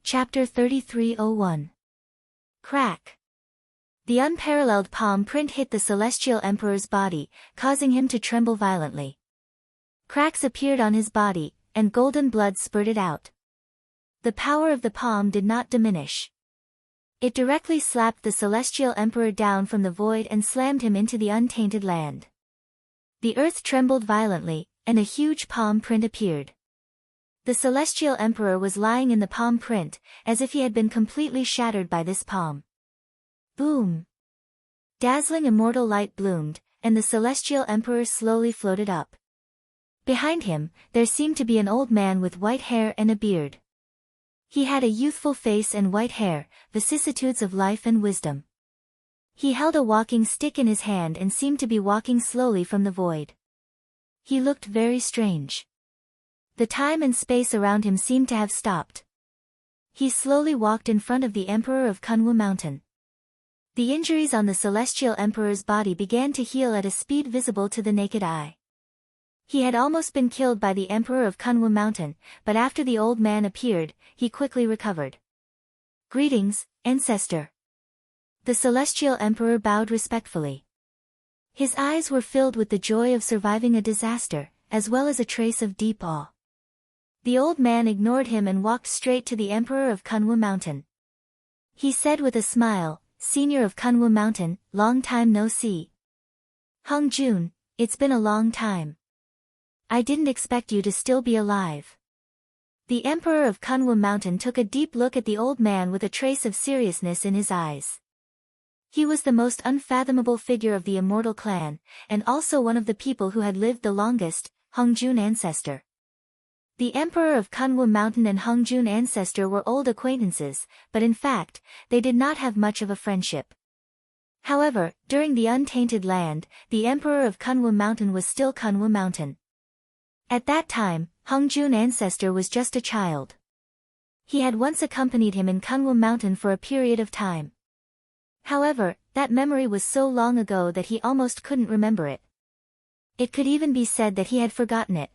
Chapter 3301. Crack. The unparalleled palm print hit the celestial emperor's body, causing him to tremble violently. Cracks appeared on his body, and golden blood spurted out. The power of the palm did not diminish. It directly slapped the celestial emperor down from the void and slammed him into the untainted land. The earth trembled violently, and a huge palm print appeared. The celestial emperor was lying in the palm print, as if he had been completely shattered by this palm. Boom! Dazzling immortal light bloomed, and the celestial emperor slowly floated up. Behind him, there seemed to be an old man with white hair and a beard. He had a youthful face and white hair, vicissitudes of life and wisdom. He held a walking stick in his hand and seemed to be walking slowly from the void. He looked very strange. The time and space around him seemed to have stopped. He slowly walked in front of the Emperor of Kunwu Mountain. The injuries on the celestial emperor's body began to heal at a speed visible to the naked eye. He had almost been killed by the Emperor of Kunwu Mountain, but after the old man appeared, he quickly recovered. Greetings, Ancestor. The celestial emperor bowed respectfully. His eyes were filled with the joy of surviving a disaster, as well as a trace of deep awe. The old man ignored him and walked straight to the Emperor of Kunwu Mountain. He said with a smile, "Senior of Kunwu Mountain, long time no see. Hung Jun, it's been a long time. I didn't expect you to still be alive." The Emperor of Kunwu Mountain took a deep look at the old man with a trace of seriousness in his eyes. He was the most unfathomable figure of the immortal clan, and also one of the people who had lived the longest, Hung Jun Ancestor. The Emperor of Kunwu Mountain and Hung Jun Ancestor were old acquaintances, but in fact, they did not have much of a friendship. However, during the Untainted Land, the Emperor of Kunwu Mountain was still Kunwu Mountain. At that time, Hung Jun Ancestor was just a child. He had once accompanied him in Kunwu Mountain for a period of time. However, that memory was so long ago that he almost couldn't remember it. It could even be said that he had forgotten it.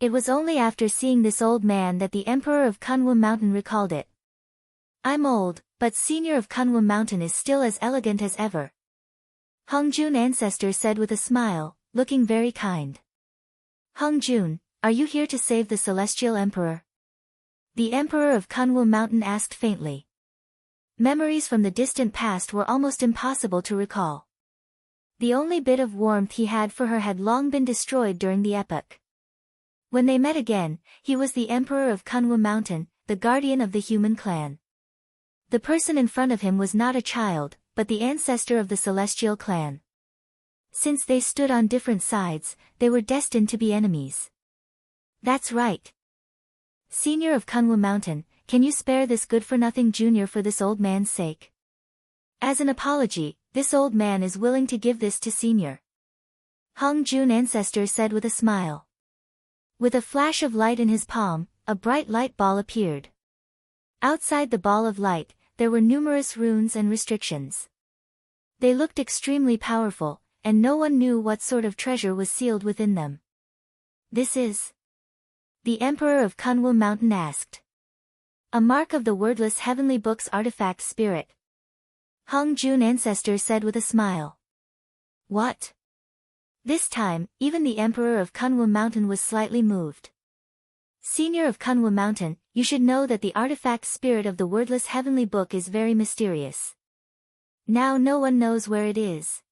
It was only after seeing this old man that the Emperor of Kunwu Mountain recalled it. "I'm old, but Senior of Kunwu Mountain is still as elegant as ever," Hung Jun Ancestor said with a smile, looking very kind. "Hung Jun, are you here to save the Celestial Emperor?" The Emperor of Kunwu Mountain asked faintly. Memories from the distant past were almost impossible to recall. The only bit of warmth he had for her had long been destroyed during the epoch. When they met again, he was the Emperor of Kunwu Mountain, the guardian of the human clan. The person in front of him was not a child, but the ancestor of the celestial clan. Since they stood on different sides, they were destined to be enemies. "That's right. Senior of Kunwu Mountain, can you spare this good-for-nothing junior for this old man's sake? As an apology, this old man is willing to give this to Senior," Hung Jun Ancestor said with a smile. With a flash of light in his palm, a bright light ball appeared. Outside the ball of light, there were numerous runes and restrictions. They looked extremely powerful, and no one knew what sort of treasure was sealed within them. "This is?" the Emperor of Kunwu Mountain asked. "A mark of the wordless heavenly book's artifact spirit," Hung Jun Ancestor said with a smile. "What?" This time, even the Emperor of Kunwu Mountain was slightly moved. "Senior of Kunwu Mountain, you should know that the artifact spirit of the wordless heavenly book is very mysterious. Now no one knows where it is.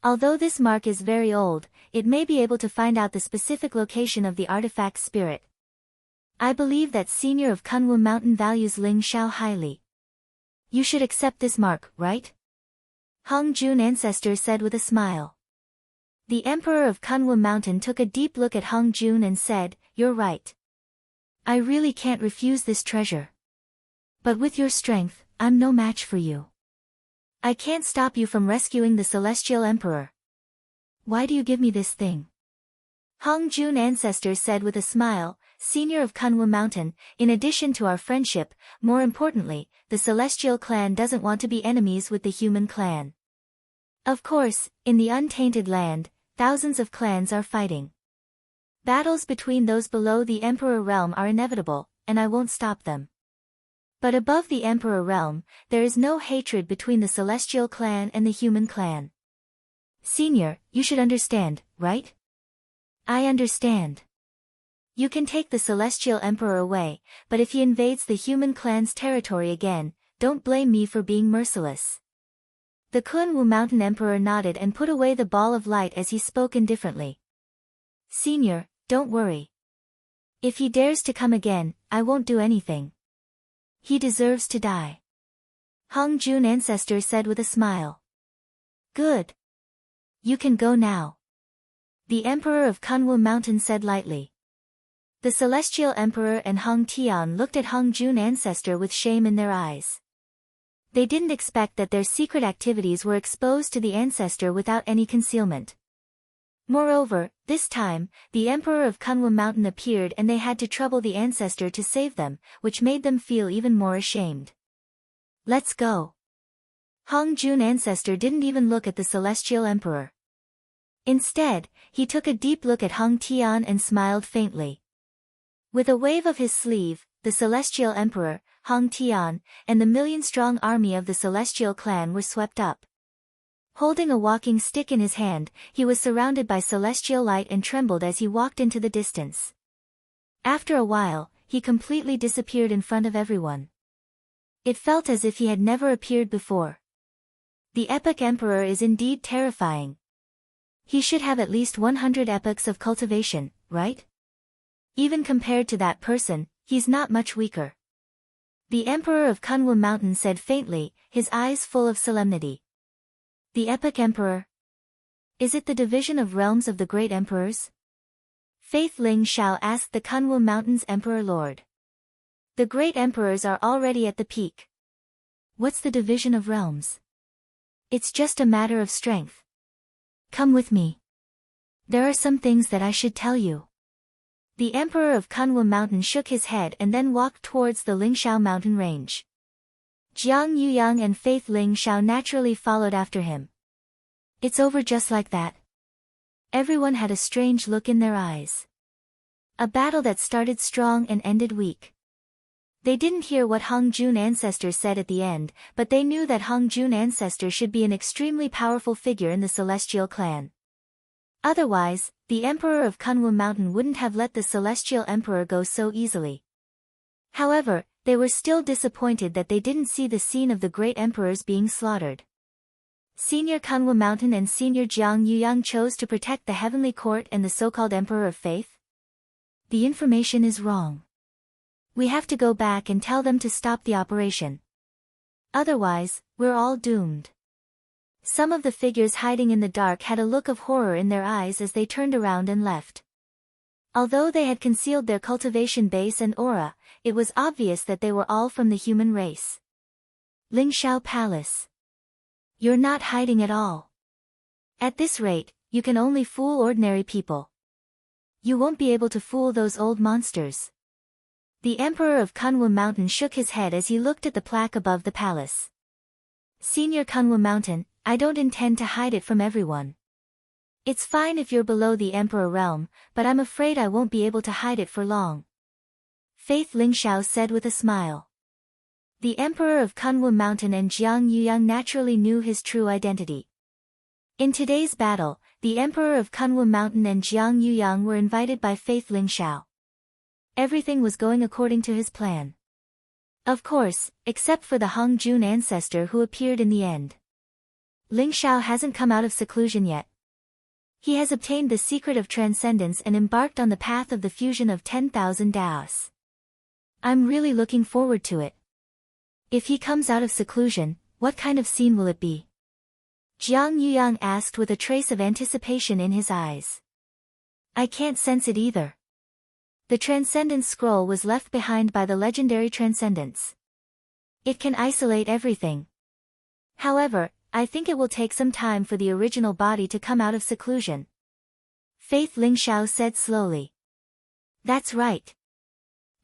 Although this mark is very old, it may be able to find out the specific location of the artifact spirit. I believe that Senior of Kunwu Mountain values Ling Xiao highly. You should accept this mark, right?" Hung Jun Ancestor said with a smile. The Emperor of Kunwu Mountain took a deep look at Hung Jun and said, "You're right. I really can't refuse this treasure. But with your strength, I'm no match for you. I can't stop you from rescuing the Celestial Emperor. Why do you give me this thing?" Hung Jun Ancestor said with a smile, "Senior of Kunwu Mountain, in addition to our friendship, more importantly, the Celestial Clan doesn't want to be enemies with the human clan. Of course, in the Untainted Land, thousands of clans are fighting. Battles between those below the Emperor realm are inevitable, and I won't stop them. But above the Emperor realm, there is no hatred between the Celestial clan and the human clan. Senior, you should understand, right? I understand. You can take the Celestial Emperor away, but if he invades the human clan's territory again, don't blame me for being merciless. The Kunwu Mountain Emperor nodded and put away the ball of light as he spoke indifferently. Senior, don't worry. If he dares to come again, I won't do anything. He deserves to die. Hong Jun Ancestor said with a smile. Good. You can go now. The Emperor of Kunwu Mountain said lightly. The Celestial Emperor and Hong Tian looked at Hong Jun Ancestor with shame in their eyes. They didn't expect that their secret activities were exposed to the Ancestor without any concealment. Moreover, this time, the Emperor of Kunwu Mountain appeared and they had to trouble the Ancestor to save them, which made them feel even more ashamed. Let's go. Hong Jun Ancestor didn't even look at the Celestial Emperor. Instead, he took a deep look at Hong Tian and smiled faintly. With a wave of his sleeve, the Celestial Emperor, Hong Tian, and the million-strong army of the Celestial clan were swept up. Holding a walking stick in his hand, he was surrounded by celestial light and trembled as he walked into the distance. After a while, he completely disappeared in front of everyone. It felt as if he had never appeared before. The Epic Emperor is indeed terrifying. He should have at least 100 epochs of cultivation, right? Even compared to that person, he's not much weaker. The Emperor of Kunwu Mountain said faintly, his eyes full of solemnity. The Epic Emperor? Is it the division of realms of the great emperors? Faith Ling Xiao asked the Kunwu Mountain's Emperor Lord. The great emperors are already at the peak. What's the division of realms? It's just a matter of strength. Come with me. There are some things that I should tell you. The Emperor of Kunwu Mountain shook his head and then walked towards the Lingxiao mountain range. Jiang Yuyang and Faith Ling Xiao naturally followed after him. It's over just like that. Everyone had a strange look in their eyes. A battle that started strong and ended weak. They didn't hear what Hong Jun Ancestor said at the end, but they knew that Hong Jun Ancestor should be an extremely powerful figure in the Celestial clan. Otherwise, the Emperor of Kunwu Mountain wouldn't have let the Celestial Emperor go so easily. However, they were still disappointed that they didn't see the scene of the great emperors being slaughtered. Senior Kunwu Mountain and Senior Jiang Yuyang chose to protect the Heavenly Court and the so-called Emperor of Faith. The information is wrong. We have to go back and tell them to stop the operation. Otherwise, we're all doomed. Some of the figures hiding in the dark had a look of horror in their eyes as they turned around and left. Although they had concealed their cultivation base and aura, it was obvious that they were all from the human race. Lingxiao Palace. You're not hiding at all. At this rate, you can only fool ordinary people. You won't be able to fool those old monsters. The Emperor of Kunwu Mountain shook his head as he looked at the plaque above the palace. Senior Kunwu Mountain, I don't intend to hide it from everyone. It's fine if you're below the Emperor realm, but I'm afraid I won't be able to hide it for long. Faith Lingxiao said with a smile. The Emperor of Kunwu Mountain and Jiang Yuyang naturally knew his true identity. In today's battle, the Emperor of Kunwu Mountain and Jiang Yuyang were invited by Faith Lingxiao. Everything was going according to his plan. Of course, except for the Hong Jun Ancestor who appeared in the end. Lingxiao hasn't come out of seclusion yet. He has obtained the secret of transcendence and embarked on the path of the fusion of 10,000 Daos. I'm really looking forward to it. If he comes out of seclusion, what kind of scene will it be? Jiang Yuyang asked with a trace of anticipation in his eyes. I can't sense it either. The Transcendence Scroll was left behind by the legendary Transcendence. It can isolate everything. However, I think it will take some time for the original body to come out of seclusion. Faith Lingxiao said slowly. That's right.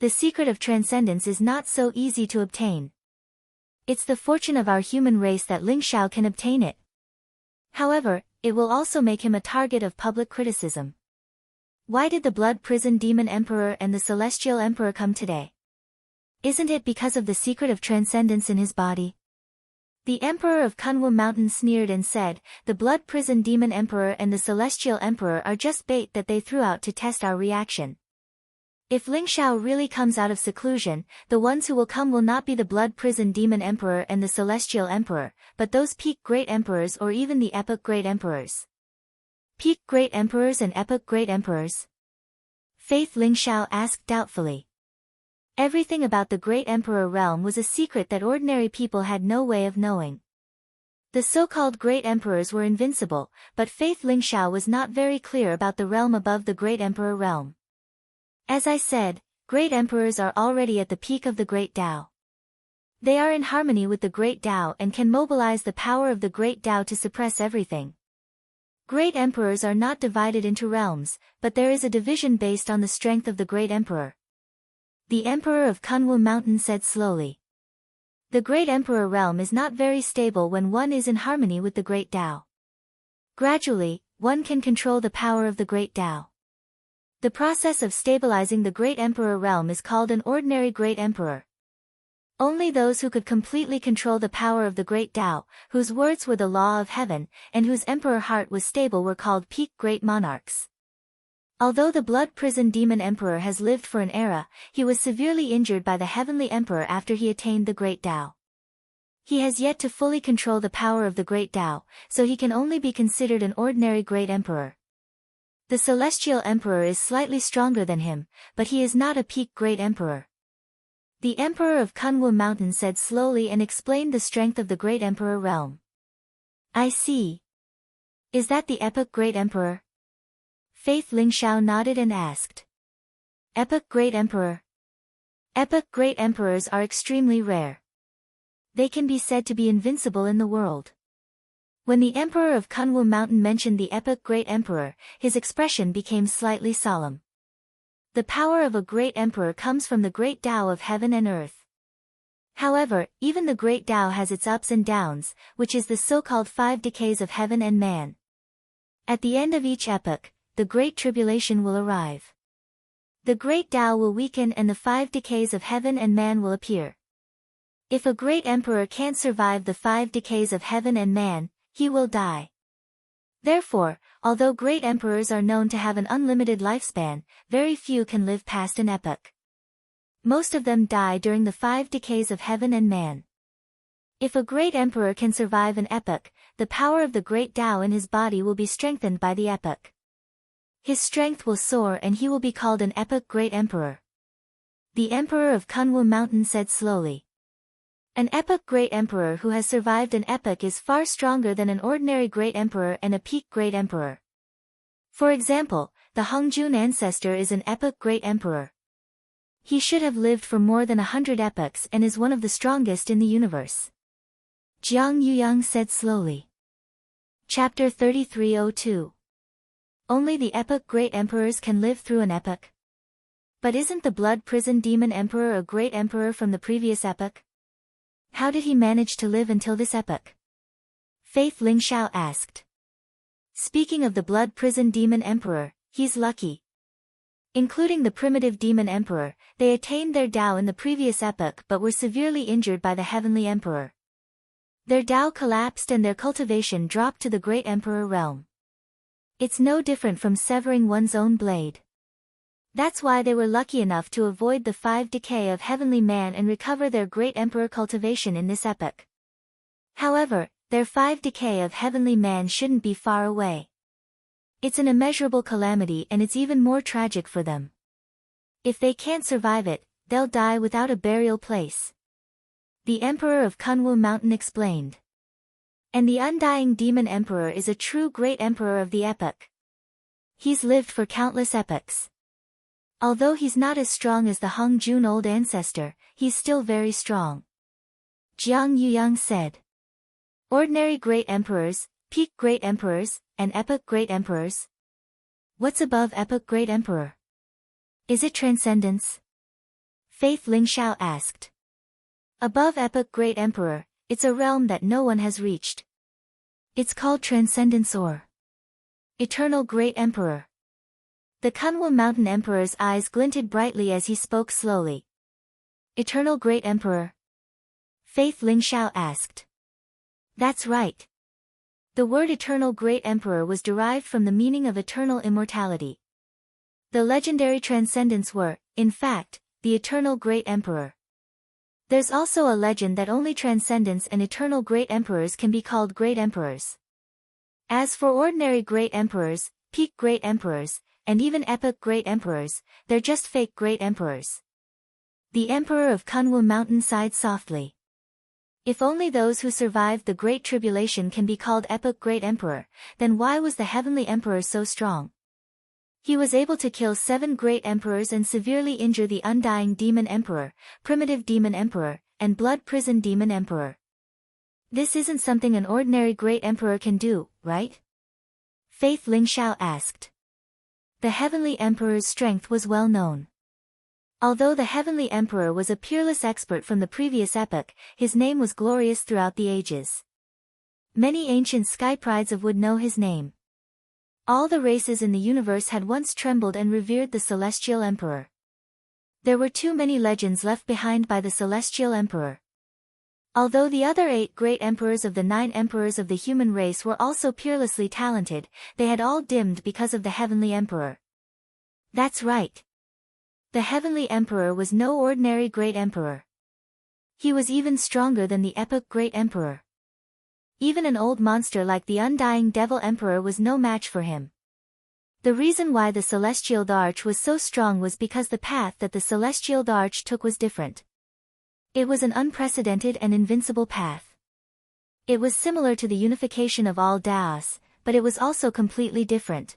The secret of transcendence is not so easy to obtain. It's the fortune of our human race that Lingxiao can obtain it. However, it will also make him a target of public criticism. Why did the Blood Prison Demon Emperor and the Celestial Emperor come today? Isn't it because of the secret of transcendence in his body? The emperor of Kunwu Mountain sneered and said, the blood prison demon emperor and the celestial emperor are just bait that they threw out to test our reaction. If Ling Xiao really comes out of seclusion, the ones who will come will not be the blood prison demon emperor and the celestial emperor, but those peak great emperors or even the epic great emperors. Peak great emperors and epic great emperors? Faith Ling Xiao asked doubtfully. Everything about the great emperor realm was a secret that ordinary people had no way of knowing. The so-called great emperors were invincible, but Faith Ling Xiao was not very clear about the realm above the great emperor realm. As I said, great emperors are already at the peak of the great Tao. They are in harmony with the great Tao and can mobilize the power of the great Tao to suppress everything. Great emperors are not divided into realms, but there is a division based on the strength of the great emperor. The emperor of Kunwu Mountain said slowly. The great emperor realm is not very stable when one is in harmony with the great Tao. Gradually, one can control the power of the great Tao. The process of stabilizing the great emperor realm is called an ordinary great emperor. Only those who could completely control the power of the great Tao, whose words were the law of heaven, and whose emperor heart was stable were called peak great monarchs. Although the blood prison demon emperor has lived for an era, he was severely injured by the heavenly emperor after he attained the great Tao. He has yet to fully control the power of the great Tao, so he can only be considered an ordinary great emperor. The celestial emperor is slightly stronger than him, but he is not a peak great emperor. The emperor of Kunwu Mountain said slowly and explained the strength of the great emperor realm. I see. Is that the epic great emperor? Faith Ling Xiao nodded and asked. Epic great emperor. Epic great emperors are extremely rare. They can be said to be invincible in the world. When the emperor of Kunwu Mountain mentioned the epic great emperor, his expression became slightly solemn. The power of a great emperor comes from the great Tao of heaven and earth. However, even the great Tao has its ups and downs, which is the so-called 5 decays of heaven and man. At the end of each epoch, the great tribulation will arrive. The great Tao will weaken and the 5 decays of heaven and man will appear. If a great emperor can't survive the 5 decays of heaven and man, he will die. Therefore, although great emperors are known to have an unlimited lifespan, very few can live past an epoch. Most of them die during the 5 decays of heaven and man. If a great emperor can survive an epoch, the power of the great Tao in his body will be strengthened by the epoch. His strength will soar and he will be called an epic great emperor. The emperor of Kunwu Mountain said slowly. An epic great emperor who has survived an epoch is far stronger than an ordinary great emperor and a peak great emperor. For example, the Hongjun ancestor is an epic great emperor. He should have lived for more than 100 epochs and is one of the strongest in the universe. Jiang Yuyang said slowly. Chapter 3302. Only the epic great emperors can live through an epoch. But isn't the blood prison demon emperor a great emperor from the previous epoch? How did he manage to live until this epoch? Faith Ling Xiao asked. Speaking of the blood prison demon emperor, he's lucky. Including the primitive demon emperor, they attained their Tao in the previous epoch but were severely injured by the heavenly emperor. Their Tao collapsed and their cultivation dropped to the great emperor realm. It's no different from severing one's own blade. That's why they were lucky enough to avoid the 5 decay of heavenly man and recover their great emperor cultivation in this epoch. However, their 5 decay of heavenly man shouldn't be far away. It's an immeasurable calamity and it's even more tragic for them. If they can't survive it, they'll die without a burial place. The emperor of Kunwu Mountain explained. And the undying demon emperor is a true great emperor of the epoch. He's lived for countless epochs. Although he's not as strong as the Hongjun old ancestor, he's still very strong. Jiang Yuyang said. Ordinary great emperors, peak great emperors, and epoch great emperors? What's above epoch great emperor? Is it transcendence? Faith Ling Xiao asked. Above epoch great emperor, it's a realm that no one has reached. It's called transcendence or eternal great emperor. The Kunwu Mountain emperor's eyes glinted brightly as he spoke slowly. Eternal Great Emperor? Faith Lingxiao asked. That's right. The word Eternal Great Emperor was derived from the meaning of eternal immortality. The legendary transcendents were, in fact, the Eternal Great Emperor. There's also a legend that only transcendents and eternal great emperors can be called great emperors. As for ordinary great emperors, peak great emperors, and even epic great emperors, they're just fake great emperors. The Emperor of Kunwu Mountain sighed softly. If only those who survived the Great Tribulation can be called epic great emperor, then why was the Heavenly Emperor so strong? He was able to kill 7 great emperors and severely injure the Undying Demon Emperor, Primitive Demon Emperor, and Blood Prison Demon Emperor. This isn't something an ordinary great emperor can do, right? Faith Lingxiao asked. The Heavenly Emperor's strength was well known. Although the Heavenly Emperor was a peerless expert from the previous epoch, his name was glorious throughout the ages. Many ancient sky prides would know his name. All the races in the universe had once trembled and revered the Celestial Emperor. There were too many legends left behind by the Celestial Emperor. Although the other 8 great emperors of the 9 emperors of the human race were also peerlessly talented, they had all dimmed because of the Heavenly Emperor. That's right. The Heavenly Emperor was no ordinary great emperor. He was even stronger than the epic great emperor. Even an old monster like the Undying Devil Emperor was no match for him. The reason why the Celestial Arch was so strong was because the path that the Celestial Arch took was different. It was an unprecedented and invincible path. It was similar to the unification of all Daos, but it was also completely different.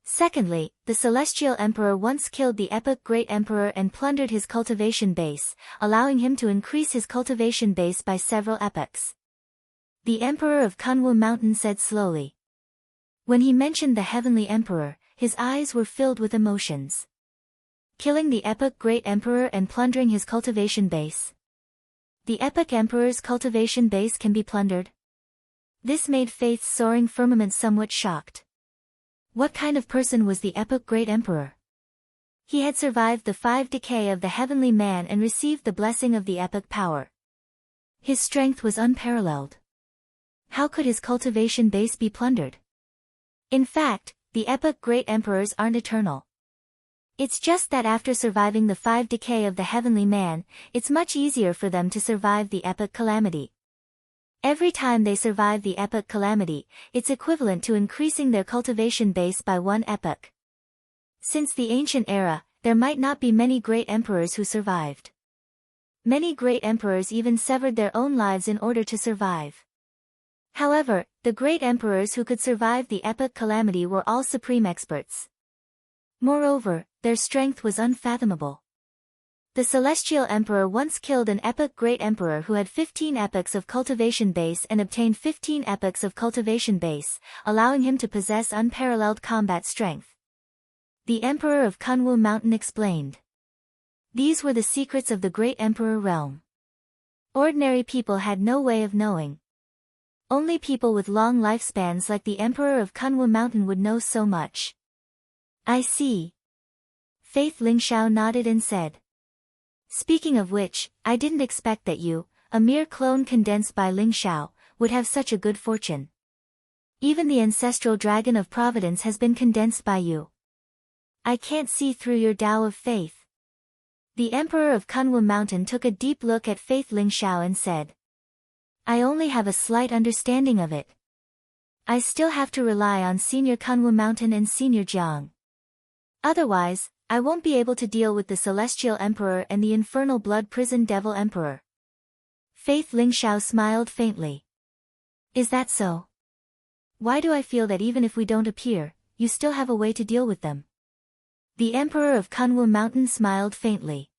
Secondly, the Celestial Emperor once killed the epic great emperor and plundered his cultivation base, allowing him to increase his cultivation base by several epochs. The Emperor of Kunwu Mountain said slowly. When he mentioned the Heavenly Emperor, his eyes were filled with emotions. Killing the epic great emperor and plundering his cultivation base. The epic emperor's cultivation base can be plundered? This made Faith's soaring firmament somewhat shocked. What kind of person was the epic great emperor? He had survived the 5 decay of the Heavenly Man and received the blessing of the epic power. His strength was unparalleled. How could his cultivation base be plundered? In fact, the epic great emperors aren't eternal. It's just that after surviving the 5 decay of the Heavenly Man, it's much easier for them to survive the epic calamity. Every time they survive the epic calamity, it's equivalent to increasing their cultivation base by 1 epoch. Since the ancient era, there might not be many great emperors who survived. Many great emperors even severed their own lives in order to survive. However, the great emperors who could survive the epic calamity were all supreme experts. Moreover, their strength was unfathomable. The Celestial Emperor once killed an epic great emperor who had 15 epochs of cultivation base and obtained 15 epochs of cultivation base, allowing him to possess unparalleled combat strength. The Emperor of Kunwu Mountain explained. These were the secrets of the Great Emperor realm. Ordinary people had no way of knowing. Only people with long lifespans like the Emperor of Kunwu Mountain would know so much. I see. Faith Lingxiao nodded and said. Speaking of which, I didn't expect that you, a mere clone condensed by Lingxiao, would have such a good fortune. Even the ancestral dragon of providence has been condensed by you. I can't see through your Tao of faith. The Emperor of Kunwu Mountain took a deep look at Faith Lingxiao and said. I only have a slight understanding of it. I still have to rely on Senior Kunwu Mountain and Senior Jiang. Otherwise, I won't be able to deal with the Celestial Emperor and the Infernal Blood Prison Devil Emperor. Faith Lingxiao smiled faintly. Is that so? Why do I feel that even if we don't appear, you still have a way to deal with them? The Emperor of Kunwu Mountain smiled faintly.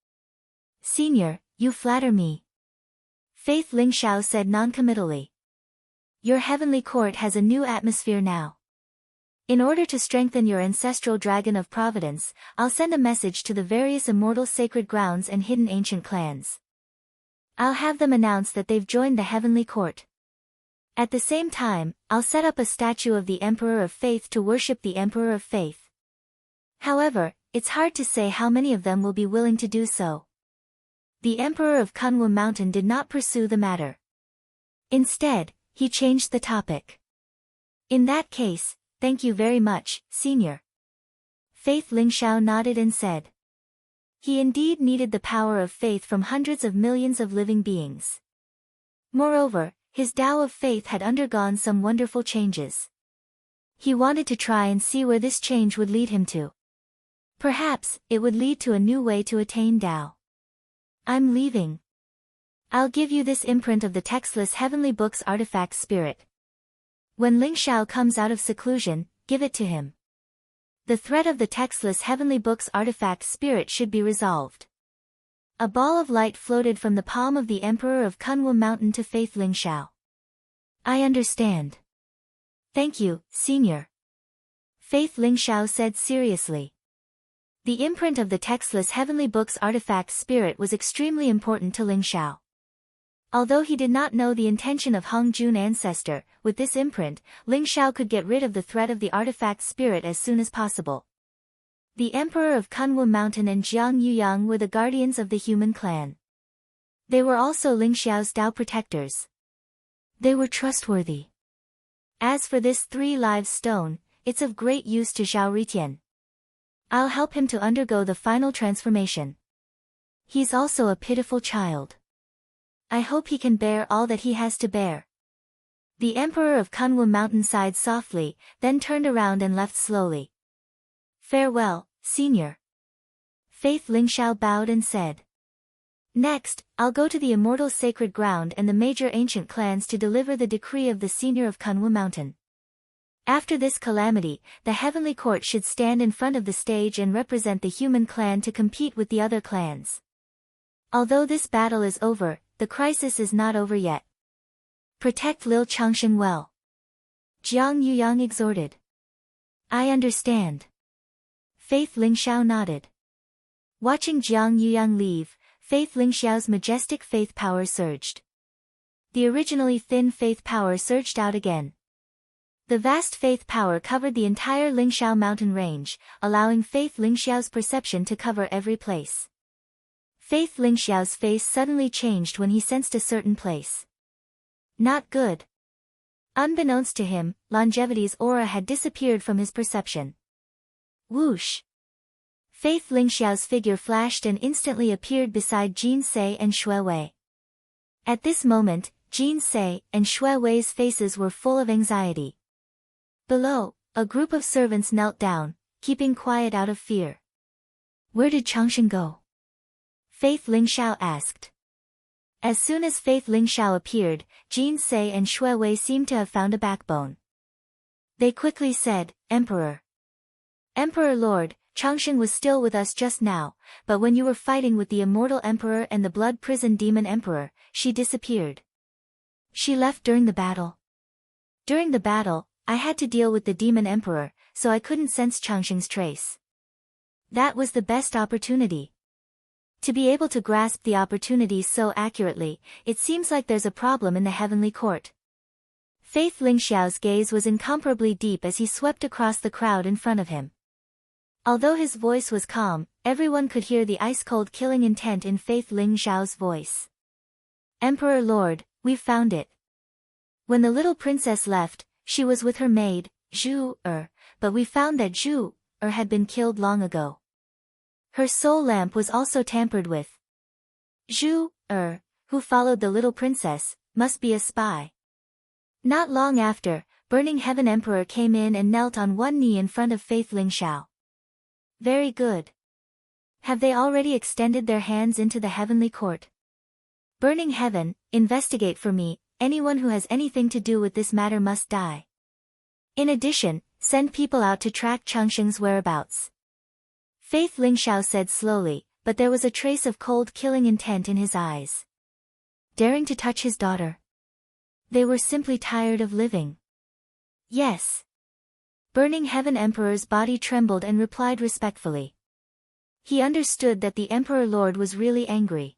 Senior, you flatter me. Faith Lingxiao said noncommittally. Your heavenly court has a new atmosphere now. In order to strengthen your ancestral dragon of providence, I'll send a message to the various immortal sacred grounds and hidden ancient clans. I'll have them announce that they've joined the heavenly court. At the same time, I'll set up a statue of the Emperor of Faith to worship the Emperor of Faith. However, it's hard to say how many of them will be willing to do so. The Emperor of Kunwu Mountain did not pursue the matter. Instead, he changed the topic. In that case, thank you very much, Senior. Faith Lingxiao nodded and said. He indeed needed the power of faith from hundreds of millions of living beings. Moreover, his Tao of faith had undergone some wonderful changes. He wanted to try and see where this change would lead him to. Perhaps, it would lead to a new way to attain Tao. I'm leaving. I'll give you this imprint of the textless heavenly book's artifact spirit. When Lingxiao comes out of seclusion, give it to him. The threat of the textless heavenly book's artifact spirit should be resolved. A ball of light floated from the palm of the Emperor of Kunwu Mountain to Faith Lingxiao. I understand. Thank you, Senior. Faith Lingxiao said seriously. The imprint of the textless heavenly book's artifact spirit was extremely important to Lingxiao. Although he did not know the intention of Hung Jun ancestor, with this imprint, Lingxiao could get rid of the threat of the artifact spirit as soon as possible. The Emperor of Kunwu Mountain and Jiang Yuyang were the guardians of the human clan. They were also Lingxiao's Tao protectors. They were trustworthy. As for this 3 live stone, it's of great use to Zhao Ritian. I'll help him to undergo the final transformation. He's also a pitiful child. I hope he can bear all that he has to bear. The Emperor of Kunwu Mountain sighed softly, then turned around and left slowly. Farewell, Senior. Faith Lingxiao bowed and said. Next, I'll go to the immortal sacred ground and the major ancient clans to deliver the decree of the Senior of Kunwu Mountain. After this calamity, the heavenly court should stand in front of the stage and represent the human clan to compete with the other clans. Although this battle is over, the crisis is not over yet. Protect Lil Changshen well. Jiang Yuyang exhorted. I understand. Faith Lingxiao nodded. Watching Jiang Yuyang leave, Faith Lingxiao's majestic faith power surged. The originally thin faith power surged out again. The vast faith power covered the entire Lingxiao mountain range, allowing Faith Lingxiao's perception to cover every place. Faith Lingxiao's face suddenly changed when he sensed a certain place. Not good. Unbeknownst to him, longevity's aura had disappeared from his perception. Whoosh! Faith Lingxiao's figure flashed and instantly appeared beside Jin Sei and Xue Wei. At this moment, Jin Sei and Xue Wei's faces were full of anxiety. Below, a group of servants knelt down, keeping quiet out of fear. Where did Changshen go? Faith Lingxiao asked. As soon as Faith Lingxiao appeared, Jin Sei and Xue Wei seemed to have found a backbone. They quickly said, Emperor. Emperor Lord, Changshen was still with us just now, but when you were fighting with the Immortal Emperor and the Blood Prison Demon Emperor, she disappeared. She left during the battle. During the battle, I had to deal with the Demon Emperor, so I couldn't sense Changshen's trace. That was the best opportunity. To be able to grasp the opportunity so accurately, it seems like there's a problem in the heavenly court. Faith Lingxiao's gaze was incomparably deep as he swept across the crowd in front of him. Although his voice was calm, everyone could hear the ice-cold killing intent in Faith Lingxiao's voice. Emperor Lord, we've found it. When the little princess left, she was with her maid, Zhu but we found that Zhu had been killed long ago. Her soul lamp was also tampered with. Zhu who followed the little princess, must be a spy. Not long after, Burning Heaven Emperor came in and knelt on one knee in front of Faith Lingxiao. Very good. Have they already extended their hands into the heavenly court? Burning Heaven, investigate for me, anyone who has anything to do with this matter must die. In addition, send people out to track Changshen's whereabouts. Faith Lingxiao said slowly, but there was a trace of cold killing intent in his eyes. Daring to touch his daughter. They were simply tired of living. Yes. Burning Heaven Emperor's body trembled and replied respectfully. He understood that the Emperor Lord was really angry.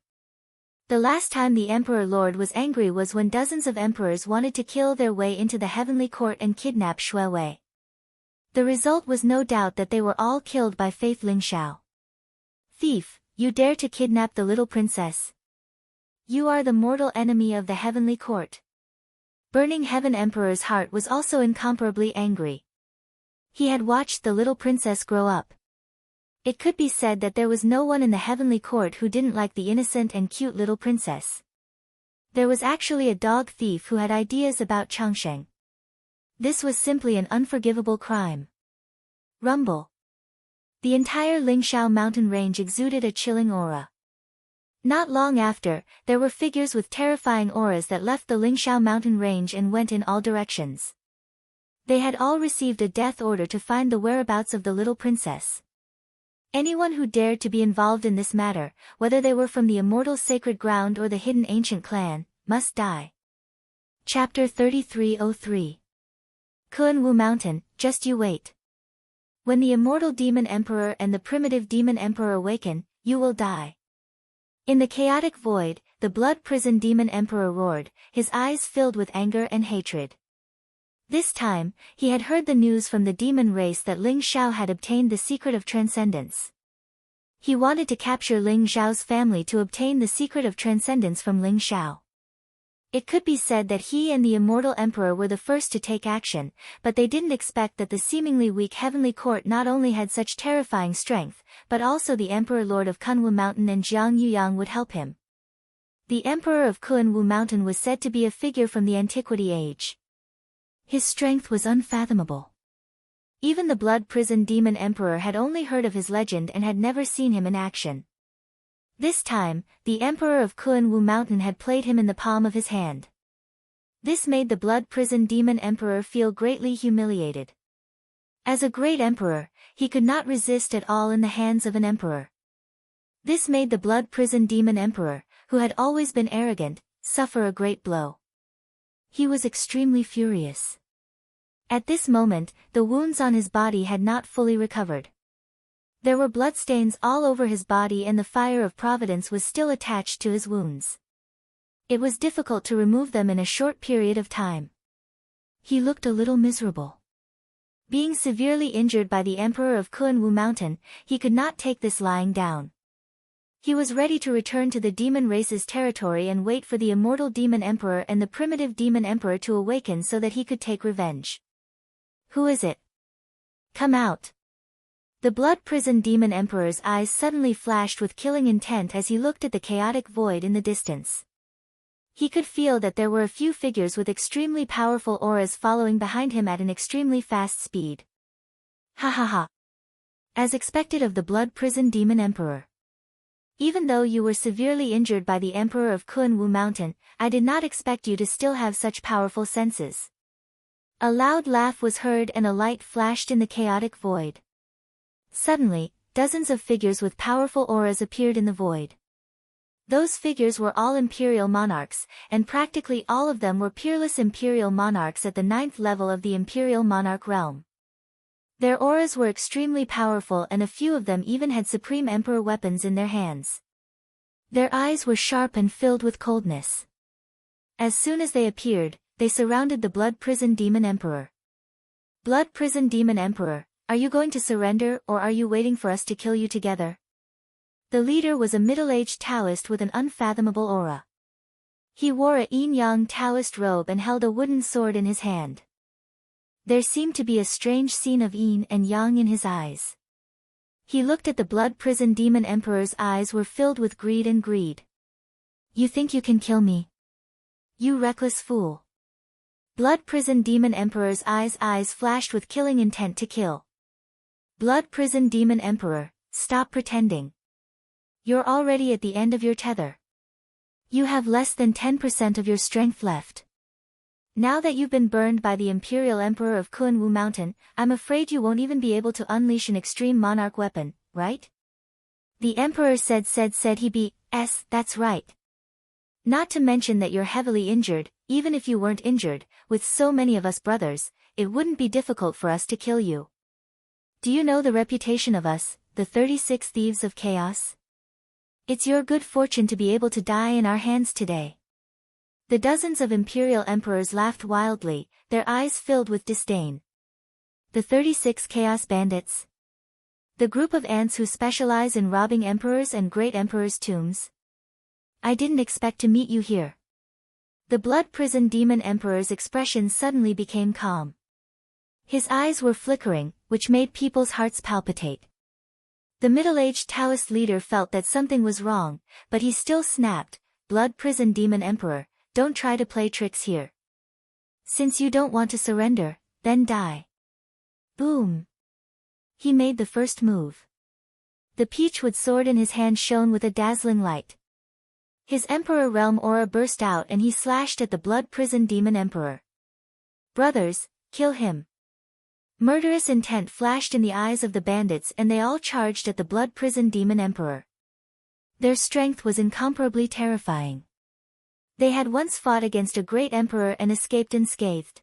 The last time the Emperor Lord was angry was when dozens of emperors wanted to kill their way into the heavenly court and kidnap Xue Wei. The result was no doubt that they were all killed by Faith Lingxiao. Thief, You dare to kidnap the little princess? You are the mortal enemy of the heavenly court. Burning Heaven Emperor's heart was also incomparably angry. He had watched the little princess grow up. It could be said that there was no one in the heavenly court who didn't like the innocent and cute little princess. There was actually a dog thief who had ideas about Changsheng. This was simply an unforgivable crime. Rumble. The entire Lingshao mountain range exuded a chilling aura. Not long after, there were figures with terrifying auras that left the Lingshao mountain range and went in all directions. They had all received a death order to find the whereabouts of the little princess. Anyone who dared to be involved in this matter, whether they were from the immortal sacred ground or the hidden ancient clan, must die. Chapter 3303. Kuan-Wu Mountain, just you wait. When the immortal demon emperor and the primitive demon emperor awaken, you will die. In the chaotic void, the blood prison demon emperor roared, his eyes filled with anger and hatred. This time, he had heard the news from the demon race that Ling Xiao had obtained the secret of transcendence. He wanted to capture Ling Xiao's family to obtain the secret of transcendence from Ling Xiao. It could be said that he and the immortal emperor were the first to take action, but they didn't expect that the seemingly weak heavenly court not only had such terrifying strength, but also the emperor lord of Kunwu Mountain and Jiang Yuyang would help him. The emperor of Kunwu Mountain was said to be a figure from the antiquity age. His strength was unfathomable. Even the blood prison demon emperor had only heard of his legend and had never seen him in action. This time, the emperor of Kunwu Mountain had played him in the palm of his hand. This made the blood prison demon emperor feel greatly humiliated. As a great emperor, he could not resist at all in the hands of an emperor. This made the blood prison demon emperor, who had always been arrogant, suffer a great blow. He was extremely furious. At this moment, the wounds on his body had not fully recovered. There were bloodstains all over his body and the fire of providence was still attached to his wounds. It was difficult to remove them in a short period of time. He looked a little miserable. Being severely injured by the emperor of Kunwu Mountain, he could not take this lying down. He was ready to return to the demon race's territory and wait for the immortal demon emperor and the primitive demon emperor to awaken so that he could take revenge. Who is it? Come out. The blood prison demon emperor's eyes suddenly flashed with killing intent as he looked at the chaotic void in the distance. He could feel that there were a few figures with extremely powerful auras following behind him at an extremely fast speed. Ha ha ha. As expected of the blood prison demon emperor. Even though you were severely injured by the emperor of Kunwu Mountain, I did not expect you to still have such powerful senses. A loud laugh was heard and a light flashed in the chaotic void. Suddenly, dozens of figures with powerful auras appeared in the void. Those figures were all imperial monarchs, and practically all of them were peerless imperial monarchs at the 9th level of the imperial monarch realm. Their auras were extremely powerful and a few of them even had supreme emperor weapons in their hands. Their eyes were sharp and filled with coldness. As soon as they appeared, they surrounded the blood prison demon emperor. Blood prison demon emperor, are you going to surrender or are you waiting for us to kill you together? The leader was a middle-aged Taoist with an unfathomable aura. He wore a yin-yang Taoist robe and held a wooden sword in his hand. There seemed to be a strange scene of yin and yang in his eyes. He looked at the blood prison demon emperor's eyes were filled with greed and greed. You think you can kill me? You reckless fool. Blood prison demon emperor's eyes flashed with killing intent to kill. Blood prison demon emperor, stop pretending. You're already at the end of your tether. You have less than 10% of your strength left. Now that you've been burned by the imperial emperor of Kunwu Mountain, I'm afraid you won't even be able to unleash an extreme monarch weapon, right? The emperor said he be, that's right. Not to mention that you're heavily injured, even if you weren't injured, with so many of us brothers, it wouldn't be difficult for us to kill you. Do you know the reputation of us, the 36 Thieves of Chaos? It's your good fortune to be able to die in our hands today. The dozens of imperial emperors laughed wildly, their eyes filled with disdain. The 36 Chaos Bandits? The group of ants who specialize in robbing emperors and great emperors' tombs. I didn't expect to meet you here. The blood prison demon emperor's expression suddenly became calm. His eyes were flickering, which made people's hearts palpitate. The middle-aged Taoist leader felt that something was wrong, but he still snapped, "Blood prison demon emperor, don't try to play tricks here. Since you don't want to surrender, then die." Boom! He made the first move. The peachwood sword in his hand shone with a dazzling light. His Emperor Realm aura burst out and he slashed at the blood prison demon emperor. "Brothers, kill him." Murderous intent flashed in the eyes of the bandits and they all charged at the blood prison demon emperor. Their strength was incomparably terrifying. They had once fought against a great emperor and escaped unscathed.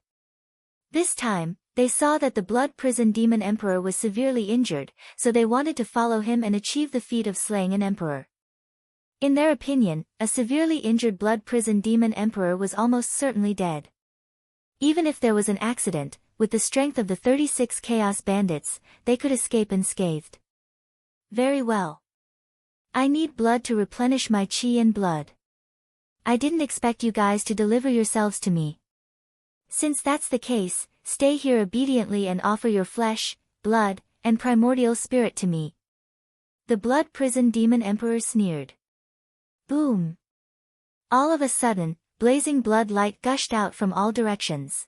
This time, they saw that the blood prison demon emperor was severely injured, so they wanted to follow him and achieve the feat of slaying an emperor. In their opinion, a severely injured blood prison demon emperor was almost certainly dead. Even if there was an accident, with the strength of the 36 chaos bandits, they could escape unscathed. Very well. I need blood to replenish my chi and blood. I didn't expect you guys to deliver yourselves to me. Since that's the case, stay here obediently and offer your flesh, blood, and primordial spirit to me. The blood prison demon emperor sneered. Boom! All of a sudden, blazing blood light gushed out from all directions.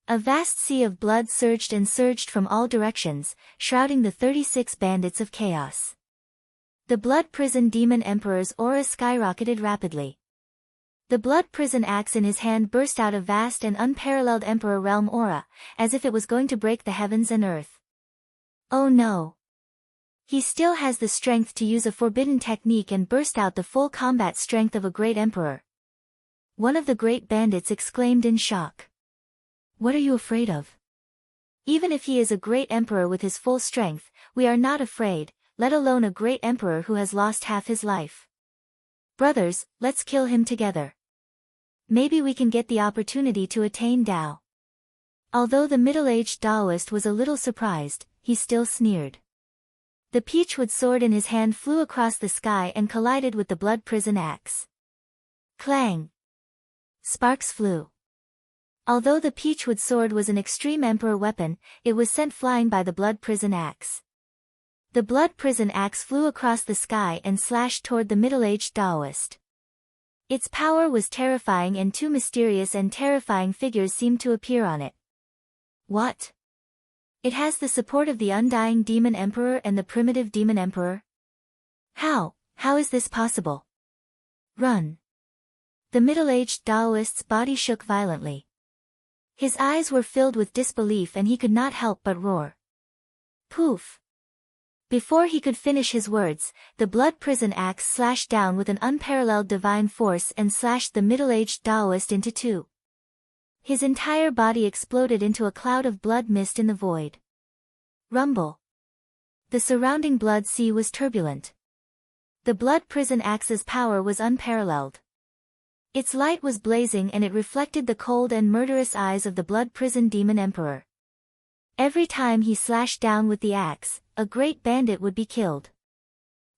A vast sea of blood surged and surged from all directions, shrouding the 36 bandits of chaos. The blood prison demon emperor's aura skyrocketed rapidly. The blood prison axe in his hand burst out a vast and unparalleled Emperor Realm aura, as if it was going to break the heavens and earth. Oh no! He still has the strength to use a forbidden technique and burst out the full combat strength of a great emperor. One of the great bandits exclaimed in shock. What are you afraid of? Even if he is a great emperor with his full strength, we are not afraid, let alone a great emperor who has lost half his life. Brothers, let's kill him together. Maybe we can get the opportunity to attain Tao. Although the middle-aged Taoist was a little surprised, he still sneered. The peachwood sword in his hand flew across the sky and collided with the blood prison axe. Clang! Sparks flew. Although the peachwood sword was an extreme emperor weapon, it was sent flying by the blood prison axe. The blood prison axe flew across the sky and slashed toward the middle-aged Taoist. Its power was terrifying and two mysterious and terrifying figures seemed to appear on it. What? It has the support of the undying demon emperor and the primitive demon emperor? How is this possible? Run! The middle-aged Taoist's body shook violently. His eyes were filled with disbelief and he could not help but roar. Poof! Before he could finish his words, the blood prison axe slashed down with an unparalleled divine force and slashed the middle-aged Taoist into two. His entire body exploded into a cloud of blood mist in the void. Rumble. The surrounding blood sea was turbulent. The blood prison axe's power was unparalleled. Its light was blazing and it reflected the cold and murderous eyes of the blood prison demon emperor. Every time he slashed down with the axe, a great bandit would be killed.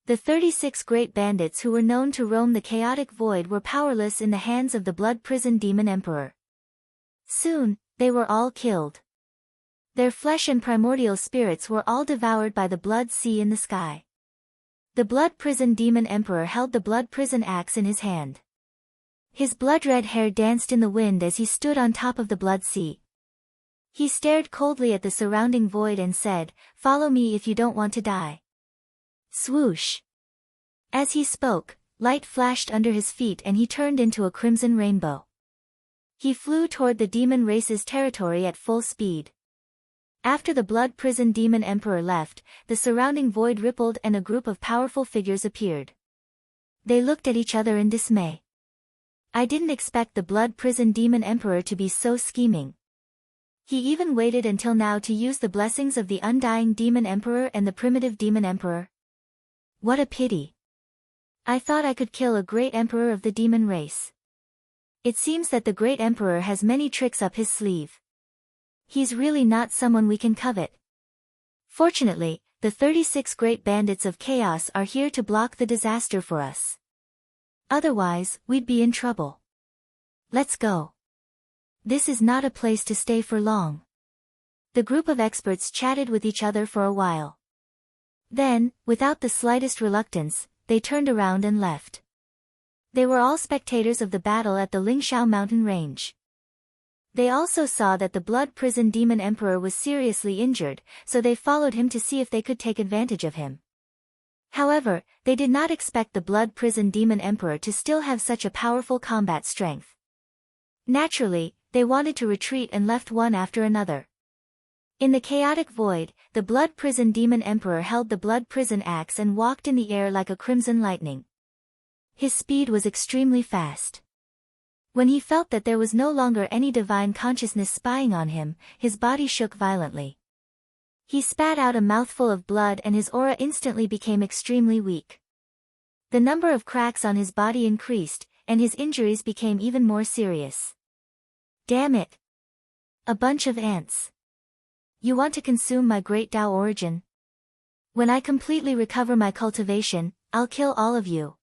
The 36 great bandits who were known to roam the chaotic void were powerless in the hands of the blood prison demon emperor. Soon, they were all killed. Their flesh and primordial spirits were all devoured by the blood sea in the sky. The blood prison demon emperor held the blood prison axe in his hand. His blood-red hair danced in the wind as he stood on top of the blood sea. He stared coldly at the surrounding void and said, "Follow me if you don't want to die." Swoosh! As he spoke, light flashed under his feet and he turned into a crimson rainbow. He flew toward the demon race's territory at full speed. After the blood prison demon emperor left, the surrounding void rippled and a group of powerful figures appeared. They looked at each other in dismay. I didn't expect the blood prison demon emperor to be so scheming. He even waited until now to use the blessings of the undying demon emperor and the primitive demon emperor. What a pity. I thought I could kill a great emperor of the demon race. It seems that the great emperor has many tricks up his sleeve. He's really not someone we can covet. Fortunately, the 36 great bandits of chaos are here to block the disaster for us. Otherwise, we'd be in trouble. Let's go. This is not a place to stay for long. The group of experts chatted with each other for a while. Then, without the slightest reluctance, they turned around and left. They were all spectators of the battle at the Lingshao mountain range. They also saw that the Blood Prison Demon Emperor was seriously injured, so they followed him to see if they could take advantage of him. However, they did not expect the Blood Prison Demon Emperor to still have such a powerful combat strength. Naturally, they wanted to retreat and left one after another. In the chaotic void, the Blood Prison Demon Emperor held the Blood Prison Axe and walked in the air like a crimson lightning. His speed was extremely fast. When he felt that there was no longer any divine consciousness spying on him, his body shook violently. He spat out a mouthful of blood and his aura instantly became extremely weak. The number of cracks on his body increased, and his injuries became even more serious. Damn it! A bunch of ants. You want to consume my great Tao origin? When I completely recover my cultivation, I'll kill all of you.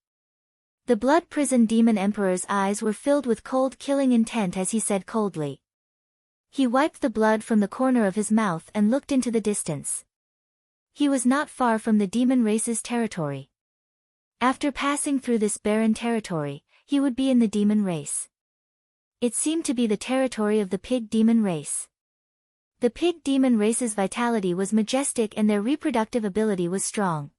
The Blood Prison Demon Emperor's eyes were filled with cold killing intent as he said coldly. He wiped the blood from the corner of his mouth and looked into the distance. He was not far from the demon race's territory. After passing through this barren territory, he would be in the demon race. It seemed to be the territory of the pig demon race. The pig demon race's vitality was majestic and their reproductive ability was strong.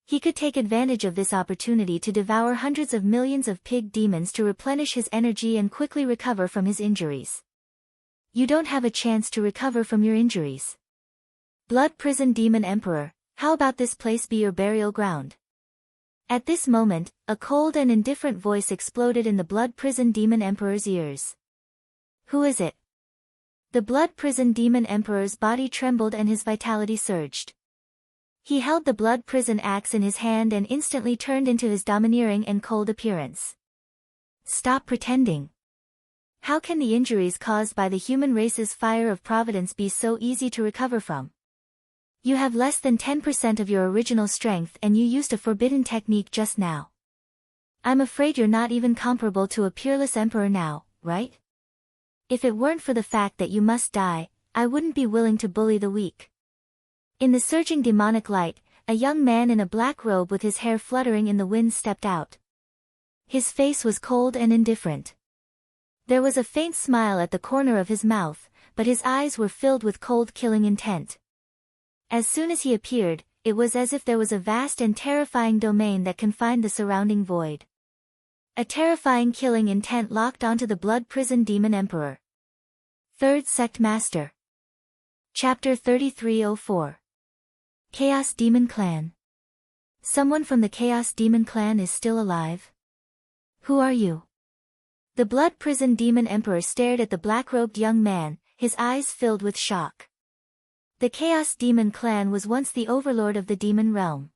He could take advantage of this opportunity to devour hundreds of millions of pig demons to replenish his energy and quickly recover from his injuries. You don't have a chance to recover from your injuries. Blood Prison Demon Emperor, how about this place be your burial ground? At this moment, a cold and indifferent voice exploded in the Blood Prison Demon Emperor's ears. Who is it? The Blood Prison Demon Emperor's body trembled and his vitality surged. He held the Blood Prison Axe in his hand and instantly turned into his domineering and cold appearance. Stop pretending. How can the injuries caused by the human race's fire of providence be so easy to recover from? You have less than 10% of your original strength and you used a forbidden technique just now. I'm afraid you're not even comparable to a peerless emperor now, right? If it weren't for the fact that you must die, I wouldn't be willing to bully the weak. In the surging demonic light, a young man in a black robe with his hair fluttering in the wind stepped out. His face was cold and indifferent. There was a faint smile at the corner of his mouth, but his eyes were filled with cold killing intent. As soon as he appeared, it was as if there was a vast and terrifying domain that confined the surrounding void. A terrifying killing intent locked onto the Blood Prison Demon Emperor. Third Sect Master. Chapter 3304. Chaos Demon Clan. Someone from the Chaos Demon Clan is still alive? Who are you? The Blood Prison Demon Emperor stared at the black-robed young man, his eyes filled with shock. The Chaos Demon Clan was once the overlord of the demon realm.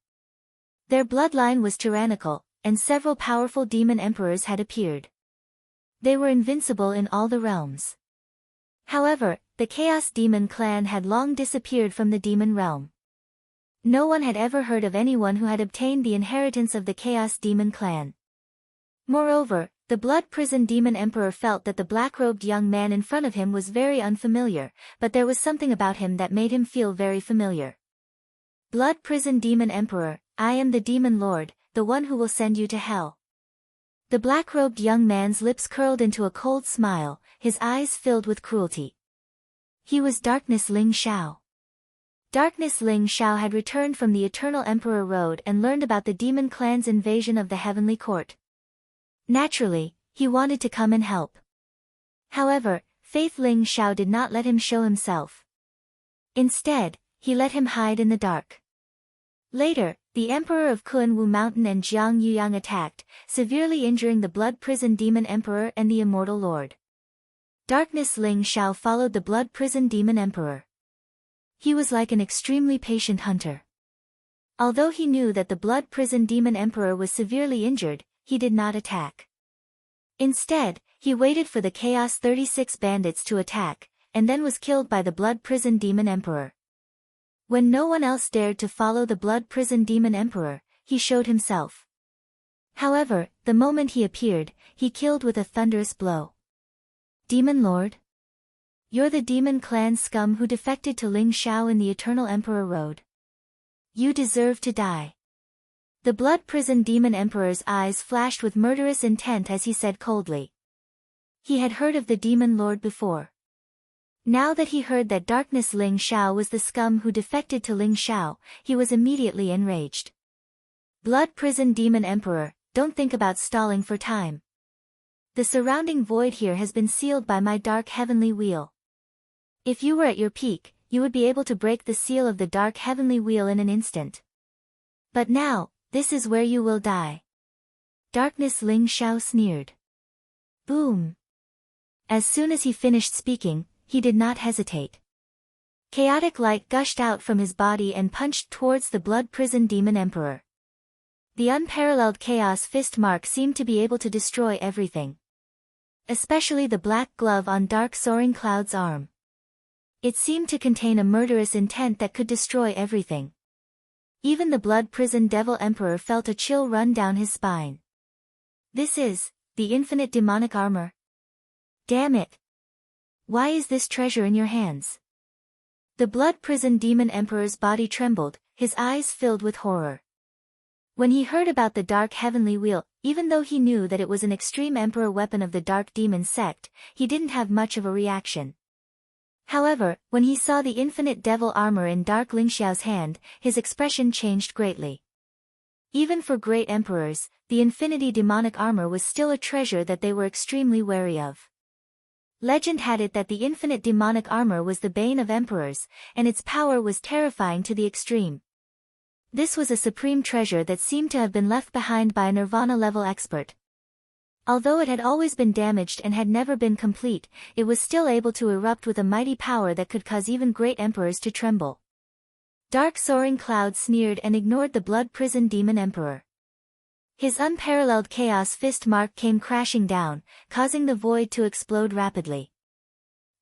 Their bloodline was tyrannical, and several powerful demon emperors had appeared. They were invincible in all the realms. However, the Chaos Demon Clan had long disappeared from the demon realm. No one had ever heard of anyone who had obtained the inheritance of the Chaos Demon Clan. Moreover, the Blood Prison Demon Emperor felt that the black-robed young man in front of him was very unfamiliar, but there was something about him that made him feel very familiar. Blood Prison Demon Emperor, I am the Demon Lord, the one who will send you to hell. The black-robed young man's lips curled into a cold smile, his eyes filled with cruelty. He was Darkness Ling Shao. Darkness Ling Shao had returned from the Eternal Emperor Road and learned about the demon clan's invasion of the Heavenly Court. Naturally, he wanted to come and help. However, Faith Ling Shao did not let him show himself. Instead, he let him hide in the dark. Later, the Emperor of Kunwu Mountain and Jiang Yuyang attacked, severely injuring the Blood Prison Demon Emperor and the Immortal Lord. Darkness Ling Shao followed the Blood Prison Demon Emperor. He was like an extremely patient hunter. Although he knew that the Blood Prison Demon Emperor was severely injured, he did not attack. Instead, he waited for the Chaos 36 bandits to attack, and then was killed by the Blood Prison Demon Emperor. When no one else dared to follow the blood prison demon emperor, he showed himself. However, the moment he appeared, he killed with a thunderous blow. Demon Lord? You're the demon clan scum who defected to Ling Xiao in the Eternal Emperor Road. You deserve to die. The blood prison demon emperor's eyes flashed with murderous intent as he said coldly. He had heard of the demon lord before. Now that he heard that Darkness Ling Xiao was the scum who defected to Ling Xiao, he was immediately enraged. Blood prison demon emperor, don't think about stalling for time. The surrounding void here has been sealed by my dark heavenly wheel. If you were at your peak, you would be able to break the seal of the dark heavenly wheel in an instant. But now, this is where you will die. Darkness Ling Xiao sneered. Boom. As soon as he finished speaking, he did not hesitate. Chaotic light gushed out from his body and punched towards the blood prison demon emperor. The unparalleled chaos fist mark seemed to be able to destroy everything. Especially the black glove on Dark Soaring Cloud's arm. It seemed to contain a murderous intent that could destroy everything. Even the blood prison devil emperor felt a chill run down his spine. This is the infinite demonic armor. Damn it. Why is this treasure in your hands? The blood prison demon emperor's body trembled, his eyes filled with horror. When he heard about the dark heavenly wheel, even though he knew that it was an extreme emperor weapon of the dark demon sect, he didn't have much of a reaction. However, when he saw the infinite devil armor in Dark Ling Xiao's hand, his expression changed greatly. Even for great emperors, the infinity demonic armor was still a treasure that they were extremely wary of. Legend had it that the infinite demonic armor was the bane of emperors, and its power was terrifying to the extreme. This was a supreme treasure that seemed to have been left behind by a Nirvana-level expert. Although it had always been damaged and had never been complete, it was still able to erupt with a mighty power that could cause even great emperors to tremble. Dark Soaring Cloud sneered and ignored the blood prison demon emperor. His unparalleled chaos fist mark came crashing down, causing the void to explode rapidly.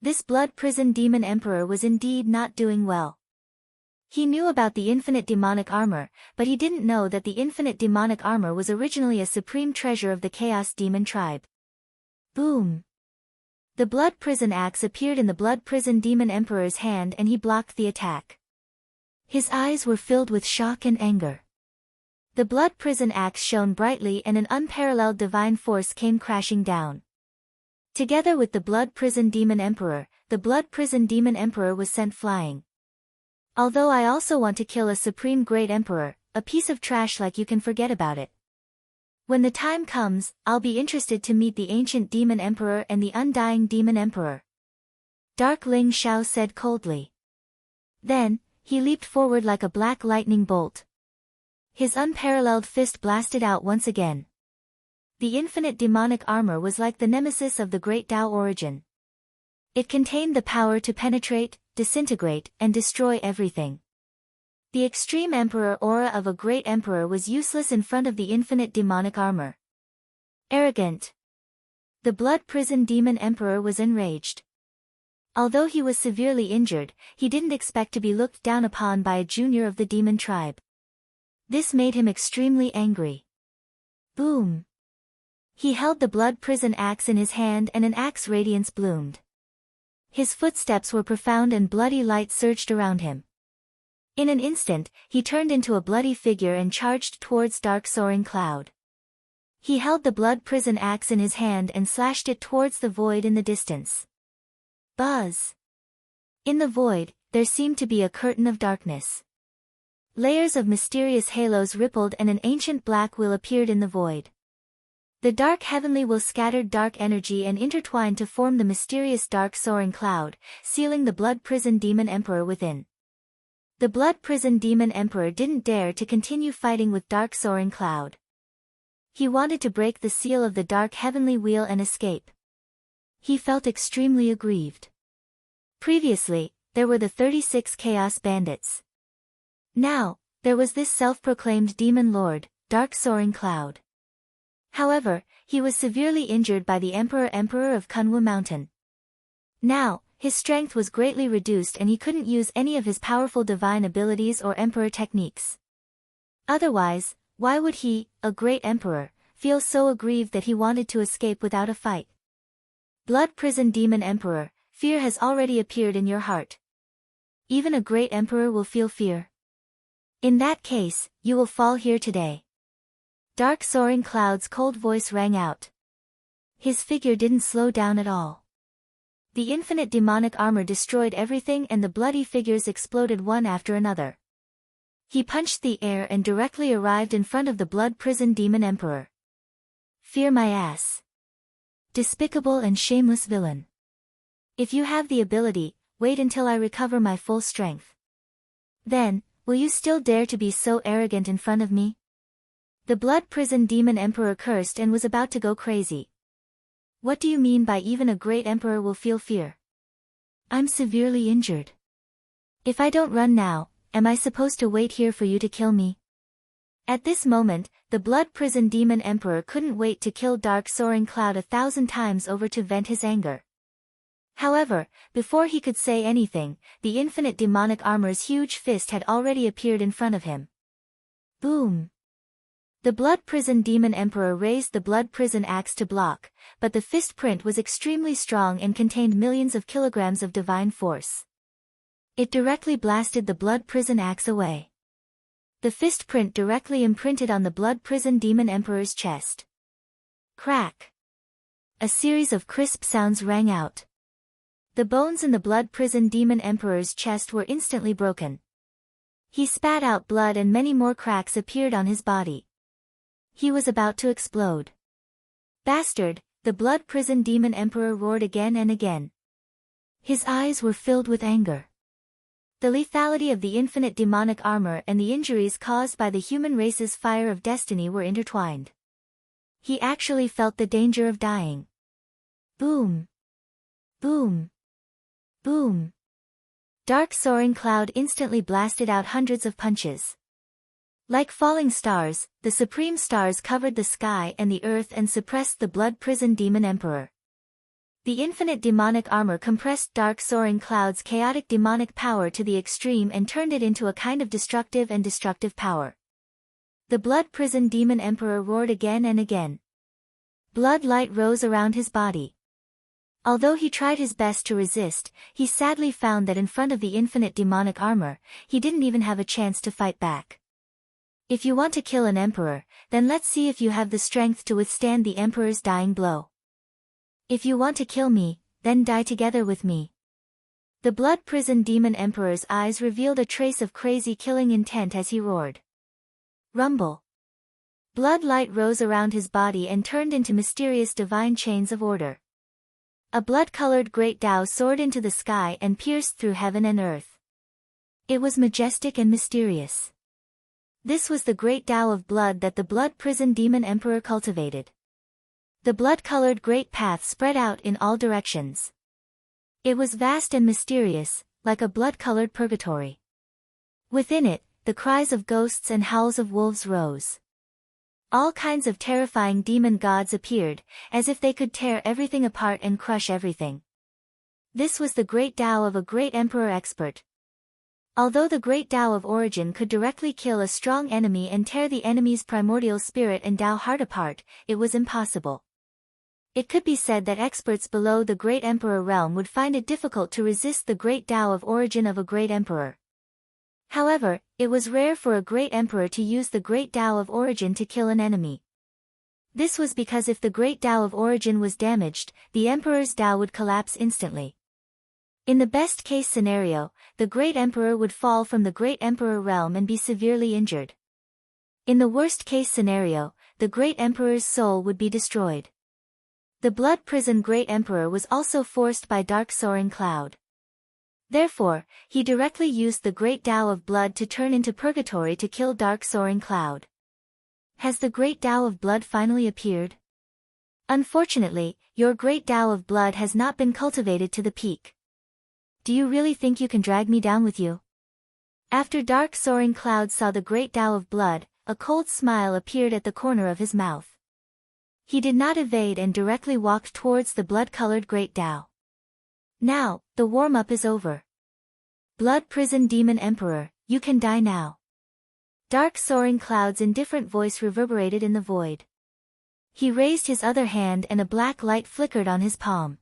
This blood prison demon emperor was indeed not doing well. He knew about the infinite demonic armor, but he didn't know that the infinite demonic armor was originally a supreme treasure of the Chaos Demon tribe. Boom! The blood prison axe appeared in the blood prison demon emperor's hand and he blocked the attack. His eyes were filled with shock and anger. The blood prison axe shone brightly and an unparalleled divine force came crashing down. Together with the blood prison demon emperor, the blood prison demon emperor was sent flying. Although I also want to kill a supreme great emperor, a piece of trash like you can forget about it. When the time comes, I'll be interested to meet the ancient demon emperor and the undying demon emperor. Dark Ling Xiao said coldly. Then, he leaped forward like a black lightning bolt. His unparalleled fist blasted out once again. The infinite demonic armor was like the nemesis of the great Tao origin. It contained the power to penetrate, disintegrate, and destroy everything. The extreme emperor aura of a great emperor was useless in front of the infinite demonic armor. Arrogant. The blood prison demon emperor was enraged. Although he was severely injured, he didn't expect to be looked down upon by a junior of the demon tribe. This made him extremely angry. Boom! He held the blood prison axe in his hand and an axe radiance bloomed. His footsteps were profound and bloody light surged around him. In an instant, he turned into a bloody figure and charged towards Dark Soaring Cloud. He held the blood prison axe in his hand and slashed it towards the void in the distance. Buzz! In the void, there seemed to be a curtain of darkness. Layers of mysterious halos rippled and an ancient black wheel appeared in the void. The dark heavenly wheel scattered dark energy and intertwined to form the mysterious Dark Soaring Cloud, sealing the blood prison demon emperor within. The blood prison demon emperor didn't dare to continue fighting with Dark Soaring Cloud. He wanted to break the seal of the dark heavenly wheel and escape. He felt extremely aggrieved. Previously, there were the 36 Chaos Bandits. Now, there was this self-proclaimed demon lord, Dark Soaring Cloud. However, he was severely injured by the Emperor of Kunwu Mountain. Now, his strength was greatly reduced and he couldn't use any of his powerful divine abilities or emperor techniques. Otherwise, why would he, a great emperor, feel so aggrieved that he wanted to escape without a fight? Blood Prison Demon Emperor, fear has already appeared in your heart. Even a great emperor will feel fear. In that case, you will fall here today. Dark Soaring Cloud's cold voice rang out. His figure didn't slow down at all. The infinite demonic armor destroyed everything and the bloody figures exploded one after another. He punched the air and directly arrived in front of the Blood Prison Demon Emperor. Fear my ass. Despicable and shameless villain. If you have the ability, wait until I recover my full strength. Then, will you still dare to be so arrogant in front of me? The Blood Prison Demon Emperor cursed and was about to go crazy. What do you mean by even a great emperor will feel fear? I'm severely injured. If I don't run now, am I supposed to wait here for you to kill me? At this moment, the Blood Prison Demon Emperor couldn't wait to kill Dark Soaring Cloud 1,000 times over to vent his anger. However, before he could say anything, the infinite demonic armor's huge fist had already appeared in front of him. Boom! The Blood Prison Demon Emperor raised the Blood Prison axe to block, but the fist print was extremely strong and contained millions of kilograms of divine force. It directly blasted the Blood Prison axe away. The fist print directly imprinted on the Blood Prison Demon Emperor's chest. Crack! A series of crisp sounds rang out. The bones in the Blood Prison Demon Emperor's chest were instantly broken. He spat out blood and many more cracks appeared on his body. He was about to explode. Bastard, the Blood Prison Demon Emperor roared again and again. His eyes were filled with anger. The lethality of the infinite demonic armor and the injuries caused by the human race's fire of destiny were intertwined. He actually felt the danger of dying. Boom! Boom! Boom! Dark Soaring Cloud instantly blasted out hundreds of punches. Like falling stars, the supreme stars covered the sky and the earth and suppressed the Blood Prison Demon Emperor. The infinite demonic armor compressed Dark Soaring Cloud's chaotic demonic power to the extreme and turned it into a kind of destructive power. The Blood Prison Demon Emperor roared again and again. Blood light rose around his body. Although he tried his best to resist, he sadly found that in front of the infinite demonic armor, he didn't even have a chance to fight back. If you want to kill an emperor, then let's see if you have the strength to withstand the emperor's dying blow. If you want to kill me, then die together with me. The Blood Prison Demon Emperor's eyes revealed a trace of crazy killing intent as he roared. Rumble. Blood light rose around his body and turned into mysterious divine chains of order. A blood-colored great Tao soared into the sky and pierced through heaven and earth. It was majestic and mysterious. This was the great Tao of blood that the Blood Prison Demon Emperor cultivated. The blood-colored great path spread out in all directions. It was vast and mysterious, like a blood-colored purgatory. Within it, the cries of ghosts and howls of wolves rose. All kinds of terrifying demon gods appeared, as if they could tear everything apart and crush everything. This was the great Tao of a great emperor expert. Although the great Tao of origin could directly kill a strong enemy and tear the enemy's primordial spirit and Tao heart apart, it was impossible. It could be said that experts below the great emperor realm would find it difficult to resist the great Tao of origin of a great emperor. However, it was rare for a great emperor to use the great Tao of origin to kill an enemy. This was because if the great Tao of origin was damaged, the emperor's Tao would collapse instantly. In the best-case scenario, the great emperor would fall from the great emperor realm and be severely injured. In the worst-case scenario, the great emperor's soul would be destroyed. The Blood Prison Great Emperor was also forced by Dark Soaring Cloud. Therefore, he directly used the great Tao of blood to turn into purgatory to kill Dark Soaring Cloud. Has the great Tao of blood finally appeared? Unfortunately, your great Tao of blood has not been cultivated to the peak. Do you really think you can drag me down with you? After Dark Soaring Cloud saw the great Tao of blood, a cold smile appeared at the corner of his mouth. He did not evade and directly walked towards the blood-colored great Tao. Now, the warm-up is over. Blood Prison Demon Emperor, you can die now. Dark soaring clouds' indifferent voice reverberated in the void. He raised his other hand and a black light flickered on his palm.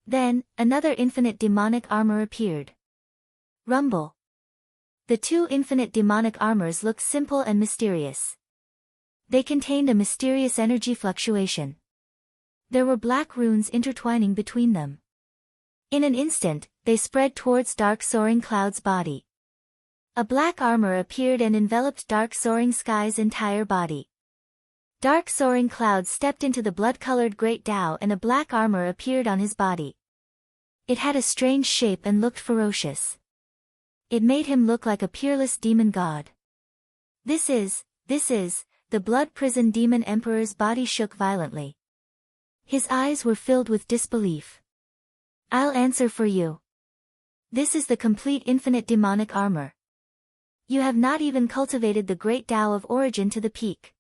Then, another infinite demonic armor appeared. Rumble. The two infinite demonic armors looked simple and mysterious. They contained a mysterious energy fluctuation. There were black runes intertwining between them. In an instant, they spread towards Dark Soaring Cloud's body. A black armor appeared and enveloped Dark Soaring Sky's entire body. Dark Soaring Cloud stepped into the blood-colored Great Tao and a black armor appeared on his body. It had a strange shape and looked ferocious. It made him look like a peerless demon god. This is, the Blood Prison Demon Emperor's body shook violently. His eyes were filled with disbelief. I'll answer for you. This is the complete infinite demonic armor. You have not even cultivated the Great Tao of Origin to the peak.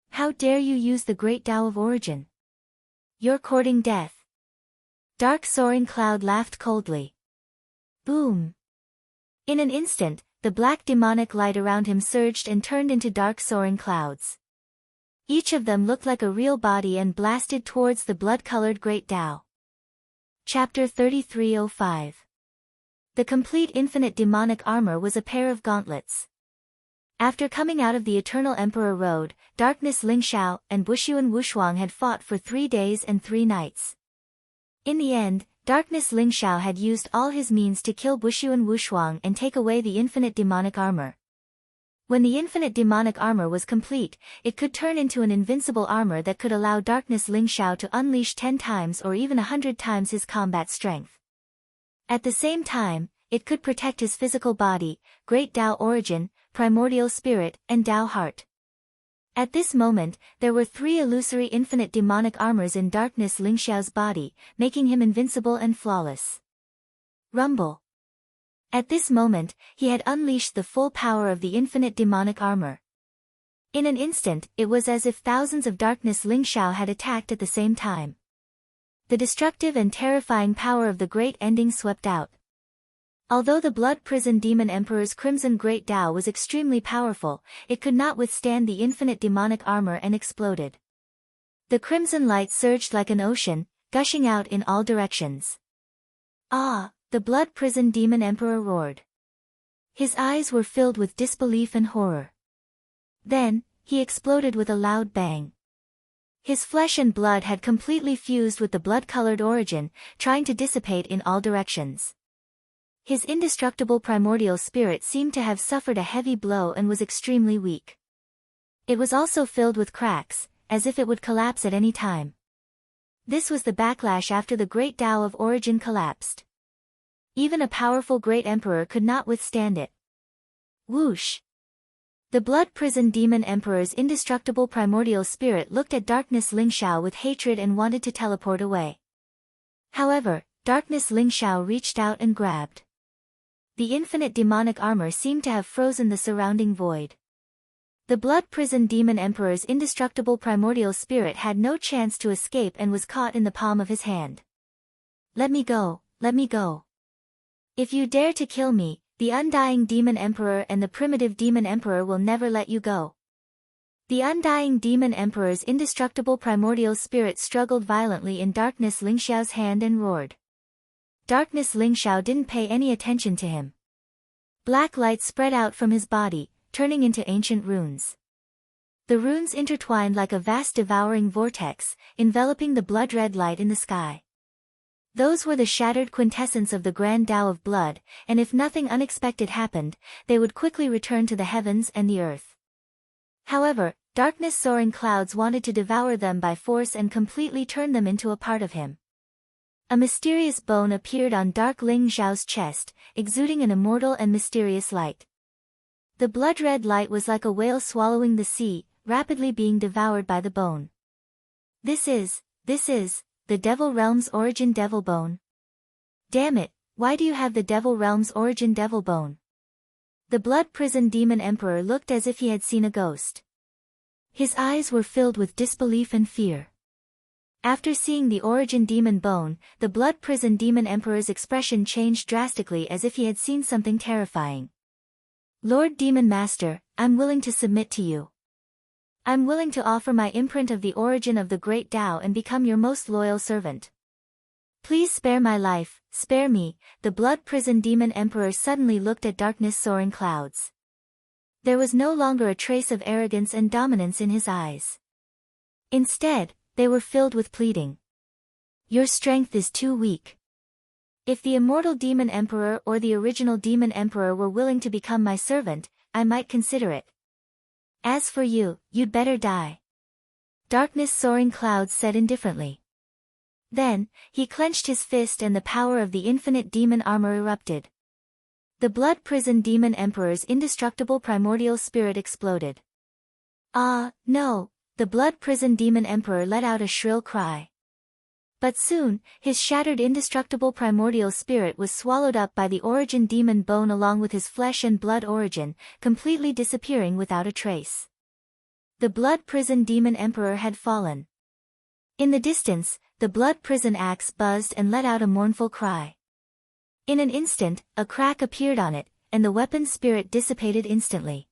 How dare you use the Great Tao of Origin? You're courting death. Dark Soaring Cloud laughed coldly. Boom. In an instant, the black demonic light around him surged and turned into dark soaring clouds. Each of them looked like a real body and blasted towards the blood-colored Great Tao. Chapter 3305. The complete infinite demonic armor was a pair of gauntlets. After coming out of the Eternal Emperor Road, Darkness Lingxiao and Bushuan Wushuang had fought for 3 days and 3 nights. In the end, Darkness Lingxiao had used all his means to kill Bushuan Wushuang and take away the infinite demonic armor. When the infinite demonic armor was complete, it could turn into an invincible armor that could allow Darkness Lingxiao to unleash 10 times or even 100 times his combat strength. At the same time, it could protect his physical body, Great Tao Origin, Primordial Spirit, and Tao Heart. At this moment, there were 3 illusory infinite demonic armors in Darkness Lingxiao's body, making him invincible and flawless. Rumble. At this moment, he had unleashed the full power of the infinite demonic armor. In an instant, it was as if thousands of Darkness Lingxiao had attacked at the same time. The destructive and terrifying power of the Great Ending swept out. Although the Blood Prison Demon Emperor's Crimson Great Tao was extremely powerful, it could not withstand the infinite demonic armor and exploded. The crimson light surged like an ocean, gushing out in all directions. Ah! The Blood Prison Demon Emperor roared. His eyes were filled with disbelief and horror. Then, he exploded with a loud bang. His flesh and blood had completely fused with the blood-colored origin, trying to dissipate in all directions. His indestructible primordial spirit seemed to have suffered a heavy blow and was extremely weak. It was also filled with cracks, as if it would collapse at any time. This was the backlash after the Great Tao of Origin collapsed. Even a powerful Great Emperor could not withstand it. Whoosh! The Blood Prison Demon Emperor's indestructible primordial spirit looked at Darkness Lingxiao with hatred and wanted to teleport away. However, Darkness Lingxiao reached out and grabbed. The infinite demonic armor seemed to have frozen the surrounding void. The Blood Prison Demon Emperor's indestructible primordial spirit had no chance to escape and was caught in the palm of his hand. Let me go, let me go. If you dare to kill me, the Undying Demon Emperor and the Primitive Demon Emperor will never let you go. The Undying Demon Emperor's indestructible primordial spirit struggled violently in Darkness Lingxiao's hand and roared. Darkness Lingxiao didn't pay any attention to him. Black light spread out from his body, turning into ancient runes. The runes intertwined like a vast devouring vortex, enveloping the blood-red light in the sky. Those were the shattered quintessence of the Grand Tao of Blood, and if nothing unexpected happened, they would quickly return to the heavens and the earth. However, Darkness Soaring Clouds wanted to devour them by force and completely turn them into a part of him. A mysterious bone appeared on Dark Lingxiao's chest, exuding an immortal and mysterious light. The blood-red light was like a whale swallowing the sea, rapidly being devoured by the bone. This is, the Devil Realm's Origin Devil Bone. Damn it, why do you have the Devil Realm's Origin Devil Bone? The Blood Prison Demon Emperor looked as if he had seen a ghost. His eyes were filled with disbelief and fear. After seeing the origin demon bone, the blood prison demon emperor's expression changed drastically as if he had seen something terrifying. Lord Demon Master, I'm willing to submit to you. I'm willing to offer my imprint of the origin of the great Tao and become your most loyal servant. Please spare my life, spare me. The blood prison demon emperor suddenly looked at darkness soaring clouds. There was no longer a trace of arrogance and dominance in his eyes. Instead, they were filled with pleading. Your strength is too weak. If the immortal demon emperor or the original demon emperor were willing to become my servant, I might consider it. As for you, you'd better die. Darkness soaring clouds said indifferently. Then, he clenched his fist and the power of the infinite demon armor erupted. The blood prison demon emperor's indestructible primordial spirit exploded. Ah, no, the blood prison demon emperor let out a shrill cry. But soon, his shattered indestructible primordial spirit was swallowed up by the origin demon bone along with his flesh and blood origin, completely disappearing without a trace. The blood prison demon emperor had fallen. In the distance, the blood prison axe buzzed and let out a mournful cry. In an instant, a crack appeared on it, and the weapon's spirit dissipated instantly.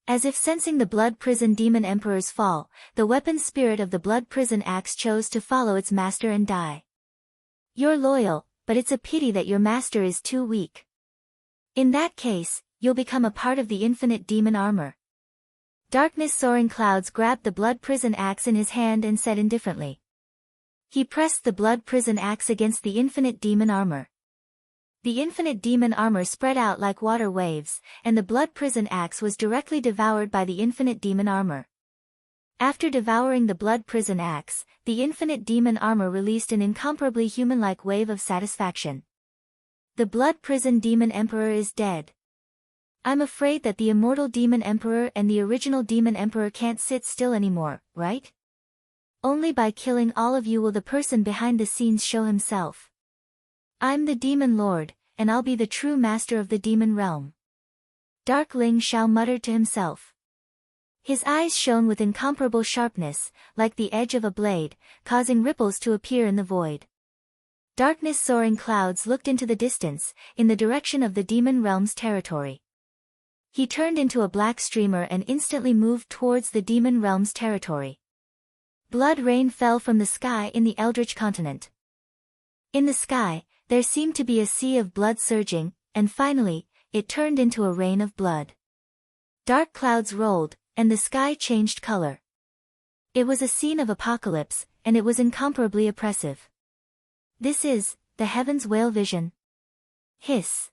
As if sensing the blood prison demon emperor's fall, the weapon's spirit of the blood prison axe chose to follow its master and die. You're loyal, but it's a pity that your master is too weak. In that case, you'll become a part of the infinite demon armor. Darkness soaring clouds grabbed the blood prison axe in his hand and said indifferently. He pressed the blood prison axe against the infinite demon armor. The infinite demon armor spread out like water waves, and the blood prison axe was directly devoured by the infinite demon armor. After devouring the blood prison axe, the infinite demon armor released an incomparably human-like wave of satisfaction. The blood prison demon emperor is dead. I'm afraid that the immortal demon emperor and the original demon emperor can't sit still anymore, right? Only by killing all of you will the person behind the scenes show himself. I'm the demon lord, and I'll be the true master of the demon realm. Dark Ling Shao muttered to himself. His eyes shone with incomparable sharpness, like the edge of a blade, causing ripples to appear in the void. Darkness soaring clouds looked into the distance, in the direction of the demon realm's territory. He turned into a black streamer and instantly moved towards the demon realm's territory. Blood rain fell from the sky in the Eldritch continent. In the sky, there seemed to be a sea of blood surging, and finally, it turned into a rain of blood. Dark clouds rolled, and the sky changed color. It was a scene of apocalypse, and it was incomparably oppressive. This is, the heavens' whale vision. Hiss.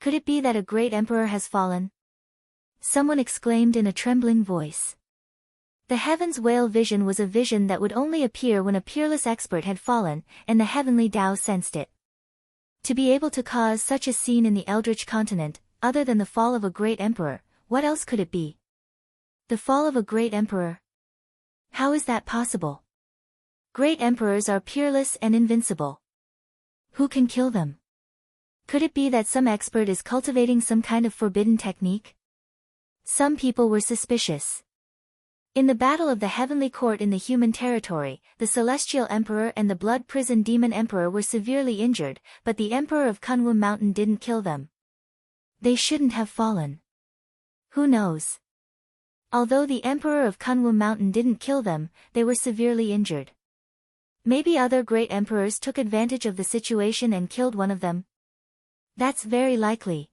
Could it be that a great emperor has fallen? Someone exclaimed in a trembling voice. The heavens' whale vision was a vision that would only appear when a peerless expert had fallen, and the heavenly Tao sensed it. To be able to cause such a scene in the Eldritch continent, other than the fall of a great emperor, what else could it be? The fall of a great emperor? How is that possible? Great emperors are peerless and invincible. Who can kill them? Could it be that some expert is cultivating some kind of forbidden technique? Some people were suspicious. In the battle of the heavenly court in the human territory, the celestial emperor and the blood prison demon emperor were severely injured, but the emperor of Kunwu Mountain didn't kill them. They shouldn't have fallen. Who knows? Although the emperor of Kunwu Mountain didn't kill them, they were severely injured. Maybe other great emperors took advantage of the situation and killed one of them. That's very likely.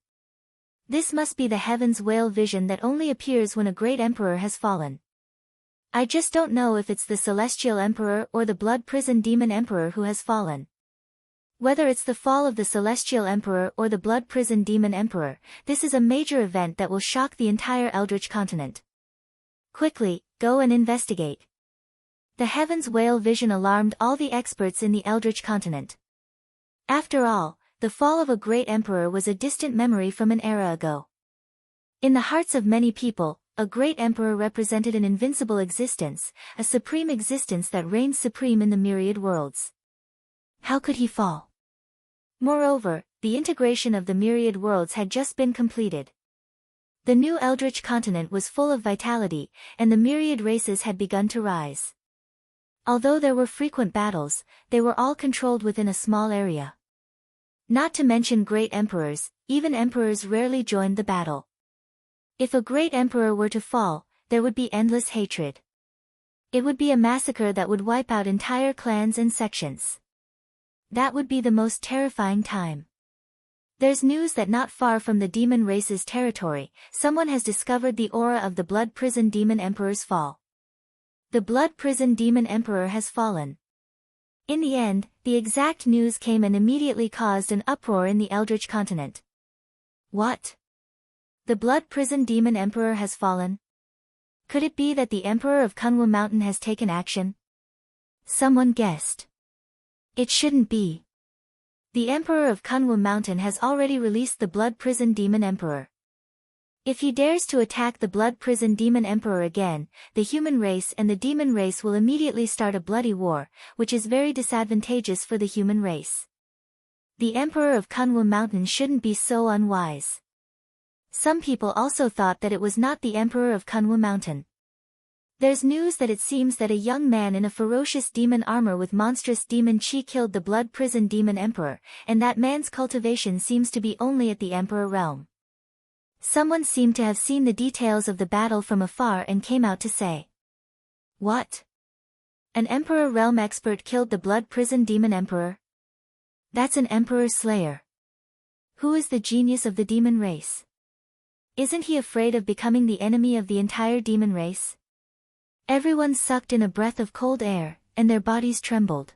This must be the heavens' whale vision that only appears when a great emperor has fallen. I just don't know if it's the celestial emperor or the blood prison demon emperor who has fallen. Whether it's the fall of the celestial emperor or the blood prison demon emperor, this is a major event that will shock the entire Eldritch continent. Quickly, go and investigate. The heavens' whale vision alarmed all the experts in the Eldritch continent. After all, the fall of a great emperor was a distant memory from an era ago. In the hearts of many people, a great emperor represented an invincible existence, a supreme existence that reigned supreme in the myriad worlds. How could he fall? Moreover, the integration of the myriad worlds had just been completed. The new Eldritch continent was full of vitality, and the myriad races had begun to rise. Although there were frequent battles, they were all controlled within a small area. Not to mention great emperors, even emperors rarely joined the battle. If a great emperor were to fall, there would be endless hatred. It would be a massacre that would wipe out entire clans and sections. That would be the most terrifying time. There's news that not far from the demon race's territory, someone has discovered the aura of the Blood Prison Demon Emperor's fall. The Blood Prison Demon Emperor has fallen. In the end, the exact news came and immediately caused an uproar in the Eldritch continent. What? The Blood Prison Demon Emperor has fallen? Could it be that the Emperor of Kunwa Mountain has taken action? Someone guessed. It shouldn't be. The Emperor of Kunwa Mountain has already released the Blood Prison Demon Emperor. If he dares to attack the Blood Prison Demon Emperor again, the human race and the demon race will immediately start a bloody war, which is very disadvantageous for the human race. The Emperor of Kunwa Mountain shouldn't be so unwise. Some people also thought that it was not the Emperor of Kunwa Mountain. There's news that it seems that a young man in a ferocious demon armor with monstrous demon chi killed the Blood Prison Demon Emperor, and that man's cultivation seems to be only at the Emperor realm. Someone seemed to have seen the details of the battle from afar and came out to say. What? An Emperor realm expert killed the Blood Prison Demon Emperor? That's an Emperor Slayer. Who is the genius of the demon race? Isn't he afraid of becoming the enemy of the entire demon race? Everyone sucked in a breath of cold air, and their bodies trembled.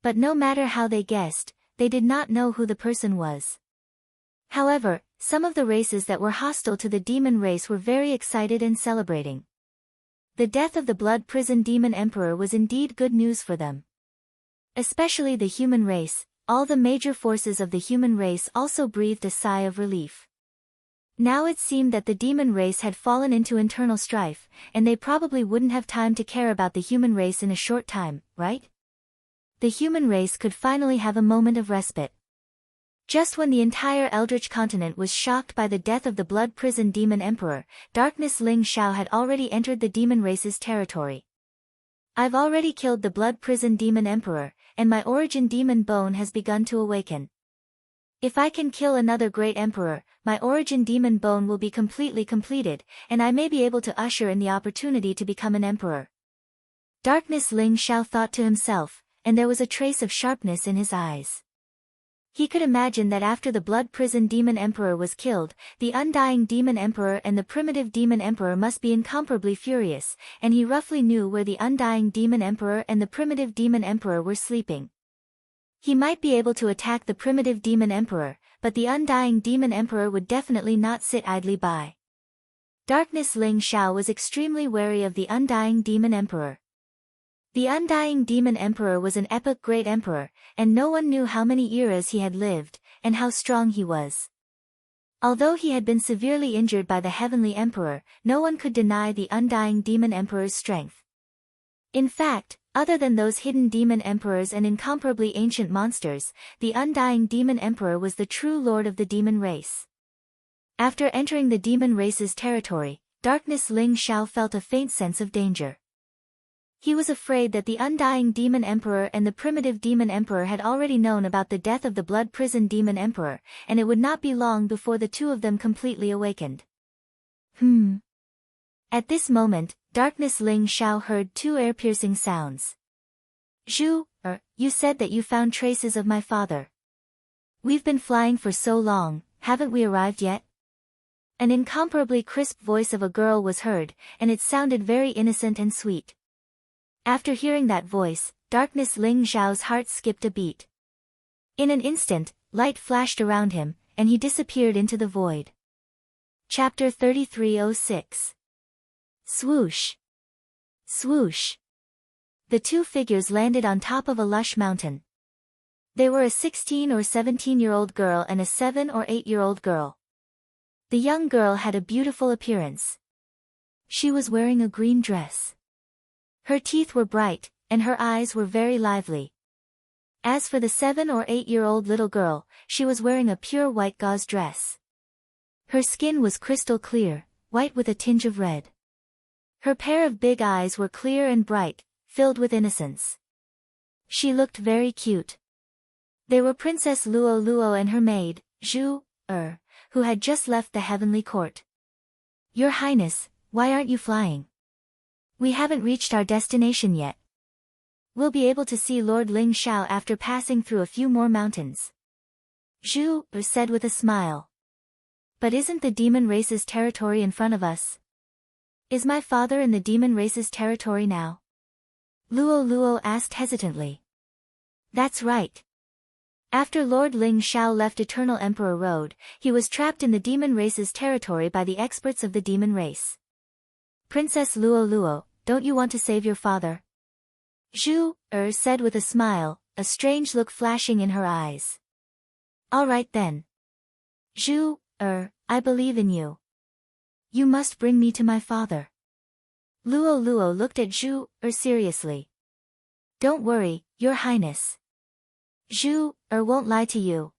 But no matter how they guessed, they did not know who the person was. However, some of the races that were hostile to the demon race were very excited and celebrating. The death of the Blood Prison Demon Emperor was indeed good news for them. Especially the human race, all the major forces of the human race also breathed a sigh of relief. Now it seemed that the demon race had fallen into internal strife, and they probably wouldn't have time to care about the human race in a short time, right? The human race could finally have a moment of respite. Just when the entire Eldritch continent was shocked by the death of the Blood Prison Demon Emperor, Darkness Ling Xiao had already entered the demon race's territory. I've already killed the Blood Prison Demon Emperor, and my origin demon bone has begun to awaken. If I can kill another great emperor, my origin demon bone will be completely completed, and I may be able to usher in the opportunity to become an emperor. Darkness Ling Xiao thought to himself, and there was a trace of sharpness in his eyes. He could imagine that after the Blood Prison Demon Emperor was killed, the Undying Demon Emperor and the Primitive Demon Emperor must be incomparably furious, and he roughly knew where the Undying Demon Emperor and the Primitive Demon Emperor were sleeping. He might be able to attack the Primitive Demon Emperor, but the Undying Demon Emperor would definitely not sit idly by. Darkness Ling Xiao was extremely wary of the Undying Demon Emperor. The Undying Demon Emperor was an epic great emperor, and no one knew how many eras he had lived, and how strong he was. Although he had been severely injured by the Heavenly Emperor, no one could deny the Undying Demon Emperor's strength. In fact, other than those hidden demon emperors and incomparably ancient monsters, the Undying Demon Emperor was the true lord of the demon race. After entering the demon race's territory, Darkness Ling Xiao felt a faint sense of danger. He was afraid that the Undying Demon Emperor and the Primitive Demon Emperor had already known about the death of the Blood Prison Demon Emperor, and it would not be long before the two of them completely awakened. At this moment, Darkness Ling Xiao heard two ear-piercing sounds. Zhu, you said that you found traces of my father. We've been flying for so long, haven't we arrived yet? An incomparably crisp voice of a girl was heard, and it sounded very innocent and sweet. After hearing that voice, Darkness Ling Xiao's heart skipped a beat. In an instant, light flashed around him, and he disappeared into the void. Chapter 3306. Swoosh! Swoosh! The two figures landed on top of a lush mountain. They were a 16 or 17-year-old girl and a 7 or 8-year-old girl. The young girl had a beautiful appearance. She was wearing a green dress. Her teeth were bright, and her eyes were very lively. As for the 7 or 8-year-old little girl, she was wearing a pure white gauze dress. Her skin was crystal clear, white with a tinge of red. Her pair of big eyes were clear and bright, filled with innocence. She looked very cute. They were Princess Luo Luo and her maid, Zhu, who had just left the heavenly court. Your Highness, why aren't you flying? We haven't reached our destination yet. We'll be able to see Lord Ling Xiao after passing through a few more mountains. Zhu said with a smile. But isn't the demon race's territory in front of us? Is my father in the demon race's territory now? Luo Luo asked hesitantly. That's right. After Lord Ling Xiao left Eternal Emperor Road, he was trapped in the demon race's territory by the experts of the demon race. Princess Luo Luo, don't you want to save your father? Zhu said with a smile, a strange look flashing in her eyes. All right then. Zhu, I believe in you. You must bring me to my father. Luo Luo looked at Zhu seriously. Don't worry, Your Highness. Zhu won't lie to you.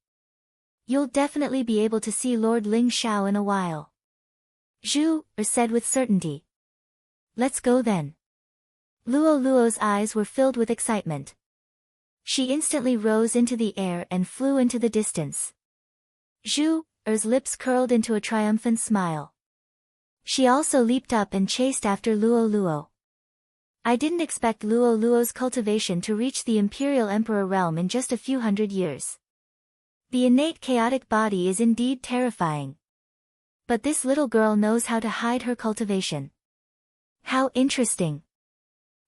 You'll definitely be able to see Lord Ling Xiao in a while. Zhu said with certainty. Let's go then. Luo Luo's eyes were filled with excitement. She instantly rose into the air and flew into the distance. Zhu's lips curled into a triumphant smile. She also leaped up and chased after Luo Luo. I didn't expect Luo Luo's cultivation to reach the Imperial Emperor realm in just a few hundred years. The innate chaotic body is indeed terrifying. But this little girl knows how to hide her cultivation. How interesting.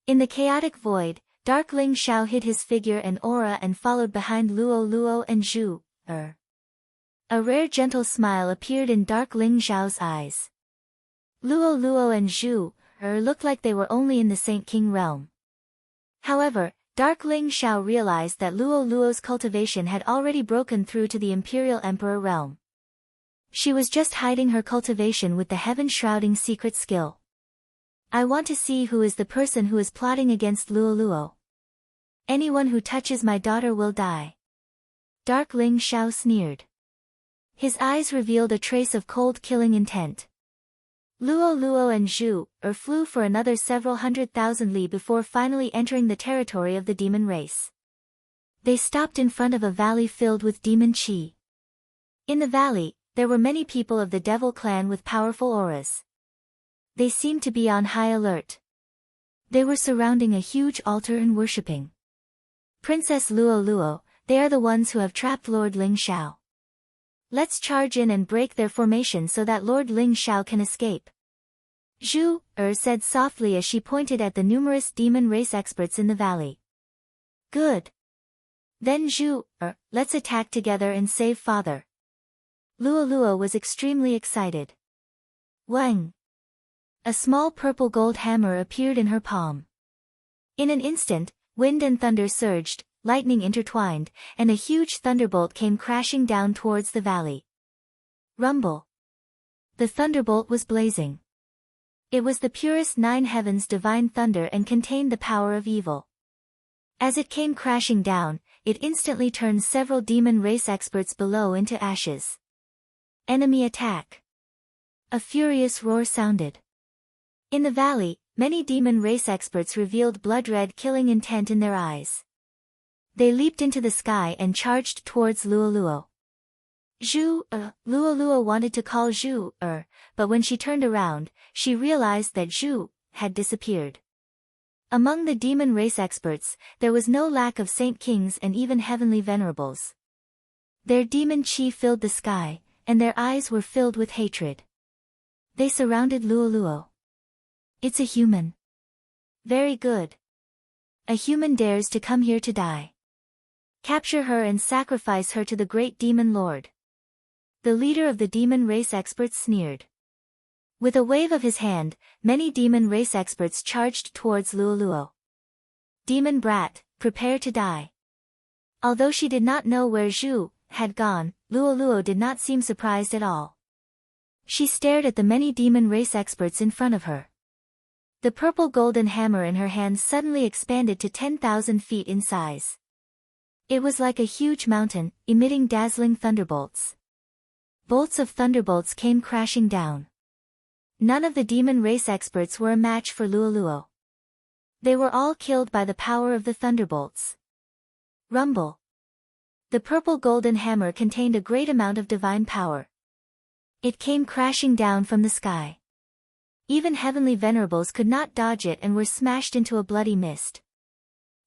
In the chaotic void, Dark Ling Xiao hid his figure and aura and followed behind Luo Luo and Zhu. A rare gentle smile appeared in Dark Ling Xiao's eyes. Luo Luo and Zhu looked like they were only in the Saint King realm. However, Dark Ling Xiao realized that Luo Luo's cultivation had already broken through to the Imperial Emperor realm. She was just hiding her cultivation with the heaven-shrouding secret skill. I want to see who is the person who is plotting against Luo Luo. Anyone who touches my daughter will die. Dark Ling Xiao sneered. His eyes revealed a trace of cold killing intent. Luo Luo and Zhu flew for another several 100,000 li before finally entering the territory of the demon race. They stopped in front of a valley filled with demon qi. In the valley, there were many people of the devil clan with powerful auras. They seemed to be on high alert. They were surrounding a huge altar and worshipping. Princess Luo Luo, they are the ones who have trapped Lord Ling Xiao. Let's charge in and break their formation so that Lord Ling Xiao can escape. Zhu said softly as she pointed at the numerous demon race experts in the valley. Good. Then Zhu, let's attack together and save father. Luo Luo was extremely excited. Wang. A small purple gold hammer appeared in her palm. In an instant, wind and thunder surged, lightning intertwined, and a huge thunderbolt came crashing down towards the valley. Rumble. The thunderbolt was blazing. It was the purest nine heavens divine thunder and contained the power of evil. As it came crashing down, it instantly turned several demon race experts below into ashes. Enemy attack. A furious roar sounded. In the valley, many demon race experts revealed blood-red killing intent in their eyes. They leaped into the sky and charged towards Luo Luo. Zhu, Luo Luo wanted to call Zhu, but when she turned around, she realized that Zhu had disappeared. Among the demon race experts, there was no lack of saint kings and even heavenly venerables. Their demon qi filled the sky, and their eyes were filled with hatred. They surrounded Luo Luo. It's a human. Very good. A human dares to come here to die. Capture her and sacrifice her to the great demon lord. The leader of the demon race experts sneered. With a wave of his hand, many demon race experts charged towards Luo Luo. Demon brat, prepare to die. Although she did not know where Zhu had gone, Luo Luo did not seem surprised at all. She stared at the many demon race experts in front of her. The purple golden hammer in her hand suddenly expanded to 10,000 feet in size. It was like a huge mountain, emitting dazzling thunderbolts. Bolts of thunderbolts came crashing down. None of the demon race experts were a match for Luo Luo. They were all killed by the power of the thunderbolts. Rumble. The purple golden hammer contained a great amount of divine power. It came crashing down from the sky. Even heavenly venerables could not dodge it and were smashed into a bloody mist.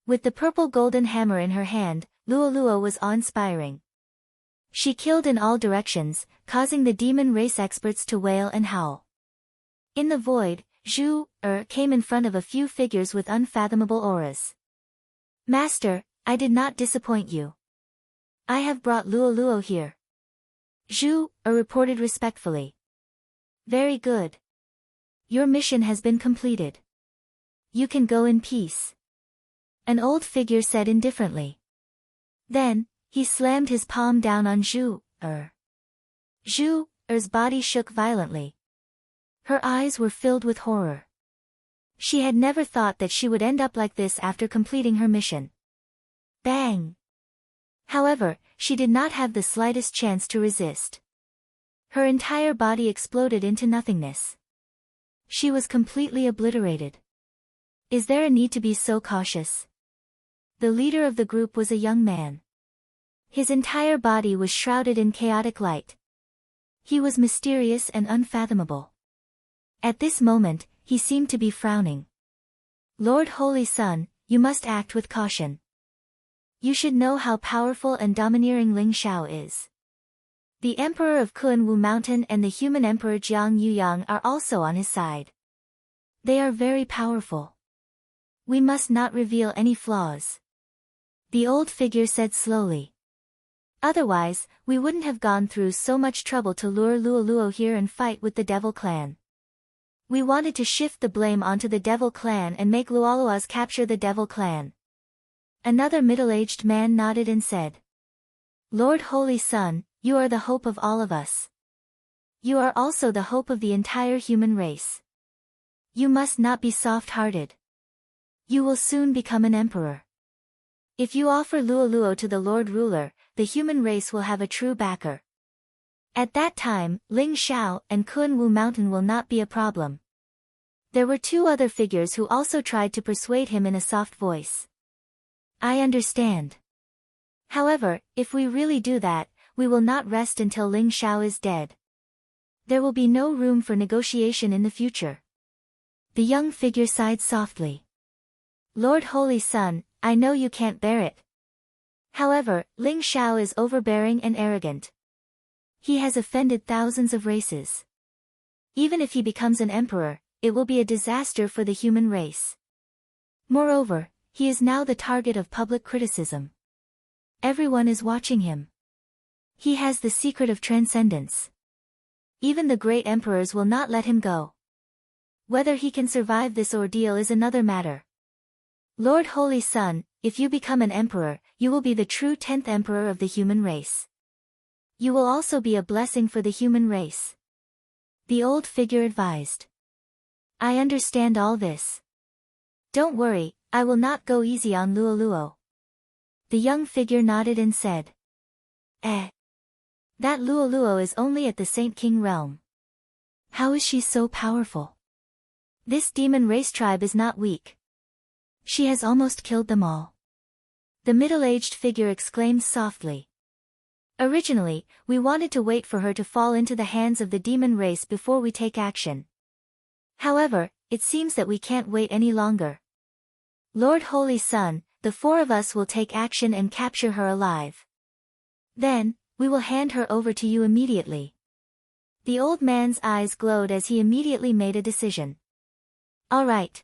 With the purple golden hammer in her hand, Luoluo was awe-inspiring. She killed in all directions, causing the demon race experts to wail and howl. In the void, Zhu came in front of a few figures with unfathomable auras. Master, I did not disappoint you. I have brought Luoluo here. Zhu reported respectfully. Very good. Your mission has been completed. You can go in peace. An old figure said indifferently. Then, he slammed his palm down on Zhu. Zhu's body shook violently. Her eyes were filled with horror. She had never thought that she would end up like this after completing her mission. Bang! However, she did not have the slightest chance to resist. Her entire body exploded into nothingness. She was completely obliterated. Is there a need to be so cautious? The leader of the group was a young man. His entire body was shrouded in chaotic light. He was mysterious and unfathomable. At this moment, he seemed to be frowning. Lord Holy Sun, you must act with caution. You should know how powerful and domineering Ling Xiao is. The Emperor of Kunwu Mountain and the human Emperor Jiang Yuyang are also on his side. They are very powerful. We must not reveal any flaws. The old figure said slowly. Otherwise, we wouldn't have gone through so much trouble to lure Luoluo here and fight with the Devil Clan. We wanted to shift the blame onto the Devil Clan and make Luoluo's capture the Devil Clan. Another middle-aged man nodded and said. Lord Holy Sun, you are the hope of all of us. You are also the hope of the entire human race. You must not be soft-hearted. You will soon become an emperor. If you offer Luoluo to the Lord Ruler, the human race will have a true backer. At that time, Ling Xiao and Kunwu Mountain will not be a problem. There were two other figures who also tried to persuade him in a soft voice. I understand. However, if we really do that, we will not rest until Ling Xiao is dead. There will be no room for negotiation in the future. The young figure sighed softly. Lord Holy Sun, I know you can't bear it. However, Ling Xiao is overbearing and arrogant. He has offended thousands of races. Even if he becomes an emperor, it will be a disaster for the human race. Moreover, he is now the target of public criticism. Everyone is watching him. He has the secret of transcendence. Even the great emperors will not let him go. Whether he can survive this ordeal is another matter. Lord Holy Sun, if you become an emperor, you will be the true 10th emperor of the human race. You will also be a blessing for the human race. The old figure advised. I understand all this. Don't worry, I will not go easy on Luoluo. The young figure nodded and said. That Luoluo is only at the Saint King realm. How is she so powerful? This demon race tribe is not weak. She has almost killed them all. The middle-aged figure exclaimed softly. Originally, we wanted to wait for her to fall into the hands of the demon race before we take action. However, it seems that we can't wait any longer. Lord Holy Sun, the four of us will take action and capture her alive. Then, we will hand her over to you immediately. The old man's eyes glowed as he immediately made a decision. All right.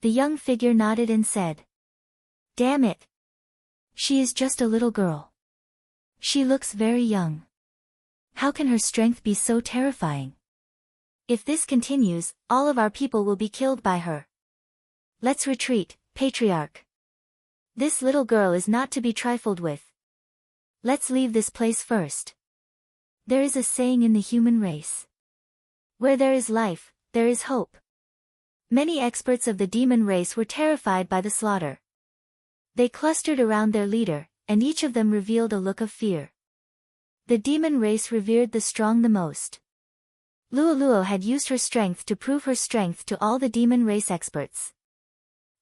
The young figure nodded and said. Damn it. She is just a little girl. She looks very young. How can her strength be so terrifying? If this continues, all of our people will be killed by her. Let's retreat, Patriarch. This little girl is not to be trifled with. Let's leave this place first. There is a saying in the human race. Where there is life, there is hope. Many experts of the demon race were terrified by the slaughter. They clustered around their leader, and each of them revealed a look of fear. The demon race revered the strong the most. Luoluo had used her strength to prove her strength to all the demon race experts.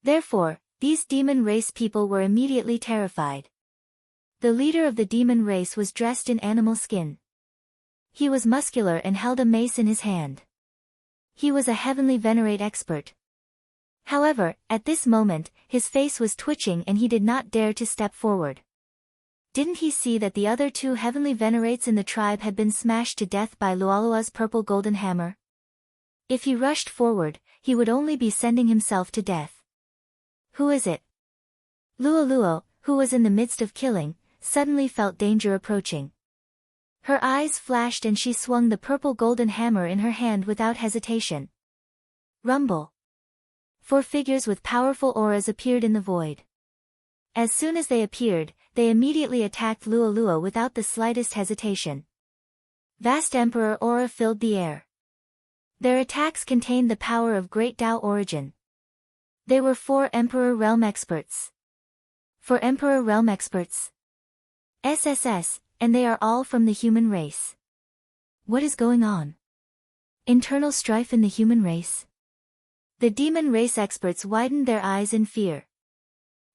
Therefore, these demon race people were immediately terrified. The leader of the demon race was dressed in animal skin. He was muscular and held a mace in his hand. He was a heavenly venerate expert. However, at this moment, his face was twitching and he did not dare to step forward. Didn't he see that the other two heavenly venerates in the tribe had been smashed to death by Lualua's purple golden hammer? If he rushed forward, he would only be sending himself to death. Who is it? Lualuo, who was in the midst of killing, suddenly felt danger approaching. Her eyes flashed and she swung the purple golden hammer in her hand without hesitation. Rumble. 4 figures with powerful auras appeared in the void. As soon as they appeared, they immediately attacked Lualuo without the slightest hesitation. Vast Emperor aura filled the air. Their attacks contained the power of great Tao origin. They were 4 Emperor Realm experts. 4 Emperor Realm experts. SSS, and they are all from the human race. What is going on? Internal strife in the human race? The demon race experts widened their eyes in fear.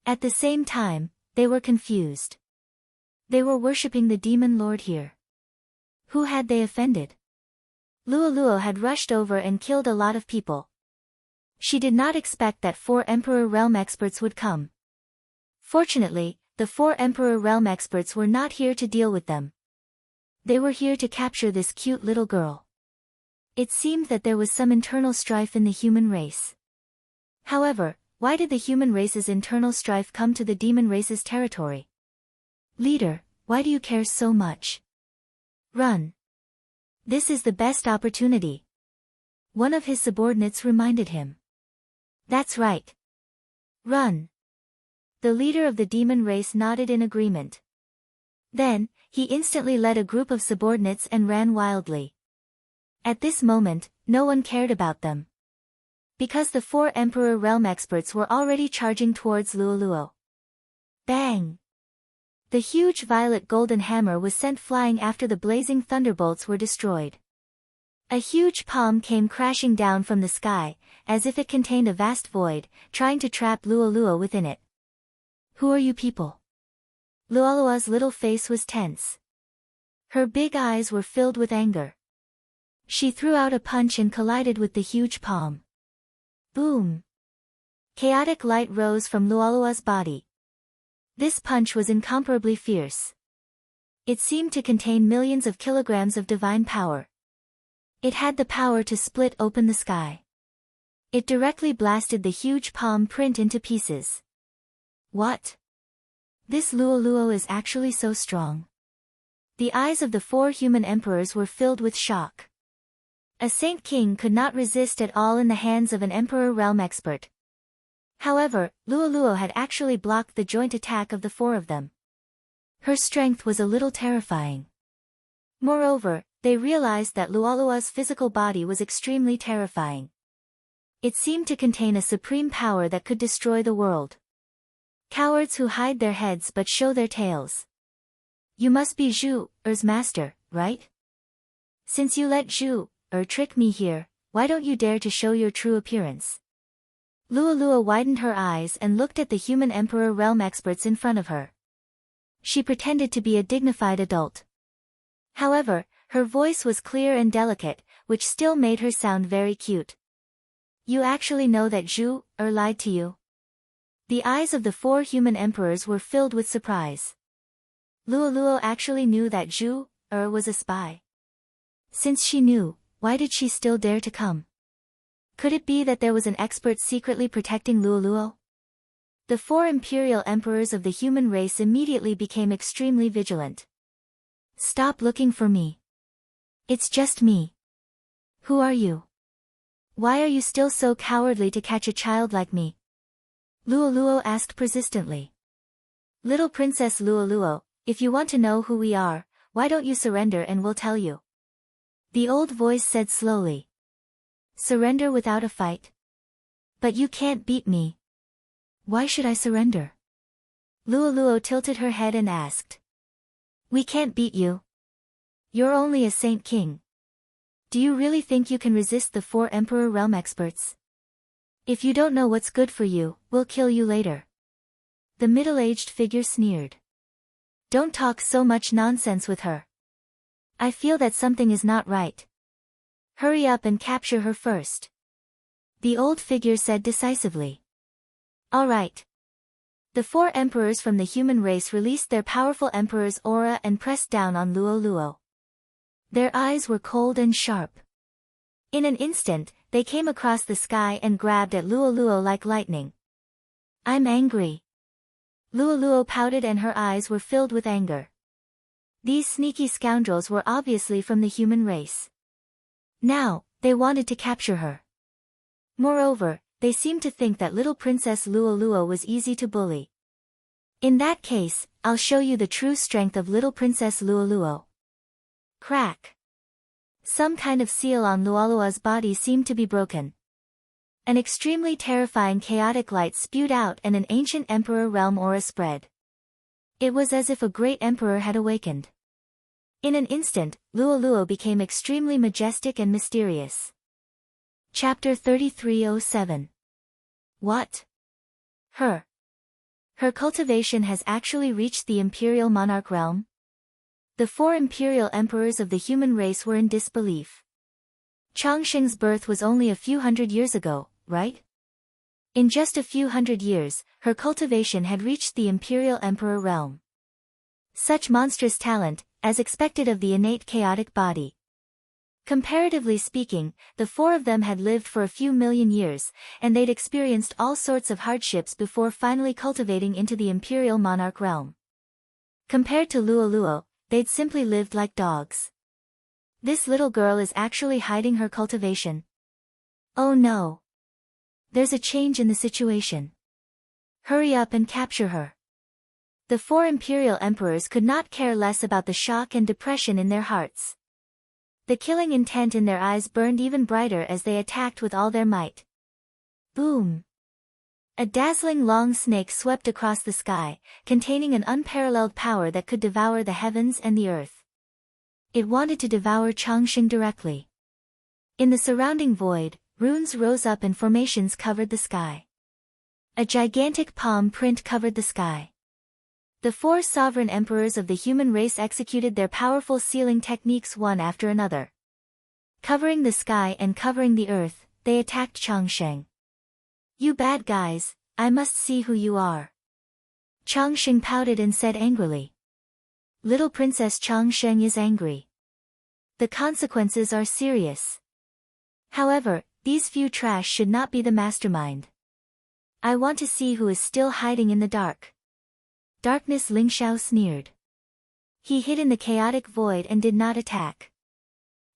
At the same time, they were confused. They were worshipping the demon lord here. Who had they offended? Lualuo had rushed over and killed a lot of people. She did not expect that 4 Emperor Realm experts would come. Fortunately, the 4 Emperor Realm experts were not here to deal with them. They were here to capture this cute little girl. It seemed that there was some internal strife in the human race. However, why did the human race's internal strife come to the demon race's territory? Leader, why do you care so much? Run. This is the best opportunity. One of his subordinates reminded him. That's right. Run. The leader of the demon race nodded in agreement. Then, he instantly led a group of subordinates and ran wildly. At this moment, no one cared about them. Because the 4 Emperor Realm experts were already charging towards Lualuo. Bang! The huge violet golden hammer was sent flying after the blazing thunderbolts were destroyed. A huge palm came crashing down from the sky, as if it contained a vast void, trying to trap Lualuo within it. Who are you people? Lualuo's little face was tense. Her big eyes were filled with anger. She threw out a punch and collided with the huge palm. Boom! Chaotic light rose from Lualuo's body. This punch was incomparably fierce. It seemed to contain millions of kilograms of divine power. It had the power to split open the sky. It directly blasted the huge palm print into pieces. What? This Lualuo is actually so strong. The eyes of the 4 human emperors were filled with shock. A Saint King could not resist at all in the hands of an Emperor Realm expert. However, Lualuo had actually blocked the joint attack of the 4 of them. Her strength was a little terrifying. Moreover, they realized that Lualuo's physical body was extremely terrifying. It seemed to contain a supreme power that could destroy the world. Cowards who hide their heads but show their tails. You must be Zhu Er's master, right? Since you let Zhu Er trick me here, why don't you dare to show your true appearance? Lualuo widened her eyes and looked at the human Emperor Realm experts in front of her. She pretended to be a dignified adult. However, her voice was clear and delicate, which still made her sound very cute. You actually know that Zhu Er lied to you? The eyes of the 4 human emperors were filled with surprise. Lualuo actually knew that Zhu Er was a spy. Since she knew, why did she still dare to come? Could it be that there was an expert secretly protecting Lualuo? The 4 imperial emperors of the human race immediately became extremely vigilant. Stop looking for me. It's just me. Who are you? Why are you still so cowardly to catch a child like me? Lualuo asked persistently. Little Princess Lualuo, if you want to know who we are, why don't you surrender and we'll tell you. The old voice said slowly. Surrender without a fight? But you can't beat me. Why should I surrender? Lualuo tilted her head and asked. We can't beat you. You're only a Saint King. Do you really think you can resist the 4 Emperor Realm experts? If you don't know what's good for you, we'll kill you later. The middle-aged figure sneered. Don't talk so much nonsense with her. I feel that something is not right. Hurry up and capture her first. The old figure said decisively. All right. The 4 emperors from the human race released their powerful emperor's aura and pressed down on Luo Luo. Their eyes were cold and sharp. In an instant, they came across the sky and grabbed at Luo Luo like lightning. I'm angry. Luo Luo pouted and her eyes were filled with anger. These sneaky scoundrels were obviously from the human race. Now, they wanted to capture her. Moreover, they seemed to think that little Princess Luo Luo was easy to bully. In that case, I'll show you the true strength of little Princess Luo Luo. Crack. Some kind of seal on Luolua's body seemed to be broken. An extremely terrifying chaotic light spewed out and an ancient emperor realm aura spread. It was as if a great emperor had awakened. In an instant, Luo Luo became extremely majestic and mysterious. Chapter 3307. What? Her cultivation has actually reached the imperial monarch realm? The 4 imperial emperors of the human race were in disbelief. Changsheng's birth was only a few hundred years ago, right? In just a few hundred years, her cultivation had reached the imperial emperor realm. Such monstrous talent, as expected of the innate chaotic body. Comparatively speaking, the 4 of them had lived for a few million years, and they'd experienced all sorts of hardships before finally cultivating into the imperial monarch realm. Compared to Luo Luo, they'd simply lived like dogs. This little girl is actually hiding her cultivation. Oh no. There's a change in the situation. Hurry up and capture her. The 4 imperial emperors could not care less about the shock and depression in their hearts. The killing intent in their eyes burned even brighter as they attacked with all their might. Boom! A dazzling long snake swept across the sky, containing an unparalleled power that could devour the heavens and the earth. It wanted to devour Changsheng directly. In the surrounding void, runes rose up and formations covered the sky. A gigantic palm print covered the sky. The 4 sovereign emperors of the human race executed their powerful sealing techniques one after another. Covering the sky and covering the earth, they attacked Changsheng. You bad guys, I must see who you are. Changsheng pouted and said angrily. Little Princess Changsheng is angry. The consequences are serious. However, these few trash should not be the mastermind. I want to see who is still hiding in the dark. Darkness Lingxiao sneered. He hid in the chaotic void and did not attack.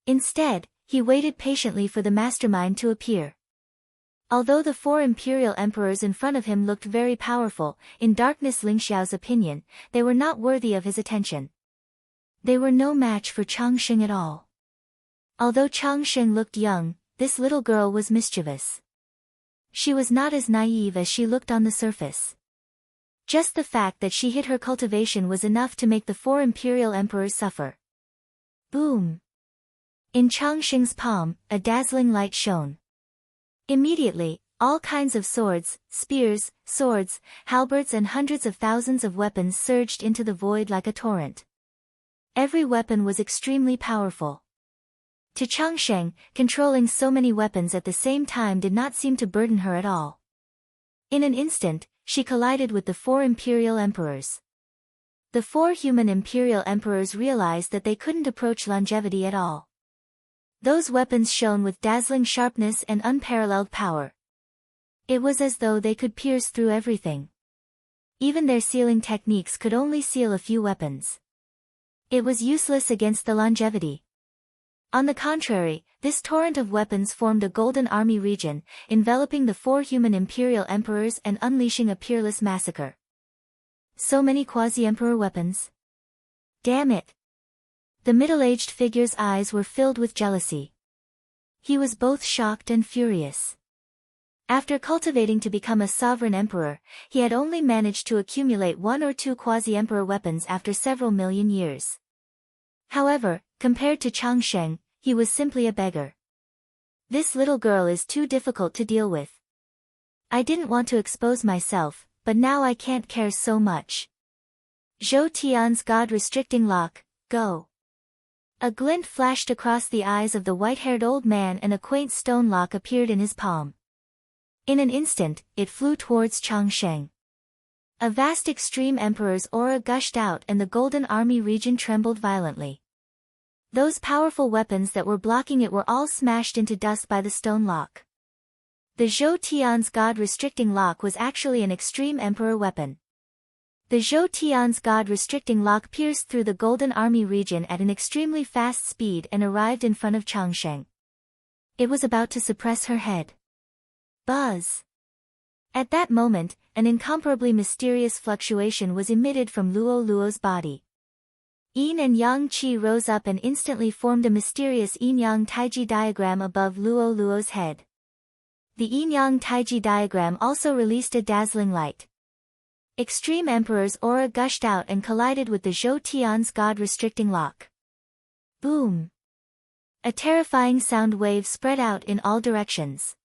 Instead, he waited patiently for the mastermind to appear. Although the 4 imperial emperors in front of him looked very powerful, in Darkness Lingxiao's opinion, they were not worthy of his attention. They were no match for Changsheng at all. Although Changsheng looked young, this little girl was mischievous. She was not as naive as she looked on the surface. Just the fact that she hid her cultivation was enough to make the 4 imperial emperors suffer. Boom! In Changsheng's palm, a dazzling light shone. Immediately, all kinds of swords, spears, swords, halberds and hundreds of thousands of weapons surged into the void like a torrent. Every weapon was extremely powerful. To Changsheng, controlling so many weapons at the same time did not seem to burden her at all. In an instant, she collided with the 4 imperial emperors. The 4 human imperial emperors realized that they couldn't approach longevity at all. Those weapons shone with dazzling sharpness and unparalleled power. It was as though they could pierce through everything. Even their sealing techniques could only seal a few weapons. It was useless against the longevity. On the contrary, this torrent of weapons formed a golden army region, enveloping the 4 human imperial emperors and unleashing a peerless massacre. So many quasi-emperor weapons. Damn it! The middle-aged figure's eyes were filled with jealousy. He was both shocked and furious. After cultivating to become a sovereign emperor, he had only managed to accumulate 1 or 2 quasi-emperor weapons after several million years. However, compared to Changsheng, he was simply a beggar. This little girl is too difficult to deal with. I didn't want to expose myself, but now I can't care so much. Zhou Tian's God-restricting lock, go. A glint flashed across the eyes of the white-haired old man and a quaint stone lock appeared in his palm. In an instant, it flew towards Changsheng. A vast extreme emperor's aura gushed out and the Golden Army region trembled violently. Those powerful weapons that were blocking it were all smashed into dust by the stone lock. The Zhou Tian's God-restricting lock was actually an extreme emperor weapon. The Zhou Tian's God-restricting lock pierced through the Golden Army region at an extremely fast speed and arrived in front of Changsheng. It was about to suppress her head. Buzz! At that moment, an incomparably mysterious fluctuation was emitted from Luo Luo's body. Yin and Yang Qi rose up and instantly formed a mysterious Yin-Yang Taiji diagram above Luo Luo's head. The Yin-Yang Taiji diagram also released a dazzling light. Extreme Emperor's aura gushed out and collided with the Zhou Tian's God-restricting lock. Boom! A terrifying sound wave spread out in all directions.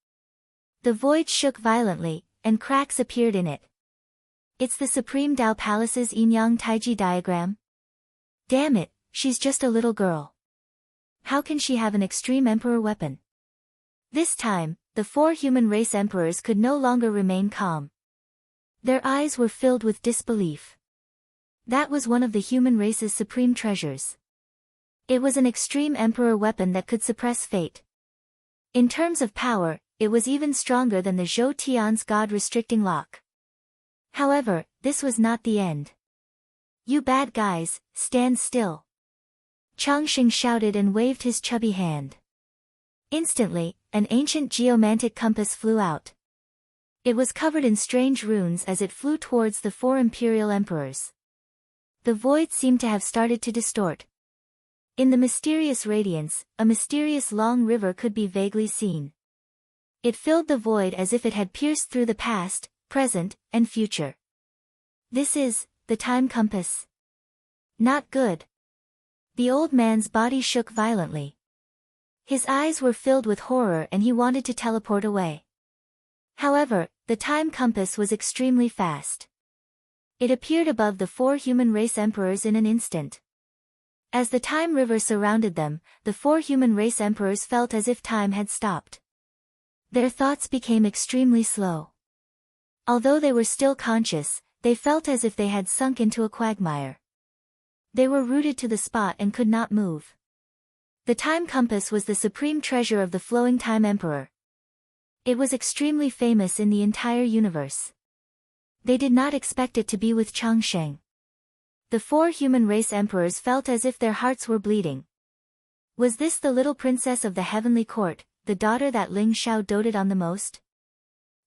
The void shook violently, and cracks appeared in it. It's the Supreme Tao Palace's Yin-Yang Taiji diagram? Damn it, she's just a little girl. How can she have an extreme emperor weapon? This time, the 4 human race emperors could no longer remain calm. Their eyes were filled with disbelief. That was one of the human race's supreme treasures. It was an extreme emperor weapon that could suppress fate. In terms of power, it was even stronger than the Zhou Tian's God-restricting lock. However, this was not the end. You bad guys, stand still. Changsheng shouted and waved his chubby hand. Instantly, an ancient geomantic compass flew out. It was covered in strange runes as it flew towards the 4 imperial emperors. The void seemed to have started to distort. In the mysterious radiance, a mysterious long river could be vaguely seen. It filled the void as if it had pierced through the past, present, and future. This is the time compass. Not good. The old man's body shook violently. His eyes were filled with horror and he wanted to teleport away. However, the time compass was extremely fast. It appeared above the 4 human race emperors in an instant. As the time river surrounded them, the 4 human race emperors felt as if time had stopped. Their thoughts became extremely slow. Although they were still conscious, they felt as if they had sunk into a quagmire. They were rooted to the spot and could not move. The time compass was the supreme treasure of the flowing time emperor. It was extremely famous in the entire universe. They did not expect it to be with Changsheng. The 4 human race emperors felt as if their hearts were bleeding. Was this the little princess of the heavenly court, the daughter that Ling Xiao doted on the most?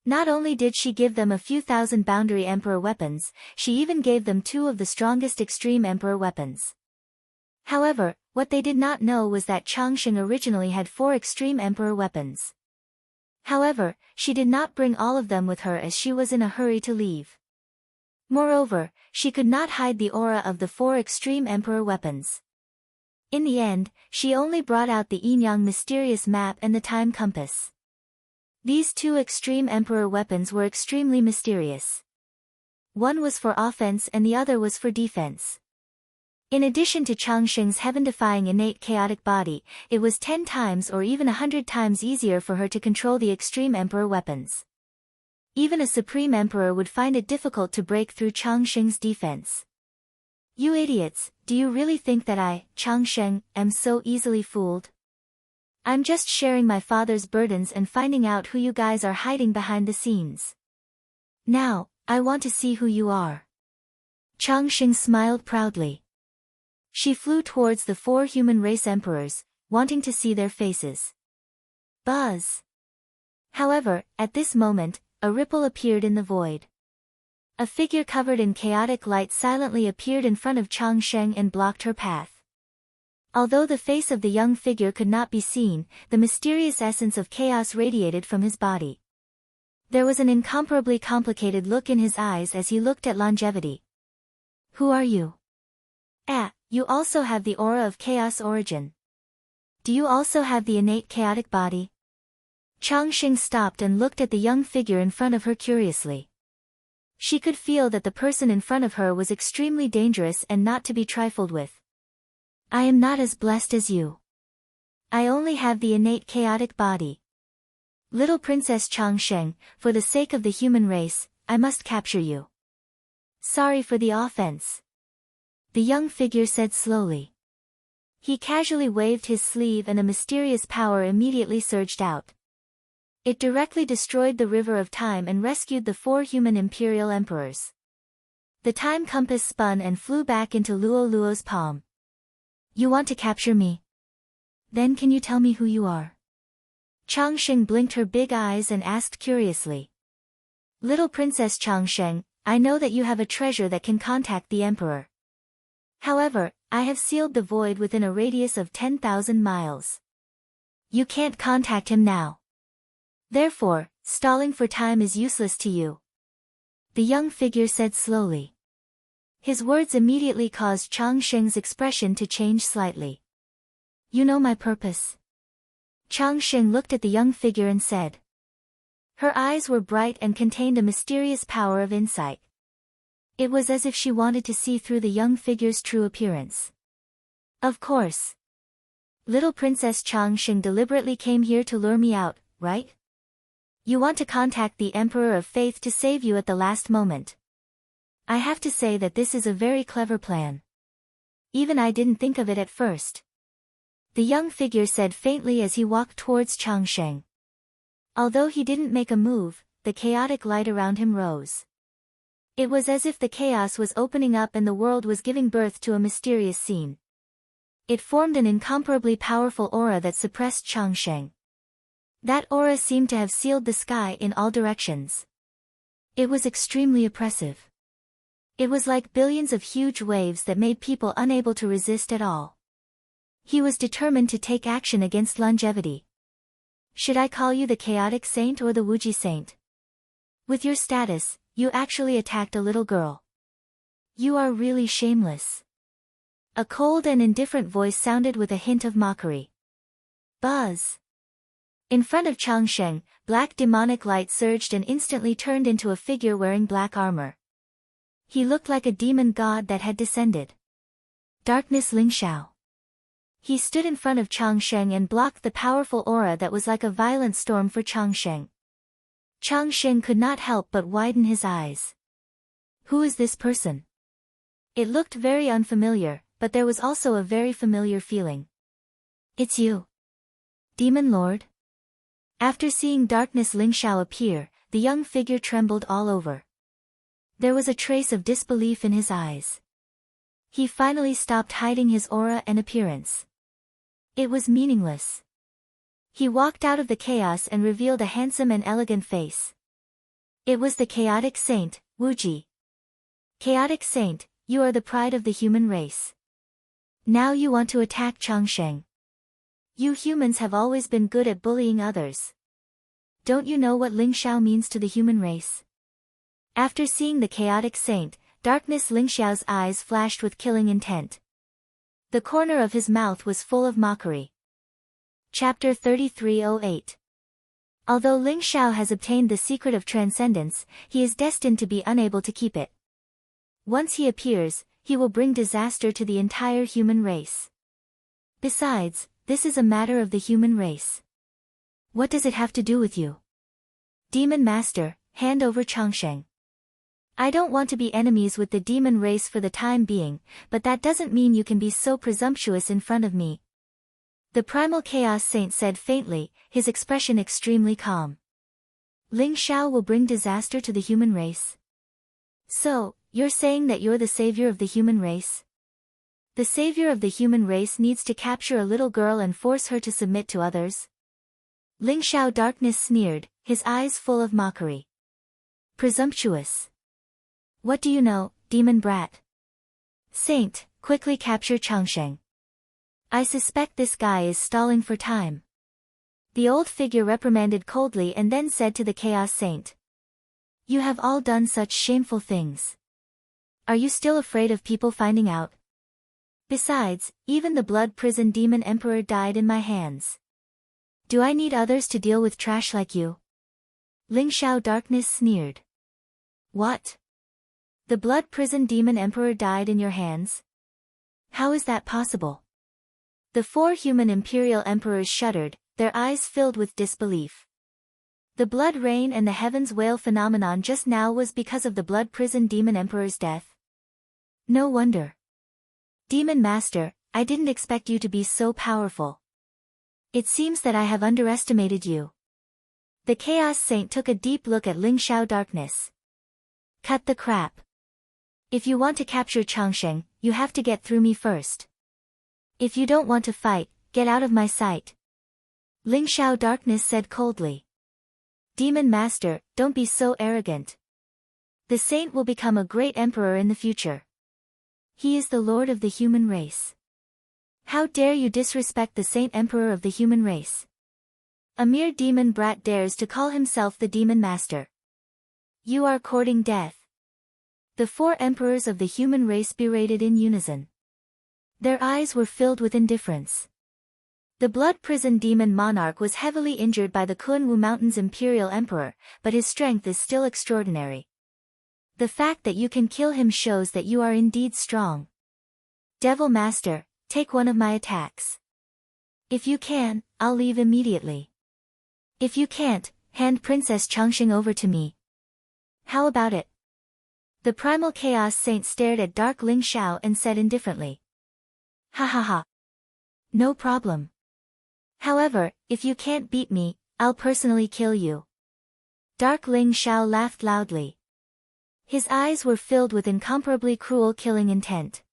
Not only did she give them a few thousand boundary emperor weapons, she even gave them 2 of the strongest extreme emperor weapons. However, what they did not know was that Changsheng originally had 4 extreme emperor weapons. However, she did not bring all of them with her as she was in a hurry to leave. Moreover, she could not hide the aura of the 4 extreme emperor weapons. In the end, she only brought out the Yin-Yang mysterious map and the time compass. These 2 extreme emperor weapons were extremely mysterious. One was for offense and the other was for defense. In addition to Changsheng's heaven-defying innate chaotic body, it was 10 times or even 100 times easier for her to control the extreme emperor weapons. Even a supreme emperor would find it difficult to break through Changsheng's defense. You idiots, do you really think that I, Changsheng, am so easily fooled? I'm just sharing my father's burdens and finding out who you guys are hiding behind the scenes. Now, I want to see who you are. Changsheng smiled proudly. She flew towards the 4 human race emperors, wanting to see their faces. Buzz! However, at this moment, a ripple appeared in the void. A figure covered in chaotic light silently appeared in front of Changsheng and blocked her path. Although the face of the young figure could not be seen, the mysterious essence of chaos radiated from his body. There was an incomparably complicated look in his eyes as he looked at longevity. Who are you? You also have the aura of chaos origin. Do you also have the innate chaotic body? Changxing stopped and looked at the young figure in front of her curiously. She could feel that the person in front of her was extremely dangerous and not to be trifled with. I am not as blessed as you. I only have the innate chaotic body. Little Princess Changsheng, for the sake of the human race, I must capture you. Sorry for the offense. The young figure said slowly. He casually waved his sleeve and a mysterious power immediately surged out. It directly destroyed the river of time and rescued the 4 human imperial emperors. The time compass spun and flew back into Luo Luo's palm. You want to capture me? Then can you tell me who you are? Changsheng blinked her big eyes and asked curiously. Little Princess Changsheng, I know that you have a treasure that can contact the emperor. However, I have sealed the void within a radius of 10,000 miles. You can't contact him now. Therefore, stalling for time is useless to you. The young figure said slowly. His words immediately caused Changsheng's expression to change slightly. You know my purpose. Changsheng looked at the young figure and said. Her eyes were bright and contained a mysterious power of insight. It was as if she wanted to see through the young figure's true appearance. Of course. Little Princess Changsheng deliberately came here to lure me out, right? You want to contact the Emperor of Faith to save you at the last moment. I have to say that this is a very clever plan. Even I didn't think of it at first. The young figure said faintly as he walked towards Changsheng. Although he didn't make a move, the chaotic light around him rose. It was as if the chaos was opening up and the world was giving birth to a mysterious scene. It formed an incomparably powerful aura that suppressed Changsheng. That aura seemed to have sealed the sky in all directions. It was extremely oppressive. It was like billions of huge waves that made people unable to resist at all. He was determined to take action against longevity. Should I call you the Chaotic Saint or the Wuji Saint? With your status, you actually attacked a little girl. You are really shameless. A cold and indifferent voice sounded with a hint of mockery. Buzz. In front of Changsheng, black demonic light surged and instantly turned into a figure wearing black armor. He looked like a demon god that had descended. Darkness Lingxiao. He stood in front of Changsheng and blocked the powerful aura that was like a violent storm for Changsheng. Changsheng could not help but widen his eyes. Who is this person? It looked very unfamiliar, but there was also a very familiar feeling. It's you. Demon Lord? After seeing Darkness Lingxiao appear, the young figure trembled all over. There was a trace of disbelief in his eyes. He finally stopped hiding his aura and appearance. It was meaningless. He walked out of the chaos and revealed a handsome and elegant face. It was the Chaotic Saint, Wuji. Chaotic Saint, you are the pride of the human race. Now you want to attack Changsheng. You humans have always been good at bullying others. Don't you know what Lingxiao means to the human race? After seeing the Chaotic Saint, Darkness Lingxiao's eyes flashed with killing intent. The corner of his mouth was full of mockery. Chapter 3308. Although Lingxiao has obtained the secret of transcendence, he is destined to be unable to keep it. Once he appears, he will bring disaster to the entire human race. Besides, this is a matter of the human race. What does it have to do with you? Demon Master, hand over Changsheng. I don't want to be enemies with the demon race for the time being, but that doesn't mean you can be so presumptuous in front of me. The Primal Chaos Saint said faintly, his expression extremely calm. Lingxiao will bring disaster to the human race. So, you're saying that you're the savior of the human race? The savior of the human race needs to capture a little girl and force her to submit to others? Lingxiao Darkness sneered, his eyes full of mockery. Presumptuous. What do you know, demon brat? Saint, quickly capture Changsheng. I suspect this guy is stalling for time. The old figure reprimanded coldly and then said to the Chaos Saint. You have all done such shameful things. Are you still afraid of people finding out? Besides, even the blood prison demon emperor died in my hands. Do I need others to deal with trash like you? Ling Xiao Darkness sneered. What? The blood prison demon emperor died in your hands? How is that possible? The 4 human imperial emperors shuddered, their eyes filled with disbelief. The blood rain and the heavens wail phenomenon just now was because of the blood prison demon emperor's death. No wonder. Demon Master, I didn't expect you to be so powerful. It seems that I have underestimated you. The Chaos Saint took a deep look at Ling Xiao Darkness. Cut the crap. If you want to capture Changsheng, you have to get through me first. If you don't want to fight, get out of my sight. Ling Xiao Darkness said coldly. Demon Master, don't be so arrogant. The saint will become a great emperor in the future. He is the lord of the human race. How dare you disrespect the saint emperor of the human race? A mere demon brat dares to call himself the demon master. You are courting death. The 4 emperors of the human race berated in unison. Their eyes were filled with indifference. The blood prison demon monarch was heavily injured by the Kunwu Mountain's imperial emperor, but his strength is still extraordinary. The fact that you can kill him shows that you are indeed strong. Devil Master, take one of my attacks. If you can, I'll leave immediately. If you can't, hand Princess Changsheng over to me. How about it? The primal Chaos Saint stared at Dark Ling Xiao and said indifferently. Ha ha ha. No problem. However, if you can't beat me, I'll personally kill you. Dark Ling Xiao laughed loudly. His eyes were filled with incomparably cruel killing intent.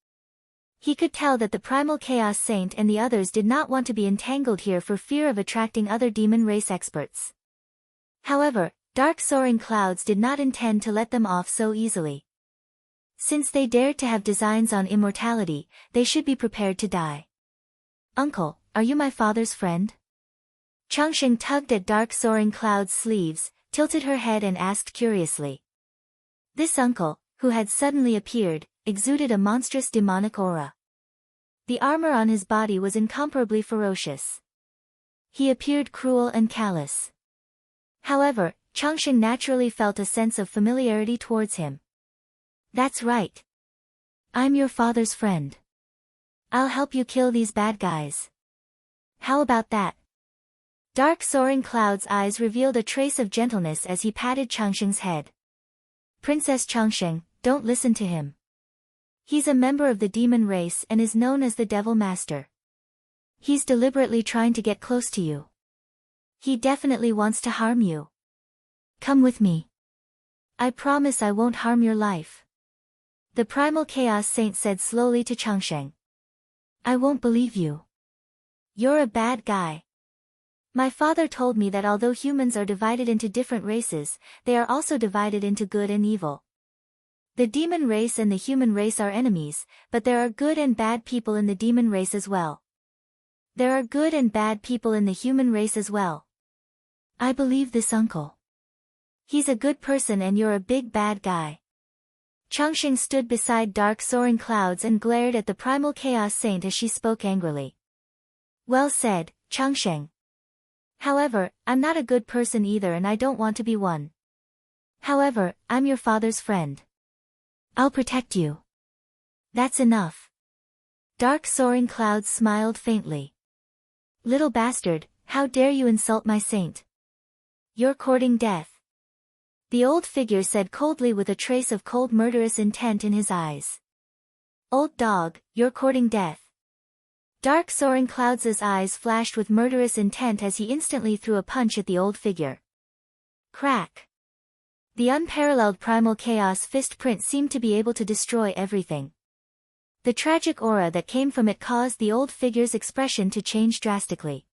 He could tell that the primal Chaos Saint and the others did not want to be entangled here for fear of attracting other demon race experts. However, Dark Soaring Clouds did not intend to let them off so easily. Since they dared to have designs on immortality, they should be prepared to die. Uncle, are you my father's friend? Changsheng tugged at Dark Soaring Cloud's sleeves, tilted her head and asked curiously. This uncle, who had suddenly appeared, exuded a monstrous demonic aura. The armor on his body was incomparably ferocious. He appeared cruel and callous. However, Changsheng naturally felt a sense of familiarity towards him. That's right. I'm your father's friend. I'll help you kill these bad guys. How about that? Dark Soaring Cloud's eyes revealed a trace of gentleness as he patted Changsheng's head. Princess Changsheng, don't listen to him. He's a member of the demon race and is known as the Devil Master. He's deliberately trying to get close to you. He definitely wants to harm you. Come with me. I promise I won't harm your life. The primal Chaos Saint said slowly to Changsheng. I won't believe you. You're a bad guy. My father told me that although humans are divided into different races, they are also divided into good and evil. The demon race and the human race are enemies, but there are good and bad people in the demon race as well. There are good and bad people in the human race as well. I believe this uncle. He's a good person and you're a big bad guy. Changsheng stood beside Dark Soaring Clouds and glared at the primal Chaos Saint as she spoke angrily. Well said, Changsheng. However, I'm not a good person either and I don't want to be one. However, I'm your father's friend. I'll protect you. That's enough. Dark Soaring Clouds smiled faintly. Little bastard, how dare you insult my saint? You're courting death. The old figure said coldly with a trace of cold murderous intent in his eyes. Old dog, you're courting death. Dark Soaring Clouds' eyes flashed with murderous intent as he instantly threw a punch at the old figure. Crack. The unparalleled primal chaos fist print seemed to be able to destroy everything. The tragic aura that came from it caused the old figure's expression to change drastically.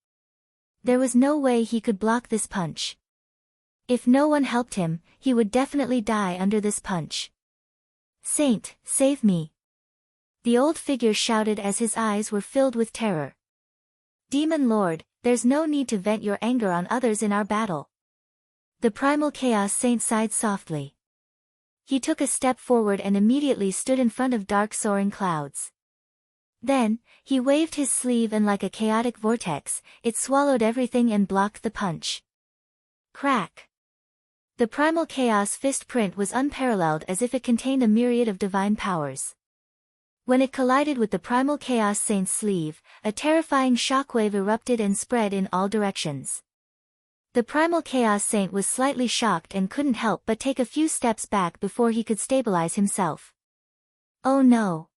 There was no way he could block this punch. If no one helped him, he would definitely die under this punch. Saint, save me. The old figure shouted as his eyes were filled with terror. Demon Lord, there's no need to vent your anger on others in our battle. The primal chaos saint sighed softly. He took a step forward and immediately stood in front of Dark Soaring Clouds. Then, he waved his sleeve and like a chaotic vortex, it swallowed everything and blocked the punch. Crack! The primal chaos fist print was unparalleled as if it contained a myriad of divine powers. When it collided with the primal chaos saint's sleeve, a terrifying shockwave erupted and spread in all directions. The primal chaos saint was slightly shocked and couldn't help but take a few steps back before he could stabilize himself. Oh no!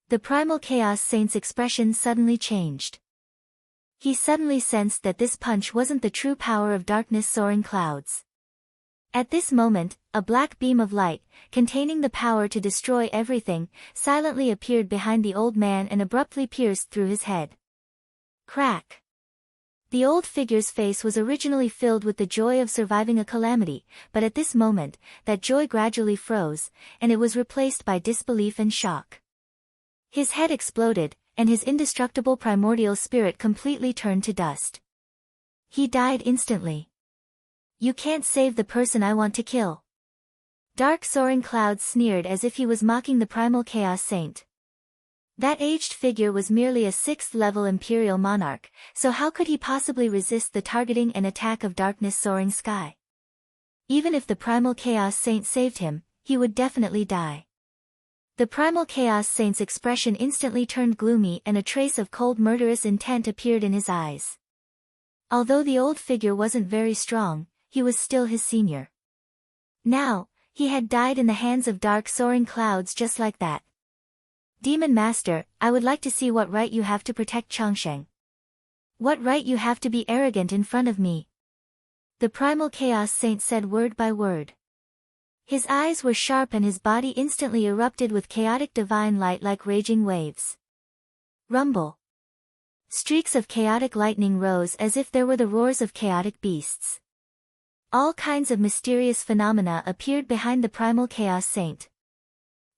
The primal chaos saint's expression suddenly changed. He suddenly sensed that this punch wasn't the true power of darkness soaring clouds. At this moment, a black beam of light, containing the power to destroy everything, silently appeared behind the old man and abruptly pierced through his head. Crack! The old figure's face was originally filled with the joy of surviving a calamity, but at this moment, that joy gradually froze, and it was replaced by disbelief and shock. His head exploded, and his indestructible primordial spirit completely turned to dust. He died instantly. You can't save the person I want to kill. Dark soaring clouds sneered as if he was mocking the primal chaos saint. That aged figure was merely a 6th-level imperial monarch, so how could he possibly resist the targeting and attack of darkness soaring sky? Even if the primal chaos saint saved him, he would definitely die. The primal chaos saint's expression instantly turned gloomy and a trace of cold murderous intent appeared in his eyes. Although the old figure wasn't very strong, he was still his senior. Now, he had died in the hands of dark soaring clouds just like that. Demon Master, I would like to see what right you have to protect Chongsheng. What right you have to be arrogant in front of me. The primal chaos saint said word by word. His eyes were sharp and his body instantly erupted with chaotic divine light like raging waves. Rumble. Streaks of chaotic lightning rose as if there were the roars of chaotic beasts. All kinds of mysterious phenomena appeared behind the primal chaos saint.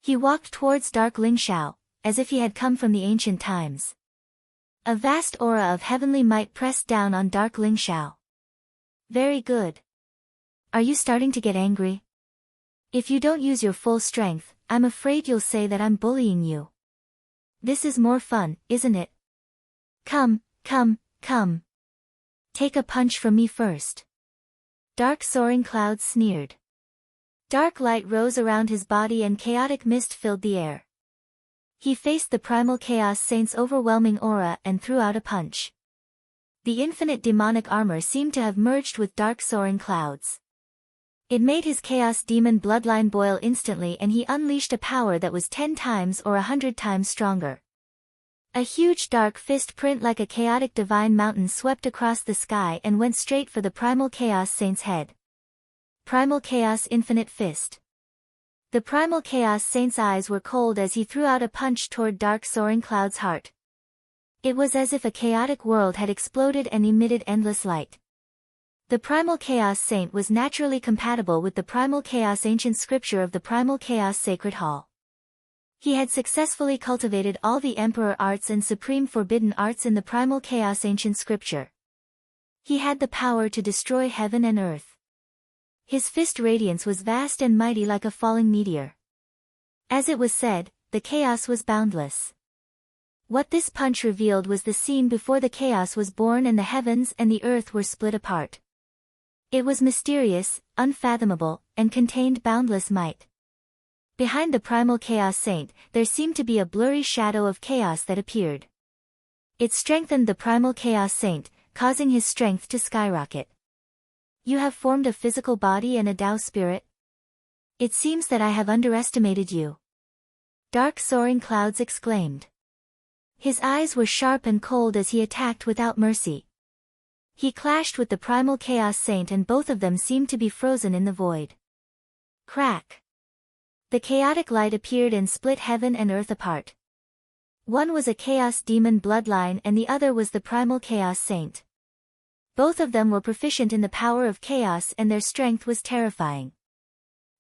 He walked towards Dark Lingxiao, as if he had come from the ancient times. A vast aura of heavenly might pressed down on Dark Lingxiao. Very good. Are you starting to get angry? If you don't use your full strength, I'm afraid you'll say that I'm bullying you. This is more fun, isn't it? Come, come, come. Take a punch from me first. Dark soaring clouds sneered. Dark light rose around his body and chaotic mist filled the air. He faced the primal chaos saint's overwhelming aura and threw out a punch. The infinite demonic armor seemed to have merged with dark soaring clouds. It made his chaos demon bloodline boil instantly and he unleashed a power that was 10 times or 100 times stronger. A huge dark fist print like a chaotic divine mountain swept across the sky and went straight for the primal chaos saint's head. Primal Chaos Infinite Fist. The primal chaos saint's eyes were cold as he threw out a punch toward dark soaring cloud's heart. It was as if a chaotic world had exploded and emitted endless light. The primal chaos saint was naturally compatible with the primal chaos ancient scripture of the primal chaos sacred hall. He had successfully cultivated all the emperor arts and supreme forbidden arts in the primal chaos ancient scripture. He had the power to destroy heaven and earth. His fist radiance was vast and mighty like a falling meteor. As it was said, the chaos was boundless. What this punch revealed was the scene before the chaos was born and the heavens and the earth were split apart. It was mysterious, unfathomable, and contained boundless might. Behind the primal chaos saint, there seemed to be a blurry shadow of chaos that appeared. It strengthened the primal chaos saint, causing his strength to skyrocket. You have formed a physical body and a Tao spirit? It seems that I have underestimated you. Dark soaring clouds exclaimed. His eyes were sharp and cold as he attacked without mercy. He clashed with the primal chaos saint and both of them seemed to be frozen in the void. Crack! The chaotic light appeared and split heaven and earth apart. One was a chaos demon bloodline and the other was the primal chaos saint. Both of them were proficient in the power of chaos and their strength was terrifying.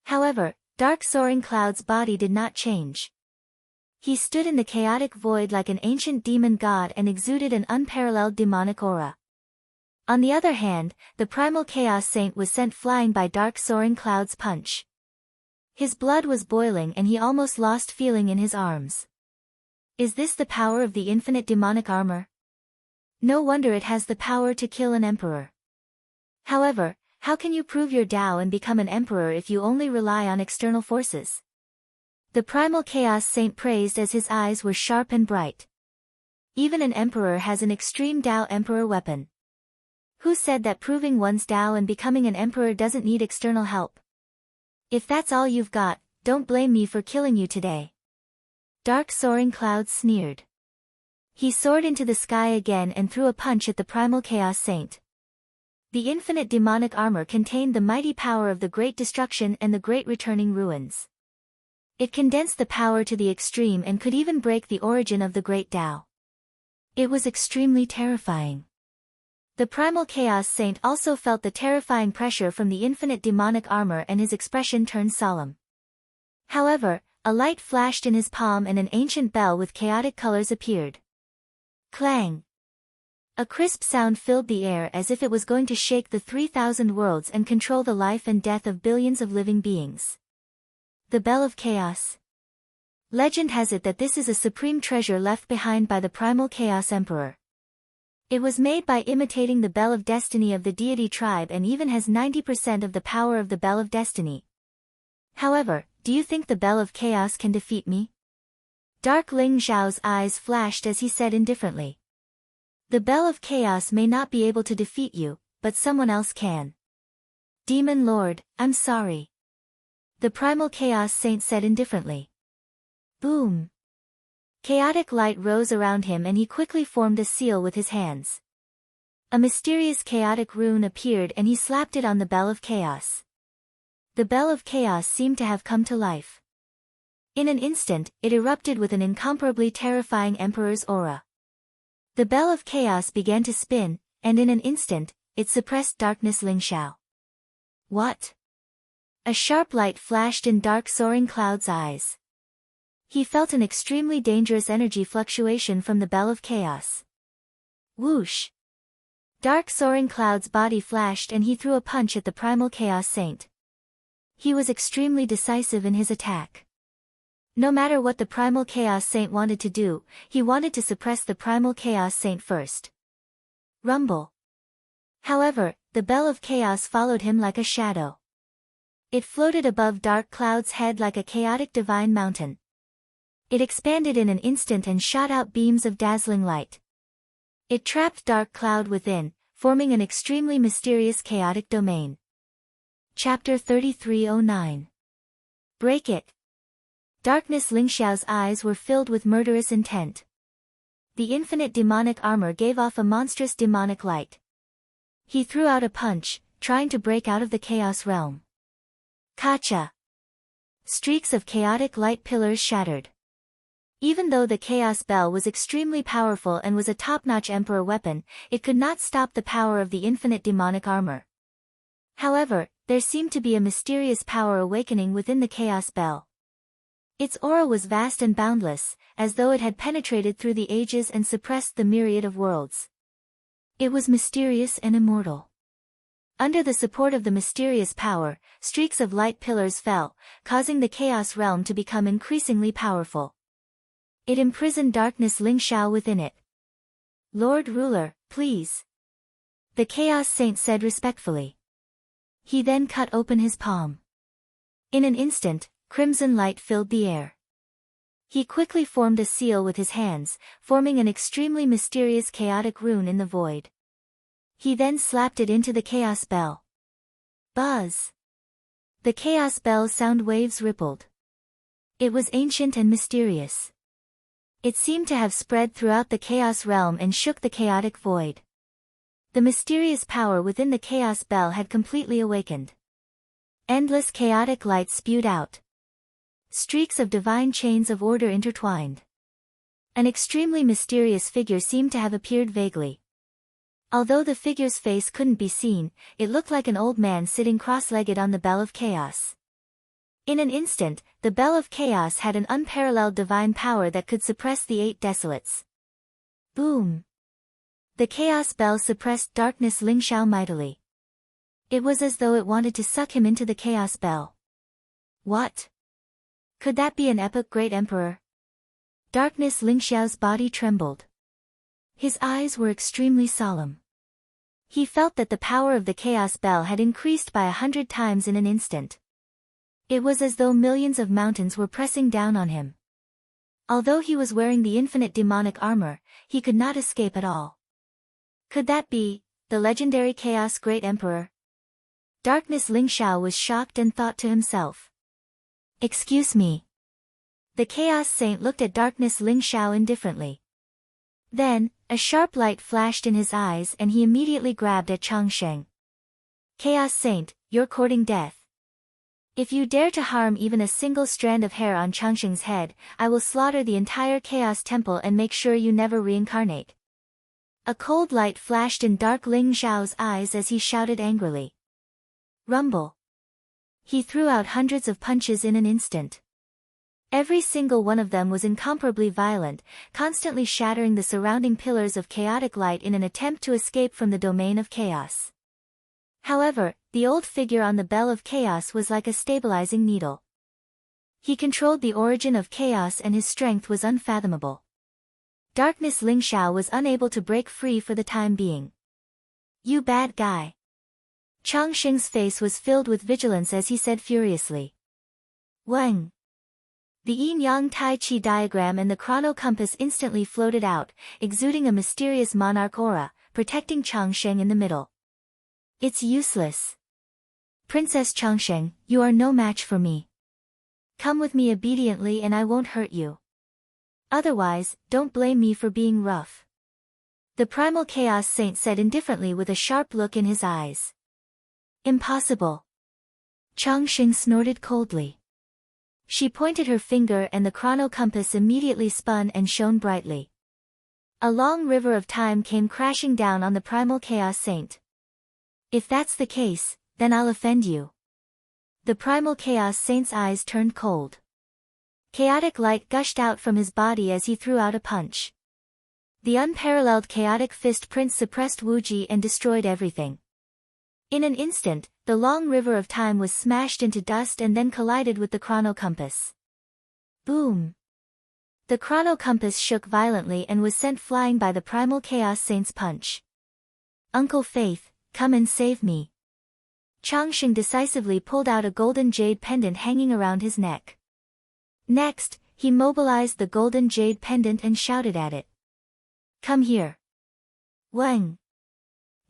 However, Dark Soaring Cloud's body did not change. He stood in the chaotic void like an ancient demon god and exuded an unparalleled demonic aura. On the other hand, the primal chaos saint was sent flying by Dark Soaring Cloud's punch. His blood was boiling and he almost lost feeling in his arms. Is this the power of the infinite demonic armor? No wonder it has the power to kill an emperor. However, how can you prove your Tao and become an emperor if you only rely on external forces? The primal chaos saint praised as his eyes were sharp and bright. Even an emperor has an extreme Tao emperor weapon. Who said that proving one's Tao and becoming an emperor doesn't need external help? If that's all you've got, don't blame me for killing you today. Dark soaring clouds sneered. He soared into the sky again and threw a punch at the primal chaos saint. The infinite demonic armor contained the mighty power of the great destruction and the great returning ruins. It condensed the power to the extreme and could even break the origin of the great Tao. It was extremely terrifying. The primal chaos saint also felt the terrifying pressure from the infinite demonic armor and his expression turned solemn. However, a light flashed in his palm and an ancient bell with chaotic colors appeared. Clang! A crisp sound filled the air as if it was going to shake the 3,000 worlds and control the life and death of billions of living beings. The Bell of Chaos. Legend has it that this is a supreme treasure left behind by the primal Chaos Emperor. It was made by imitating the Bell of Destiny of the deity tribe and even has 90% of the power of the Bell of Destiny. However, do you think the Bell of Chaos can defeat me? Dark Ling Zhao's eyes flashed as he said indifferently. The Bell of Chaos may not be able to defeat you, but someone else can. Demon Lord, I'm sorry. The primal Chaos Saint said indifferently. Boom! Chaotic light rose around him and he quickly formed a seal with his hands. A mysterious chaotic rune appeared and he slapped it on the Bell of Chaos. The Bell of Chaos seemed to have come to life. In an instant, it erupted with an incomparably terrifying Emperor's aura. The Bell of Chaos began to spin, and in an instant, it suppressed Darkness Ling Xiao. What? A sharp light flashed in Dark Soaring Cloud's eyes. He felt an extremely dangerous energy fluctuation from the Bell of Chaos. Whoosh! Dark Soaring Cloud's body flashed and he threw a punch at the Primal Chaos Saint. He was extremely decisive in his attack. No matter what the Primal Chaos Saint wanted to do, he wanted to suppress the Primal Chaos Saint first. Rumble. However, the Bell of Chaos followed him like a shadow. It floated above Dark Cloud's head like a chaotic divine mountain. It expanded in an instant and shot out beams of dazzling light. It trapped Dark Cloud within, forming an extremely mysterious chaotic domain. Chapter 3309. Break it. Darkness Ling Xiao's eyes were filled with murderous intent. The infinite demonic armor gave off a monstrous demonic light. He threw out a punch, trying to break out of the chaos realm. Kacha! Streaks of chaotic light pillars shattered. Even though the Chaos Bell was extremely powerful and was a top-notch Emperor weapon, it could not stop the power of the infinite demonic armor. However, there seemed to be a mysterious power awakening within the Chaos Bell. Its aura was vast and boundless, as though it had penetrated through the ages and suppressed the myriad of worlds. It was mysterious and immortal. Under the support of the mysterious power, streaks of light pillars fell, causing the Chaos Realm to become increasingly powerful. It imprisoned Darkness Ling Xiao within it. Lord Ruler, please. The Chaos Saint said respectfully. He then cut open his palm. In an instant, crimson light filled the air. He quickly formed a seal with his hands, forming an extremely mysterious chaotic rune in the void. He then slapped it into the Chaos Bell. Buzz! The Chaos Bell's sound waves rippled. It was ancient and mysterious. It seemed to have spread throughout the Chaos Realm and shook the chaotic void. The mysterious power within the Chaos Bell had completely awakened. Endless chaotic light spewed out. Streaks of divine chains of order intertwined. An extremely mysterious figure seemed to have appeared vaguely. Although the figure's face couldn't be seen, it looked like an old man sitting cross-legged on the Bell of Chaos. In an instant, the Bell of Chaos had an unparalleled divine power that could suppress the 8 desolates. Boom! The Chaos Bell suppressed Darkness Ling Xiao mightily. It was as though it wanted to suck him into the Chaos Bell. What? Could that be an epic great emperor? Darkness Lingxiao's body trembled. His eyes were extremely solemn. He felt that the power of the chaos bell had increased by 100 times in an instant. It was as though millions of mountains were pressing down on him. Although he was wearing the infinite demonic armor, he could not escape at all. Could that be the legendary Chaos Great Emperor? Darkness Lingxiao was shocked and thought to himself. Excuse me. The Chaos Saint looked at Darkness Lingxiao indifferently. Then, a sharp light flashed in his eyes and he immediately grabbed at Changsheng. Chaos Saint, you're courting death. If you dare to harm even a single strand of hair on Changsheng's head, I will slaughter the entire Chaos Temple and make sure you never reincarnate. A cold light flashed in Dark Lingxiao's eyes as he shouted angrily. Rumble. He threw out hundreds of punches in an instant. Every single one of them was incomparably violent, constantly shattering the surrounding pillars of chaotic light in an attempt to escape from the domain of chaos. However, the old figure on the bell of chaos was like a stabilizing needle. He controlled the origin of chaos and his strength was unfathomable. Darkness Lingxiao was unable to break free for the time being. You bad guy. Changsheng's face was filled with vigilance as he said furiously. Weng. The yin-yang tai chi diagram and the chrono compass instantly floated out, exuding a mysterious monarch aura, protecting Changsheng in the middle. It's useless. Princess Changsheng, you are no match for me. Come with me obediently and I won't hurt you. Otherwise, don't blame me for being rough. The primal chaos saint said indifferently with a sharp look in his eyes. Impossible. Changsheng snorted coldly. She pointed her finger and the chrono compass immediately spun and shone brightly. A long river of time came crashing down on the primal chaos saint. If that's the case, then I'll offend you. The primal chaos saint's eyes turned cold. Chaotic light gushed out from his body as he threw out a punch. The unparalleled chaotic fist prince suppressed Wuji and destroyed everything. In an instant, the long river of time was smashed into dust and then collided with the chrono compass. Boom! The chrono compass shook violently and was sent flying by the primal chaos saint's punch. Uncle Faith, come and save me. Changsheng decisively pulled out a golden jade pendant hanging around his neck. Next, he mobilized the golden jade pendant and shouted at it. Come here. Weng.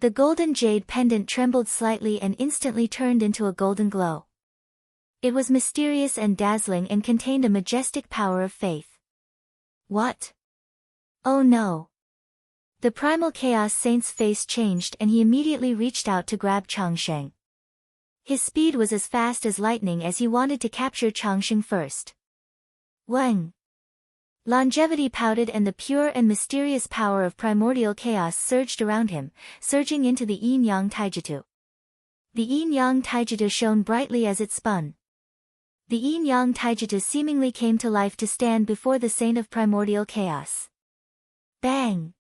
The golden jade pendant trembled slightly and instantly turned into a golden glow. It was mysterious and dazzling and contained a majestic power of faith. What? Oh no. The primal chaos saint's face changed and he immediately reached out to grab Changsheng. His speed was as fast as lightning as he wanted to capture Changsheng first. Weng. Longevity pouted and the pure and mysterious power of primordial chaos surged around him, surging into the yin-yang taijutsu. The yin-yang taijutsu shone brightly as it spun. The yin-yang taijutsu seemingly came to life to stand before the saint of primordial chaos. Bang!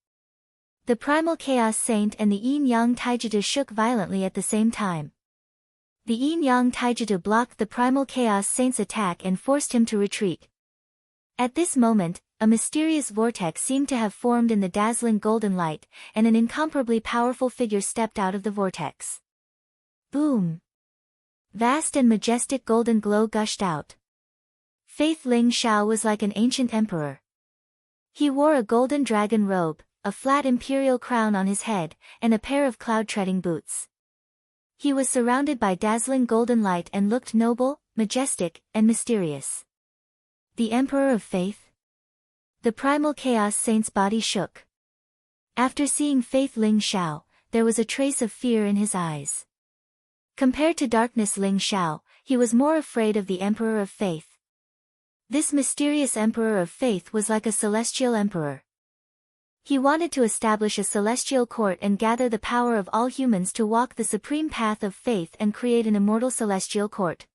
The primal chaos saint and the yin-yang taijutsu shook violently at the same time. The yin-yang taijutsu blocked the primal chaos saint's attack and forced him to retreat. At this moment, a mysterious vortex seemed to have formed in the dazzling golden light, and an incomparably powerful figure stepped out of the vortex. Boom! Vast and majestic golden glow gushed out. Faith Lingxiao was like an ancient emperor. He wore a golden dragon robe, a flat imperial crown on his head, and a pair of cloud-treading boots. He was surrounded by dazzling golden light and looked noble, majestic, and mysterious. The Emperor of Faith? The primal chaos saint's body shook. After seeing Faith Lingxiao, there was a trace of fear in his eyes. Compared to Darkness Lingxiao, he was more afraid of the Emperor of Faith. This mysterious Emperor of Faith was like a celestial emperor. He wanted to establish a celestial court and gather the power of all humans to walk the supreme path of faith and create an immortal celestial court.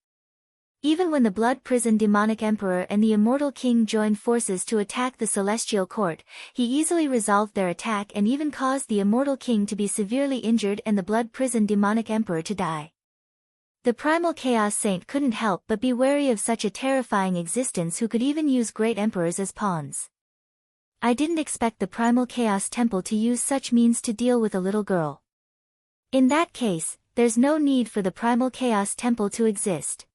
Even when the Blood Prison Demonic Emperor and the Immortal King joined forces to attack the Celestial Court, he easily resolved their attack and even caused the Immortal King to be severely injured and the Blood Prison Demonic Emperor to die. The Primal Chaos Saint couldn't help but be wary of such a terrifying existence who could even use great emperors as pawns. I didn't expect the Primal Chaos Temple to use such means to deal with a little girl. In that case, there's no need for the Primal Chaos Temple to exist.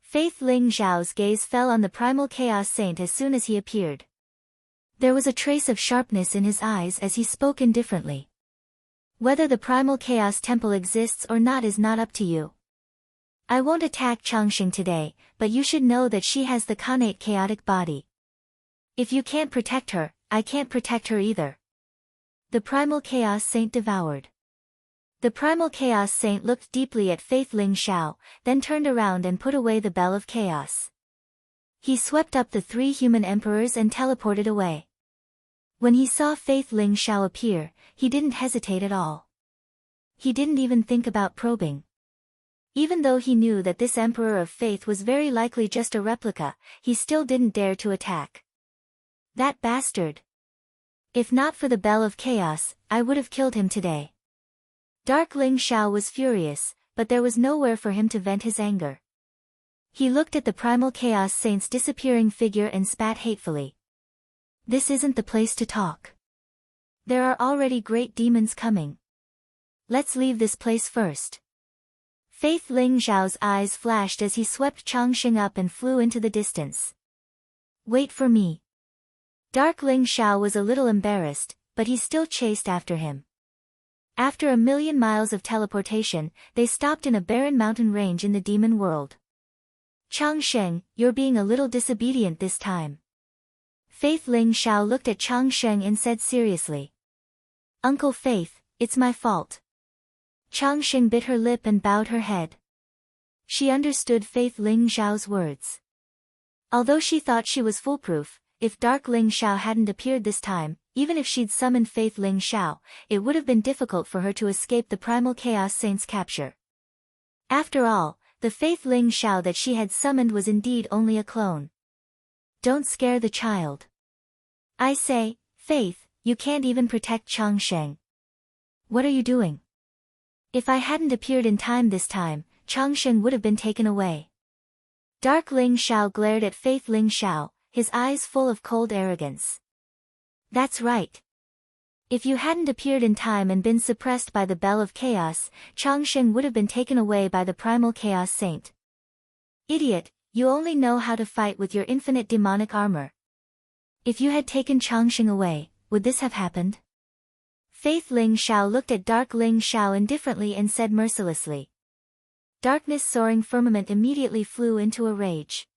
Faith Ling Zhao's gaze fell on the Primal Chaos Saint as soon as he appeared. There was a trace of sharpness in his eyes as he spoke indifferently. Whether the Primal Chaos Temple exists or not is not up to you. I won't attack Changxing today, but you should know that she has the Khanate chaotic body. If you can't protect her, I can't protect her either. The Primal Chaos Saint devoured. The Primal Chaos Saint looked deeply at Faith Ling Zhao, then turned around and put away the Bell of Chaos. He swept up the 3 human emperors and teleported away. When he saw Faith Ling Zhao appear, he didn't hesitate at all. He didn't even think about probing. Even though he knew that this Emperor of Faith was very likely just a replica, he still didn't dare to attack. That bastard! If not for the Bell of Chaos, I would have killed him today. Dark Ling Zhao was furious, but there was nowhere for him to vent his anger. He looked at the Primal Chaos Saint's disappearing figure and spat hatefully. This isn't the place to talk. There are already great demons coming. Let's leave this place first. Faith Ling Zhao's eyes flashed as he swept Changxing up and flew into the distance. Wait for me. Dark Ling Zhao was a little embarrassed, but he still chased after him. After 1,000,000 miles of teleportation, they stopped in a barren mountain range in the demon world. Changxing, you're being a little disobedient this time. Faith Ling Zhao looked at Changxing and said seriously. Uncle Faith, it's my fault. Changxing bit her lip and bowed her head. She understood Faith Ling Zhao's words. Although she thought she was foolproof, if Dark Ling Zhao hadn't appeared this time, even if she'd summoned Faith Ling Zhao, it would have been difficult for her to escape the Primal Chaos Saint's capture. After all, the Faith Ling Zhao that she had summoned was indeed only a clone. Don't scare the child. I say, Faith, you can't even protect Changxing. What are you doing? If I hadn't appeared in time this time, Changxing would have been taken away. Dark Ling Zhao glared at Faith Ling Zhao, his eyes full of cold arrogance. That's right. If you hadn't appeared in time and been suppressed by the Bell of Chaos, Changxing would have been taken away by the Primal Chaos Saint. Idiot, you only know how to fight with your infinite demonic armor. If you had taken Changxing away, would this have happened? Faith Ling Zhao looked at Dark Ling Zhao indifferently and said mercilessly. Darkness soaring firmament immediately flew into a rage.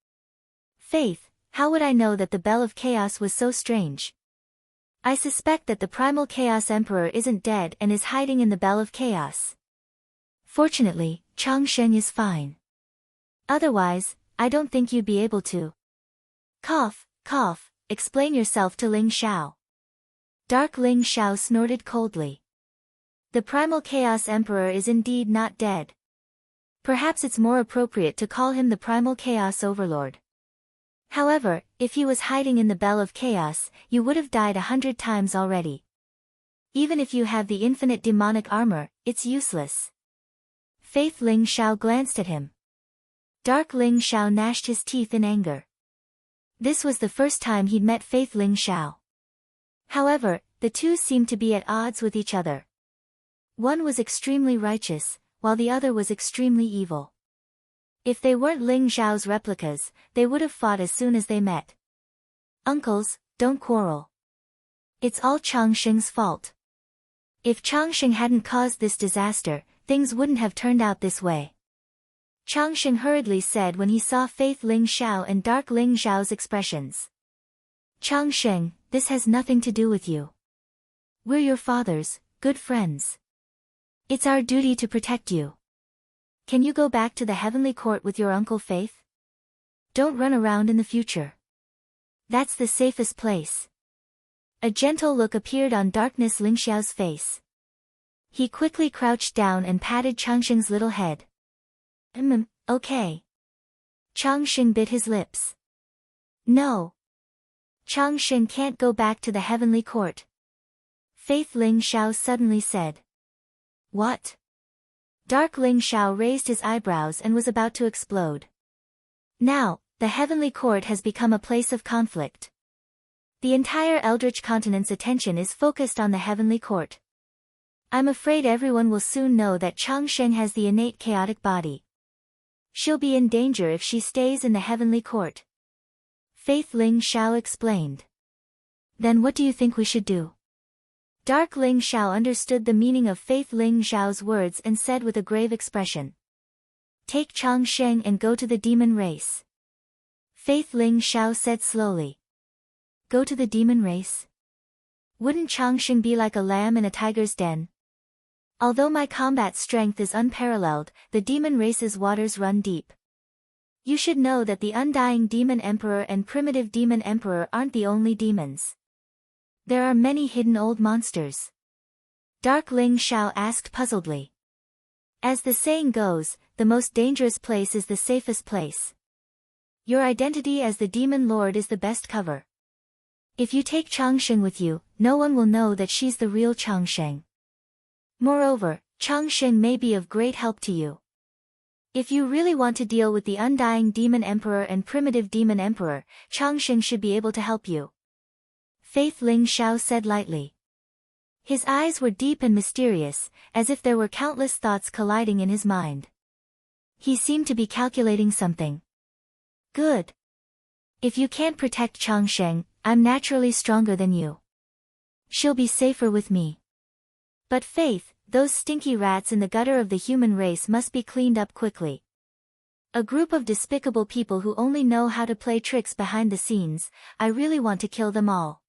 Faith, how would I know that the Bell of Chaos was so strange? I suspect that the Primal Chaos Emperor isn't dead and is hiding in the Bell of Chaos. Fortunately, Changxing is fine. Otherwise, I don't think you'd be able to. Cough, cough, explain yourself to Ling Zhao. Dark Ling Zhao snorted coldly. The Primal Chaos Emperor is indeed not dead. Perhaps it's more appropriate to call him the Primal Chaos Overlord. However, if he was hiding in the Bell of Chaos, you would have died 100 times already. Even if you have the infinite demonic armor, it's useless. Faith Ling Zhao glanced at him. Dark Ling Zhao gnashed his teeth in anger. This was the first time he'd met Faith Ling Zhao. However, the two seemed to be at odds with each other. One was extremely righteous, while the other was extremely evil. If they weren't Ling Zhao's replicas, they would have fought as soon as they met. Uncles, don't quarrel. It's all Changxing's fault. If Changxing hadn't caused this disaster, things wouldn't have turned out this way. Changxing hurriedly said when he saw Faith Ling Zhao and Dark Ling Zhao's expressions. Changxing, this has nothing to do with you. We're your fathers, good friends. It's our duty to protect you. Can you go back to the heavenly court with your Uncle Faith? Don't run around in the future. That's the safest place. A gentle look appeared on Darkness Ling Xiao's face. He quickly crouched down and patted Changxing's little head. Okay. Changxing bit his lips. No. Changxing can't go back to the heavenly court. Faith Ling Xiao suddenly said. What? Dark Ling Xiao raised his eyebrows and was about to explode. Now, the heavenly court has become a place of conflict. The entire Eldritch continent's attention is focused on the heavenly court. I'm afraid everyone will soon know that Changsheng has the innate chaotic body. She'll be in danger if she stays in the heavenly court. Faith Ling Xiao explained. Then what do you think we should do? Dark Ling Xiao understood the meaning of Faith Ling Xiao's words and said with a grave expression. Take Changsheng and go to the demon race. Faith Ling Xiao said slowly. Go to the demon race? Wouldn't Changsheng be like a lamb in a tiger's den? Although my combat strength is unparalleled, the demon race's waters run deep. You should know that the Undying Demon Emperor and Primitive Demon Emperor aren't the only demons. There are many hidden old monsters. Dark Ling Xiao asked puzzledly. As the saying goes, the most dangerous place is the safest place. Your identity as the Demon Lord is the best cover. If you take Changsheng with you, no one will know that she's the real Changsheng. Moreover, Changsheng may be of great help to you. If you really want to deal with the Undying Demon Emperor and Primitive Demon Emperor, Changsheng should be able to help you. Faith Ling Xiao said lightly. His eyes were deep and mysterious, as if there were countless thoughts colliding in his mind. He seemed to be calculating something. Good. If you can't protect Changsheng, I'm naturally stronger than you. She'll be safer with me. But Faith, those stinky rats in the gutter of the human race must be cleaned up quickly. A group of despicable people who only know how to play tricks behind the scenes, I really want to kill them all.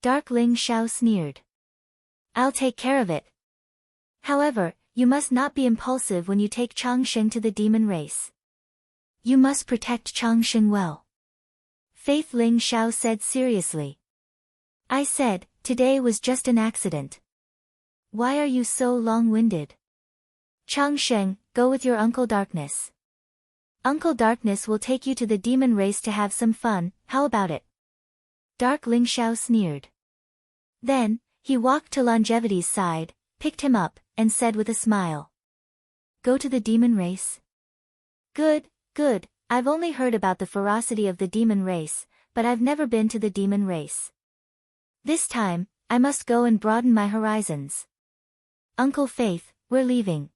Dark Ling Xiao sneered. I'll take care of it. However, you must not be impulsive when you take Changsheng to the demon race. You must protect Changsheng well. Faith Ling Xiao said seriously. I said, today was just an accident. Why are you so long-winded? Changsheng, go with your Uncle Darkness. Uncle Darkness will take you to the demon race to have some fun, how about it? Dark Ling Xiao sneered. Then, he walked to Longevity's side, picked him up, and said with a smile. Go to the demon race? Good, good, I've only heard about the ferocity of the demon race, but I've never been to the demon race. This time, I must go and broaden my horizons. Uncle Faith, we're leaving.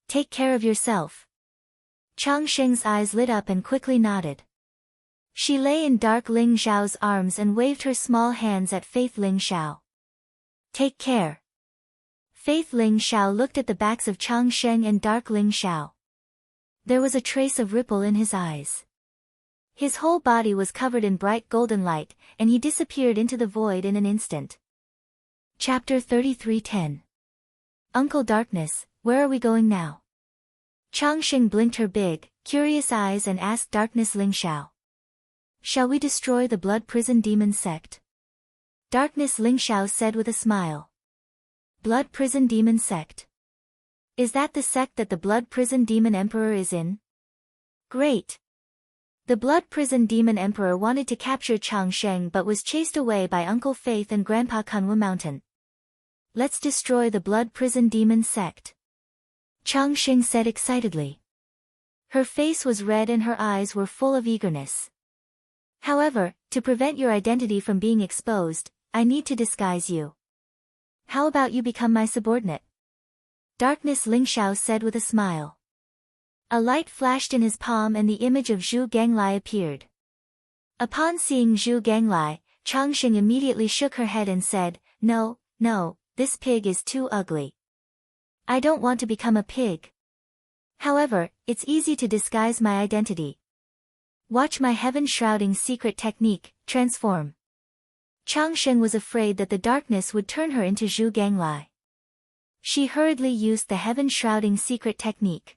Take care of yourself. Changsheng's eyes lit up and quickly nodded. She lay in Dark Ling Xiao's arms and waved her small hands at Faith Ling Xiao. Take care. Faith Ling Xiao looked at the backs of Changsheng and Dark Ling Xiao. There was a trace of ripple in his eyes. His whole body was covered in bright golden light, and he disappeared into the void in an instant. Chapter 33:10. Uncle Darkness, where are we going now? Changsheng blinked her big, curious eyes and asked Darkness Ling Xiao. Shall we destroy the Blood Prison Demon sect? Darkness Ling Xiao said with a smile. Blood Prison Demon sect? Is that the sect that the Blood Prison Demon Emperor is in? Great. The Blood Prison Demon Emperor wanted to capture Changsheng but was chased away by Uncle Faith and Grandpa Kunwu Mountain. Let's destroy the Blood Prison Demon sect. Changsheng said excitedly. Her face was red and her eyes were full of eagerness. However, to prevent your identity from being exposed, I need to disguise you. How about you become my subordinate? Darkness Ling Xiao said with a smile. A light flashed in his palm and the image of Zhu Ganglai appeared. Upon seeing Zhu Ganglai, Changsheng immediately shook her head and said, No, no, this pig is too ugly. I don't want to become a pig. However, it's easy to disguise my identity. Watch my heaven-shrouding secret technique, transform. Changsheng was afraid that the darkness would turn her into Zhu Ganglai. She hurriedly used the heaven-shrouding secret technique.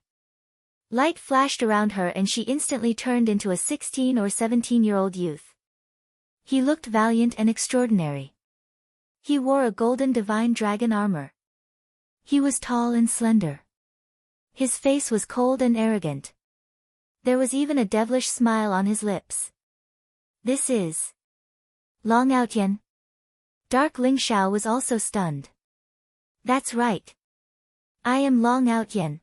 Light flashed around her and she instantly turned into a 16 or 17-year-old youth. He looked valiant and extraordinary. He wore a golden divine dragon armor. He was tall and slender. His face was cold and arrogant. There was even a devilish smile on his lips. This is Long Outyen. Dark Ling Xiao was also stunned. That's right. I am Long Outyen.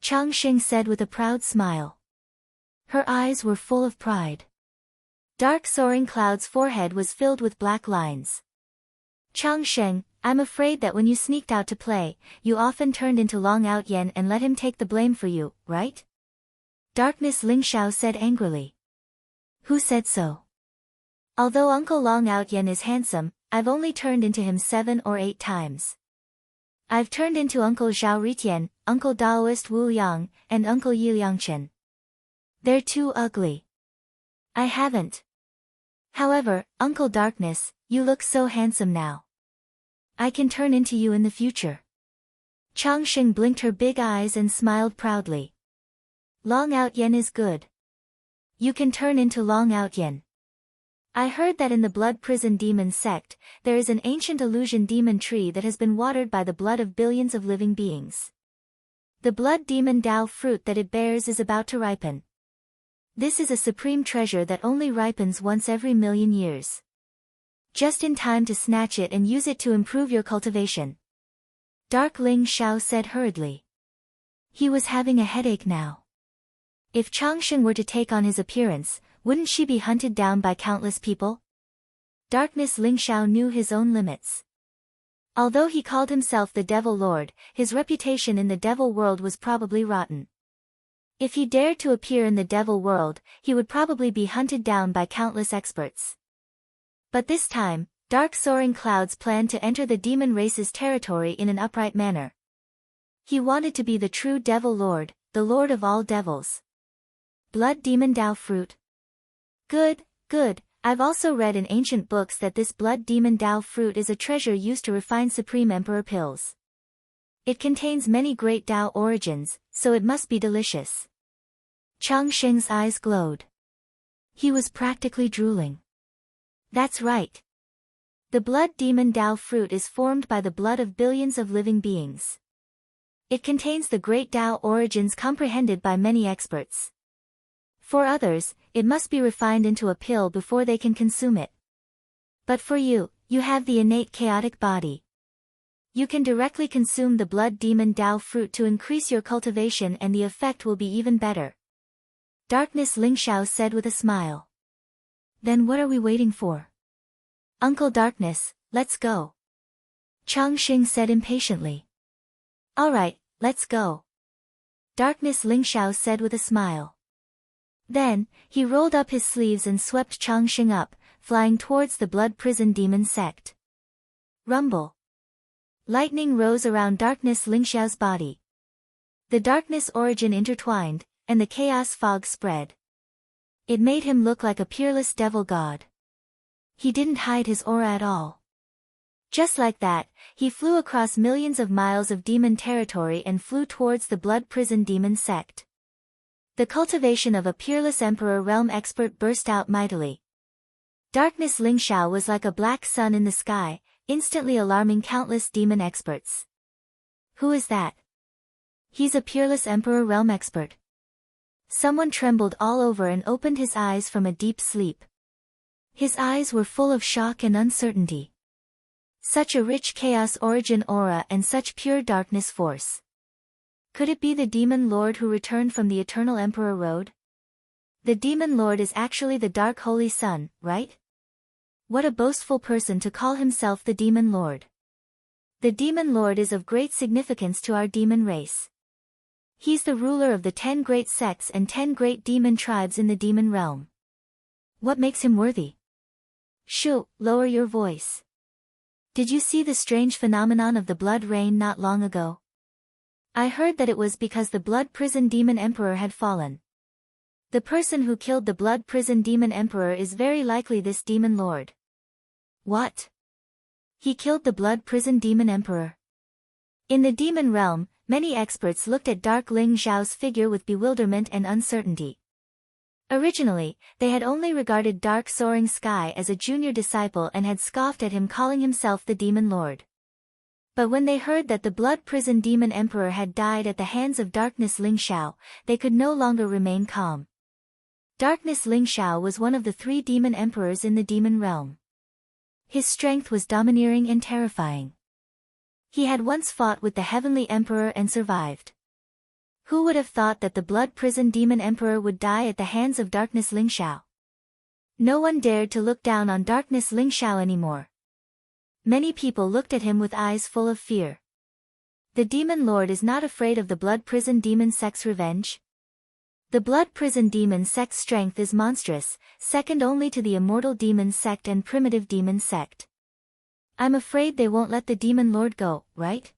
Changsheng said with a proud smile. Her eyes were full of pride. Dark soaring cloud's forehead was filled with black lines. Changsheng, I'm afraid that when you sneaked out to play, you often turned into Long Out Yen and let him take the blame for you, right? Darkness Lingxiao said angrily. Who said so? Although Uncle Long Out Yen is handsome, I've only turned into him 7 or 8 times. I've turned into Uncle Zhao Ritian, Uncle Daoist Wu Yang, and Uncle Yi Liangchen. They're too ugly. I haven't. However, Uncle Darkness, you look so handsome now. I can turn into you in the future. Changsheng blinked her big eyes and smiled proudly. Long Out Yen is good. You can turn into Long Out Yen. I heard that in the Blood Prison Demon sect, there is an ancient illusion demon tree that has been watered by the blood of billions of living beings. The blood demon Dao fruit that it bears is about to ripen. This is a supreme treasure that only ripens once every million years. Just in time to snatch it and use it to improve your cultivation. Dark Ling Xiao said hurriedly. He was having a headache now. If Changsheng were to take on his appearance, wouldn't she be hunted down by countless people? Darkness Ling Xiao knew his own limits. Although he called himself the Devil Lord, his reputation in the Devil world was probably rotten. If he dared to appear in the Devil world, he would probably be hunted down by countless experts. But this time, Dark Soaring Clouds planned to enter the demon race's territory in an upright manner. He wanted to be the true Devil Lord, the Lord of all devils. Blood Demon Dao Fruit. Good, good, I've also read in ancient books that this Blood Demon Dao Fruit is a treasure used to refine Supreme Emperor pills. It contains many great Dao origins, so it must be delicious. Changsheng's eyes glowed. He was practically drooling. That's right. The Blood Demon Dao Fruit is formed by the blood of billions of living beings. It contains the great Dao origins comprehended by many experts. For others, it must be refined into a pill before they can consume it. But for you, you have the innate chaotic body. You can directly consume the Blood Demon Dao Fruit to increase your cultivation and the effect will be even better. Darkness Lingxiao said with a smile. Then what are we waiting for? Uncle Darkness, let's go. Changsheng said impatiently. Alright, let's go. Darkness Lingxiao said with a smile. Then, he rolled up his sleeves and swept Changsheng up, flying towards the Blood Prison Demon sect. Rumble. Lightning rose around Darkness Lingxiao's body. The darkness origin intertwined, and the chaos fog spread. It made him look like a peerless devil god. He didn't hide his aura at all. Just like that, he flew across millions of miles of demon territory and flew towards the Blood Prison Demon sect. The cultivation of a peerless Emperor realm expert burst out mightily. Darkness Lingxiao was like a black sun in the sky, instantly alarming countless demon experts. Who is that? He's a peerless Emperor realm expert. Someone trembled all over and opened his eyes from a deep sleep. His eyes were full of shock and uncertainty. Such a rich chaos origin aura and such pure darkness force. Could it be the Demon Lord who returned from the Eternal Emperor Road? The Demon Lord is actually the Dark Holy Sun, right? What a boastful person to call himself the Demon Lord. The Demon Lord is of great significance to our demon race. He's the ruler of the 10 great sects and 10 great demon tribes in the demon realm. What makes him worthy? Shoo, lower your voice. Did you see the strange phenomenon of the blood rain not long ago? I heard that it was because the Blood Prison Demon Emperor had fallen. The person who killed the Blood Prison Demon Emperor is very likely this Demon Lord. What? He killed the Blood Prison Demon Emperor? In the demon realm, many experts looked at Dark Ling Xiao's figure with bewilderment and uncertainty. Originally, they had only regarded Dark Soaring Sky as a junior disciple and had scoffed at him calling himself the Demon Lord. But when they heard that the Blood Prison Demon Emperor had died at the hands of Darkness Ling Xiao, they could no longer remain calm. Darkness Ling Xiao was one of the 3 demon emperors in the demon realm. His strength was domineering and terrifying. He had once fought with the Heavenly Emperor and survived. Who would have thought that the Blood Prison Demon Emperor would die at the hands of Darkness Ling Xiao? No one dared to look down on Darkness Lingxiao anymore. Many people looked at him with eyes full of fear. The Demon Lord is not afraid of the Blood Prison Demon Sect's revenge? The Blood Prison Demon Sect's strength is monstrous, second only to the Immortal Demon Sect and Primitive Demon Sect. I'm afraid they won't let the Demon Lord go, right?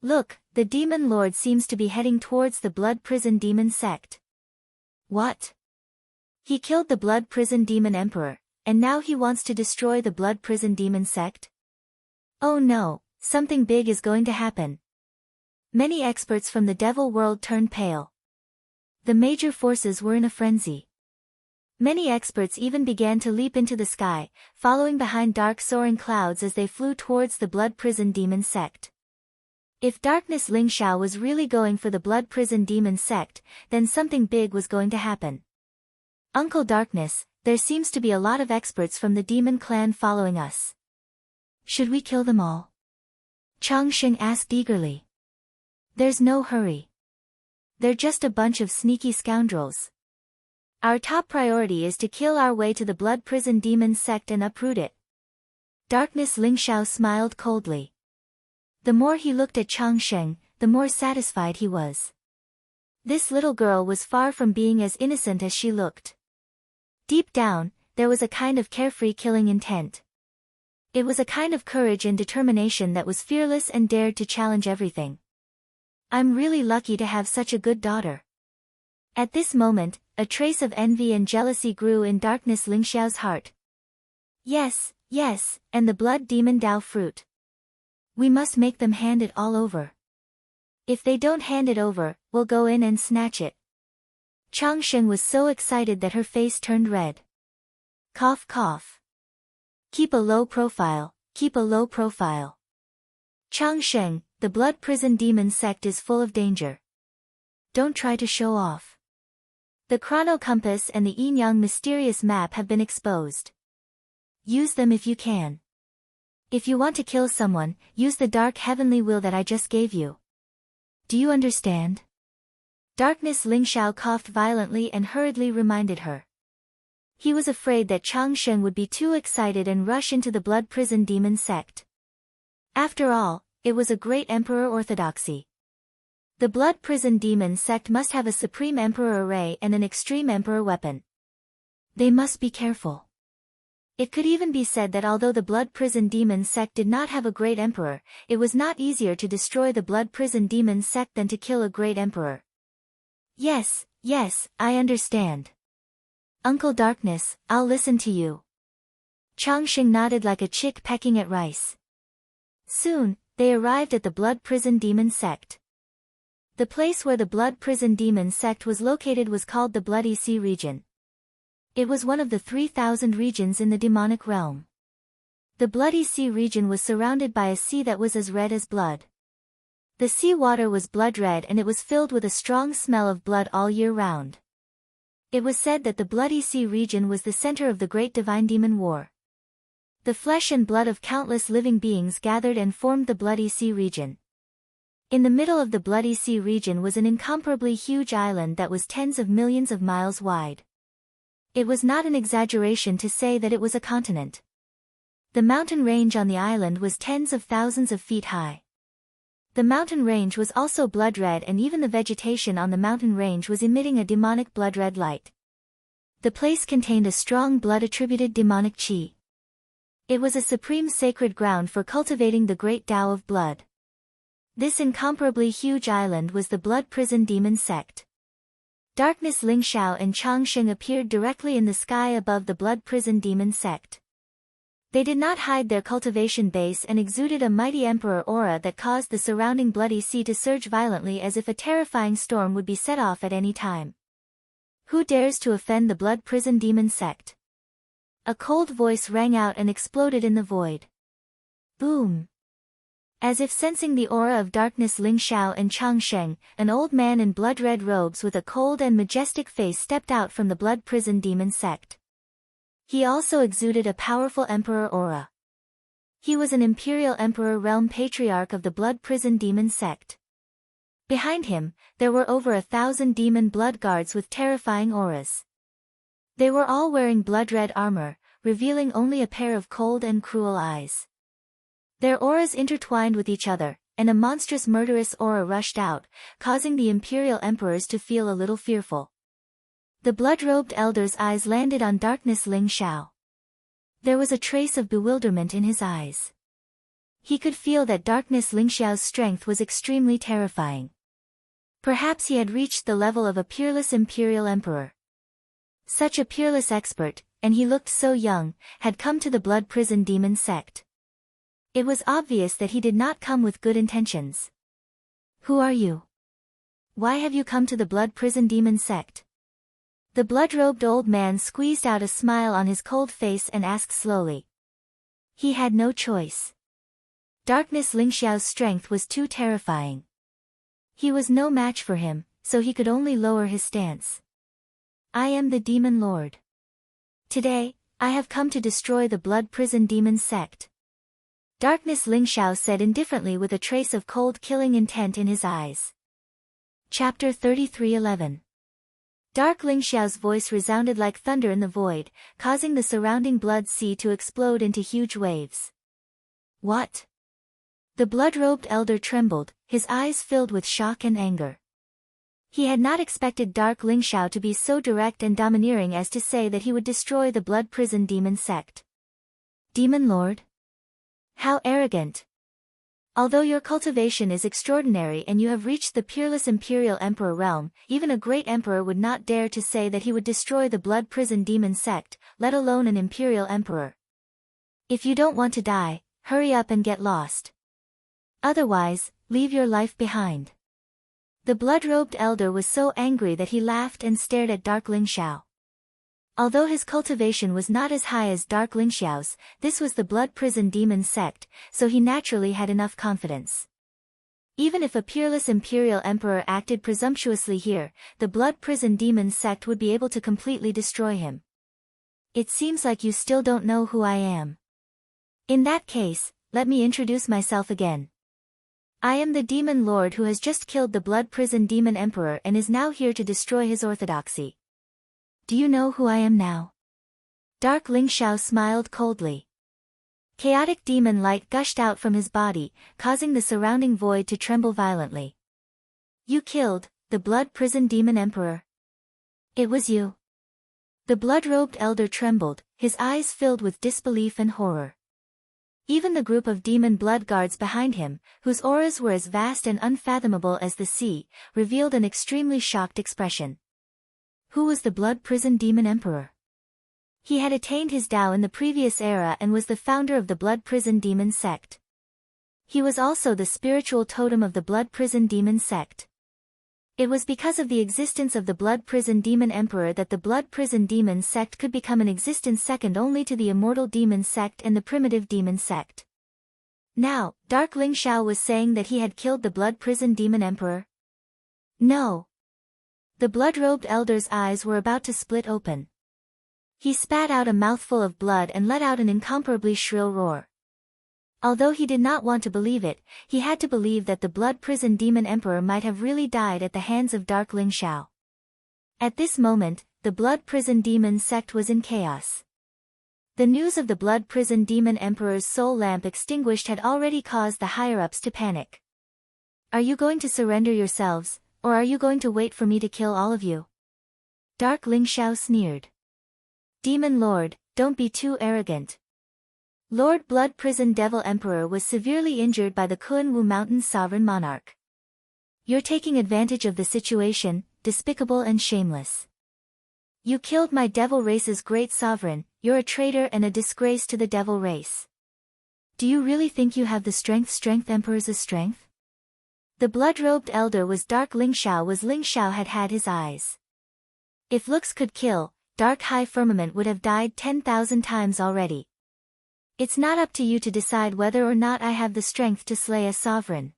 Look, the Demon Lord seems to be heading towards the Blood Prison Demon Sect. What? He killed the Blood Prison Demon Emperor, and now he wants to destroy the Blood Prison Demon Sect? Oh no, something big is going to happen. Many experts from the Devil World turned pale. The major forces were in a frenzy. Many experts even began to leap into the sky, following behind dark soaring clouds as they flew towards the Blood Prison Demon Sect. If Darkness Lingxiao was really going for the Blood Prison Demon Sect, then something big was going to happen. Uncle Darkness, there seems to be a lot of experts from the Demon Clan following us. Should we kill them all? Changsheng asked eagerly. There's no hurry. They're just a bunch of sneaky scoundrels. Our top priority is to kill our way to the Blood Prison Demon Sect and uproot it. Darkness Lingxiao smiled coldly. The more he looked at Changsheng, the more satisfied he was. This little girl was far from being as innocent as she looked. Deep down, there was a kind of carefree killing intent. It was a kind of courage and determination that was fearless and dared to challenge everything. I'm really lucky to have such a good daughter. At this moment, a trace of envy and jealousy grew in Darkness Lingxiao's heart. Yes, yes, and the Blood Demon Dao fruit. We must make them hand it all over. If they don't hand it over, we'll go in and snatch it. Changsheng was so excited that her face turned red. Cough cough. Keep a low profile, keep a low profile. Changsheng, the Blood Prison Demon Sect is full of danger. Don't try to show off. The Chrono Compass and the Yin-Yang mysterious map have been exposed. Use them if you can. If you want to kill someone, use the dark heavenly will that I just gave you. Do you understand? Darkness Lingxiao coughed violently and hurriedly reminded her. He was afraid that Changsheng would be too excited and rush into the Blood Prison Demon Sect. After all, it was a great emperor orthodoxy. The Blood Prison Demon Sect must have a Supreme Emperor array and an Extreme Emperor weapon. They must be careful. It could even be said that although the Blood Prison Demon Sect did not have a great emperor, it was not easier to destroy the Blood Prison Demon Sect than to kill a great emperor. Yes, yes, I understand. Uncle Darkness, I'll listen to you. Changsheng nodded like a chick pecking at rice. Soon, they arrived at the Blood Prison Demon Sect. The place where the Blood Prison Demon Sect was located was called the Bloody Sea region. It was one of the 3,000 regions in the demonic realm. The Bloody Sea region was surrounded by a sea that was as red as blood. The sea water was blood red and it was filled with a strong smell of blood all year round. It was said that the Bloody Sea region was the center of the great divine demon war. The flesh and blood of countless living beings gathered and formed the Bloody Sea region. In the middle of the Bloody Sea region was an incomparably huge island that was tens of millions of miles wide. It was not an exaggeration to say that it was a continent. The mountain range on the island was tens of thousands of feet high. The mountain range was also blood red and even the vegetation on the mountain range was emitting a demonic blood red light. The place contained a strong blood-attributed demonic qi. It was a supreme sacred ground for cultivating the great Tao of blood. This incomparably huge island was the Blood Prison Demon Sect. Darkness Lingxiao and Changsheng appeared directly in the sky above the Blood Prison Demon Sect. They did not hide their cultivation base and exuded a mighty emperor aura that caused the surrounding bloody sea to surge violently as if a terrifying storm would be set off at any time. Who dares to offend the Blood Prison Demon Sect? A cold voice rang out and exploded in the void. Boom! As if sensing the aura of Darkness Lingxiao and Changsheng, an old man in blood-red robes with a cold and majestic face stepped out from the Blood Prison Demon Sect. He also exuded a powerful emperor aura. He was an imperial emperor realm patriarch of the Blood Prison Demon Sect. Behind him, there were over 1,000 demon blood guards with terrifying auras. They were all wearing blood-red armor, revealing only a pair of cold and cruel eyes. Their auras intertwined with each other, and a monstrous murderous aura rushed out, causing the Imperial Emperors to feel a little fearful. The blood-robed elder's eyes landed on Darkness Ling Xiao. There was a trace of bewilderment in his eyes. He could feel that Darkness Ling Xiao's strength was extremely terrifying. Perhaps he had reached the level of a peerless Imperial Emperor. Such a peerless expert, and he looked so young, had come to the Blood Prison Demon sect. It was obvious that he did not come with good intentions. Who are you? Why have you come to the Blood Prison Demon sect? The blood-robed old man squeezed out a smile on his cold face and asked slowly. He had no choice. Darkness Ling Xiao's strength was too terrifying. He was no match for him, so he could only lower his stance. I am the Demon Lord. Today, I have come to destroy the Blood Prison Demon sect. Darkness Ling Xiao said indifferently with a trace of cold killing intent in his eyes. Chapter 33:11. Dark Ling Xiao's voice resounded like thunder in the void, causing the surrounding blood sea to explode into huge waves. What? The blood-robed elder trembled, his eyes filled with shock and anger. He had not expected Dark Ling Xiao to be so direct and domineering as to say that he would destroy the Blood Prison Demon sect. Demon Lord? How arrogant! Although your cultivation is extraordinary and you have reached the peerless Imperial Emperor realm, even a great emperor would not dare to say that he would destroy the Blood Prison Demon sect, let alone an Imperial Emperor. If you don't want to die, hurry up and get lost. Otherwise, leave your life behind. The blood-robed elder was so angry that he laughed and stared at Dark Ling Xiao. Although his cultivation was not as high as Dark Ling Xiao's, this was the Blood Prison Demon sect, so he naturally had enough confidence. Even if a peerless Imperial Emperor acted presumptuously here, the Blood Prison Demon sect would be able to completely destroy him. It seems like you still don't know who I am. In that case, let me introduce myself again. I am the Demon Lord who has just killed the Blood Prison Demon Emperor and is now here to destroy his orthodoxy. Do you know who I am now? Dark Ling Xiao smiled coldly. Chaotic demon light gushed out from his body, causing the surrounding void to tremble violently. You killed the Blood Prison Demon Emperor. It was you. The blood-robed elder trembled, his eyes filled with disbelief and horror. Even the group of demon blood guards behind him, whose auras were as vast and unfathomable as the sea, revealed an extremely shocked expression. Who was the Blood Prison Demon Emperor? He had attained his Tao in the previous era and was the founder of the Blood Prison Demon sect. He was also the spiritual totem of the Blood Prison Demon sect. It was because of the existence of the Blood Prison Demon Emperor that the Blood Prison Demon sect could become an existence second only to the Immortal Demon sect and the Primitive Demon sect. Now, Dark Ling Xiao was saying that he had killed the Blood Prison Demon Emperor? No. The blood-robed elder's eyes were about to split open. He spat out a mouthful of blood and let out an incomparably shrill roar. Although he did not want to believe it, he had to believe that the Blood Prison Demon Emperor might have really died at the hands of Dark Ling Xiao. At this moment, the Blood Prison Demon sect was in chaos. The news of the Blood Prison Demon Emperor's soul lamp extinguished had already caused the higher-ups to panic. Are you going to surrender yourselves, or are you going to wait for me to kill all of you? Dark Ling Xiao sneered. Demon Lord, don't be too arrogant. Lord Blood Prison Devil Emperor was severely injured by the Kunwu Mountain's sovereign monarch. You're taking advantage of the situation, despicable and shameless. You killed my devil race's great sovereign, you're a traitor and a disgrace to the devil race. Do you really think you have the strength Emperor's strength? The blood-robed elder was Dark Ling Xiao Ling Xiao had had his eyes. If looks could kill, Dark High Firmament would have died 10,000 times already. It's not up to you to decide whether or not I have the strength to slay a sovereign.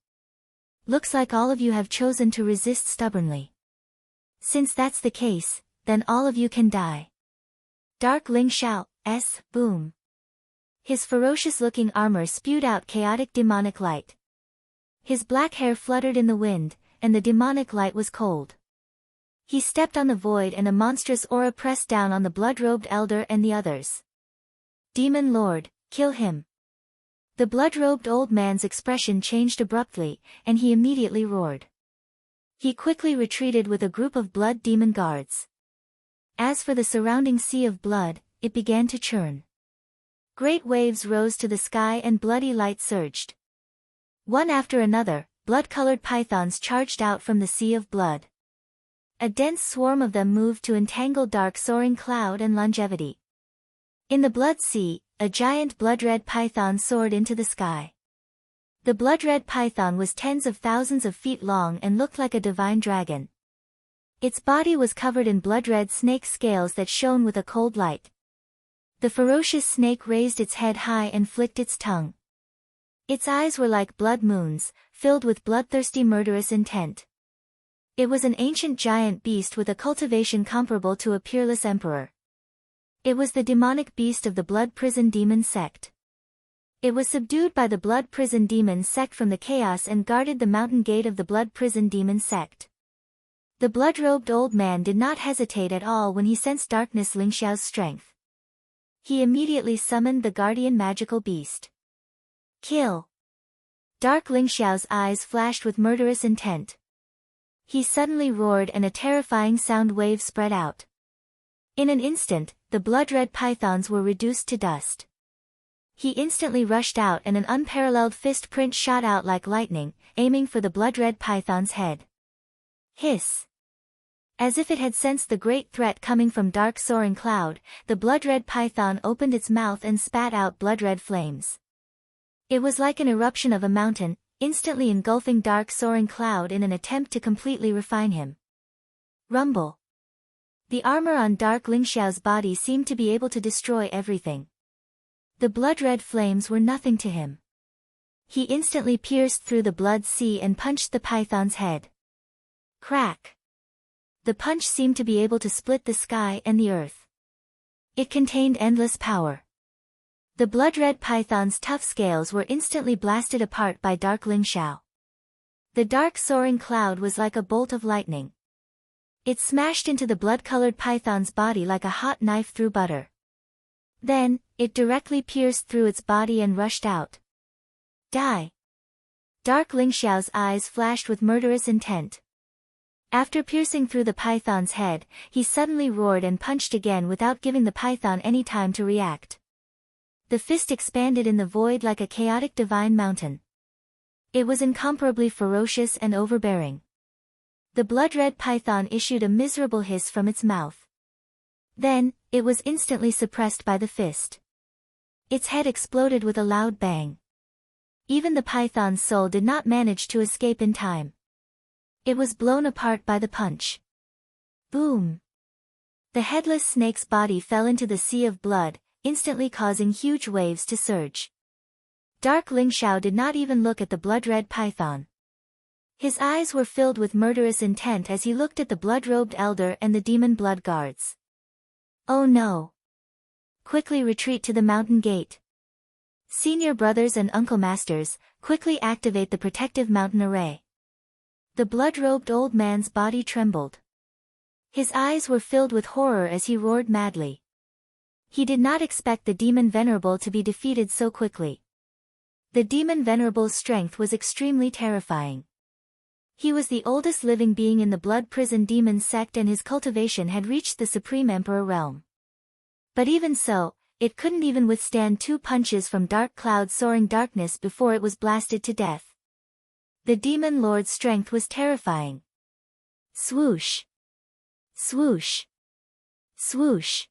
Looks like all of you have chosen to resist stubbornly. Since that's the case, then all of you can die. Dark Ling Xiao's boom. His ferocious-looking armor spewed out chaotic demonic light. His black hair fluttered in the wind, and the demonic light was cold. He stepped on the void and a monstrous aura pressed down on the blood-robed elder and the others. Demon Lord, kill him. The blood-robed old man's expression changed abruptly, and he immediately roared. He quickly retreated with a group of blood demon guards. As for the surrounding sea of blood, it began to churn. Great waves rose to the sky and bloody light surged. One after another, blood-colored pythons charged out from the sea of blood. A dense swarm of them moved to entangle dark soaring cloud and longevity. In the blood sea, a giant blood-red python soared into the sky. The blood-red python was tens of thousands of feet long and looked like a divine dragon. Its body was covered in blood-red snake scales that shone with a cold light. The ferocious snake raised its head high and flicked its tongue. Its eyes were like blood moons, filled with bloodthirsty murderous intent. It was an ancient giant beast with a cultivation comparable to a peerless emperor. It was the demonic beast of the Blood Prison Demon sect. It was subdued by the Blood Prison Demon sect from the chaos and guarded the mountain gate of the Blood Prison Demon sect. The blood-robed old man did not hesitate at all when he sensed darkness Lingxiao's strength. He immediately summoned the guardian magical beast. Kill! Dark Lingxiao's eyes flashed with murderous intent. He suddenly roared and a terrifying sound wave spread out. In an instant, the blood-red pythons were reduced to dust. He instantly rushed out and an unparalleled fist print shot out like lightning, aiming for the blood-red python's head. Hiss! As if it had sensed the great threat coming from dark soaring cloud, the blood-red python opened its mouth and spat out blood-red flames. It was like an eruption of a mountain, instantly engulfing dark soaring cloud in an attempt to completely refine him. Rumble. The armor on dark Lingxiao's body seemed to be able to destroy everything. The blood-red flames were nothing to him. He instantly pierced through the blood sea and punched the python's head. Crack. The punch seemed to be able to split the sky and the earth. It contained endless power. The blood-red python's tough scales were instantly blasted apart by dark Lingxiao. The dark soaring cloud was like a bolt of lightning. It smashed into the blood-colored python's body like a hot knife through butter. Then, it directly pierced through its body and rushed out. Die! Dark Lingxiao's eyes flashed with murderous intent. After piercing through the python's head, he suddenly roared and punched again without giving the python any time to react. The fist expanded in the void like a chaotic divine mountain. It was incomparably ferocious and overbearing. The blood-red python issued a miserable hiss from its mouth. Then, it was instantly suppressed by the fist. Its head exploded with a loud bang. Even the python's soul did not manage to escape in time. It was blown apart by the punch. Boom! The headless snake's body fell into the sea of blood, instantly causing huge waves to surge. Dark Lingxiao did not even look at the blood-red python. His eyes were filled with murderous intent as he looked at the blood-robed elder and the demon blood guards. Oh no! Quickly retreat to the mountain gate. Senior brothers and uncle masters, quickly activate the protective mountain array. The blood-robed old man's body trembled. His eyes were filled with horror as he roared madly. He did not expect the demon venerable to be defeated so quickly. The demon venerable's strength was extremely terrifying. He was the oldest living being in the Blood Prison Demon sect and his cultivation had reached the Supreme Emperor realm. But even so, it couldn't even withstand 2 punches from dark cloud soaring darkness before it was blasted to death. The demon lord's strength was terrifying. Swoosh! Swoosh! Swoosh!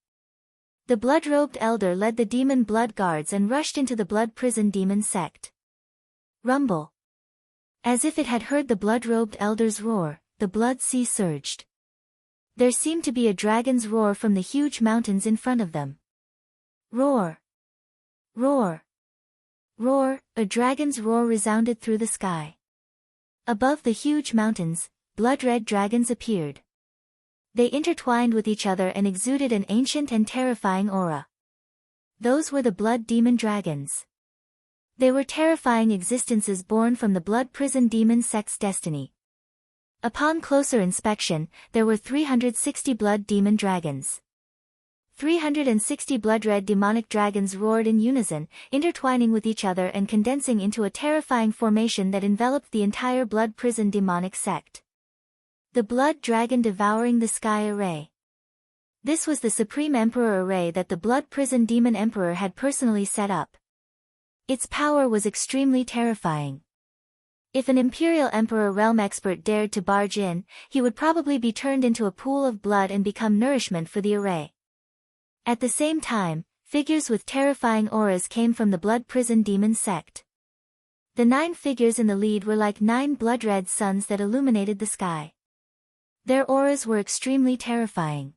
The blood-robed elder led the demon blood guards and rushed into the Blood Prison Demon sect. Rumble! As if it had heard the blood-robed elder's roar, the blood sea surged. There seemed to be a dragon's roar from the huge mountains in front of them. Roar! Roar! Roar! A dragon's roar resounded through the sky. Above the huge mountains, blood-red dragons appeared. They intertwined with each other and exuded an ancient and terrifying aura. Those were the blood demon dragons. They were terrifying existences born from the Blood Prison Demon sect's destiny. Upon closer inspection, there were 360 blood demon dragons. 360 blood-red demonic dragons roared in unison, intertwining with each other and condensing into a terrifying formation that enveloped the entire blood prison demonic sect. The blood dragon devouring the sky array. This was the supreme emperor array that the blood prison demon emperor had personally set up. Its power was extremely terrifying. If an imperial emperor realm expert dared to barge in, he would probably be turned into a pool of blood and become nourishment for the array. At the same time, figures with terrifying auras came from the blood prison demon sect. The 9 figures in the lead were like 9 blood-red suns that illuminated the sky. Their auras were extremely terrifying.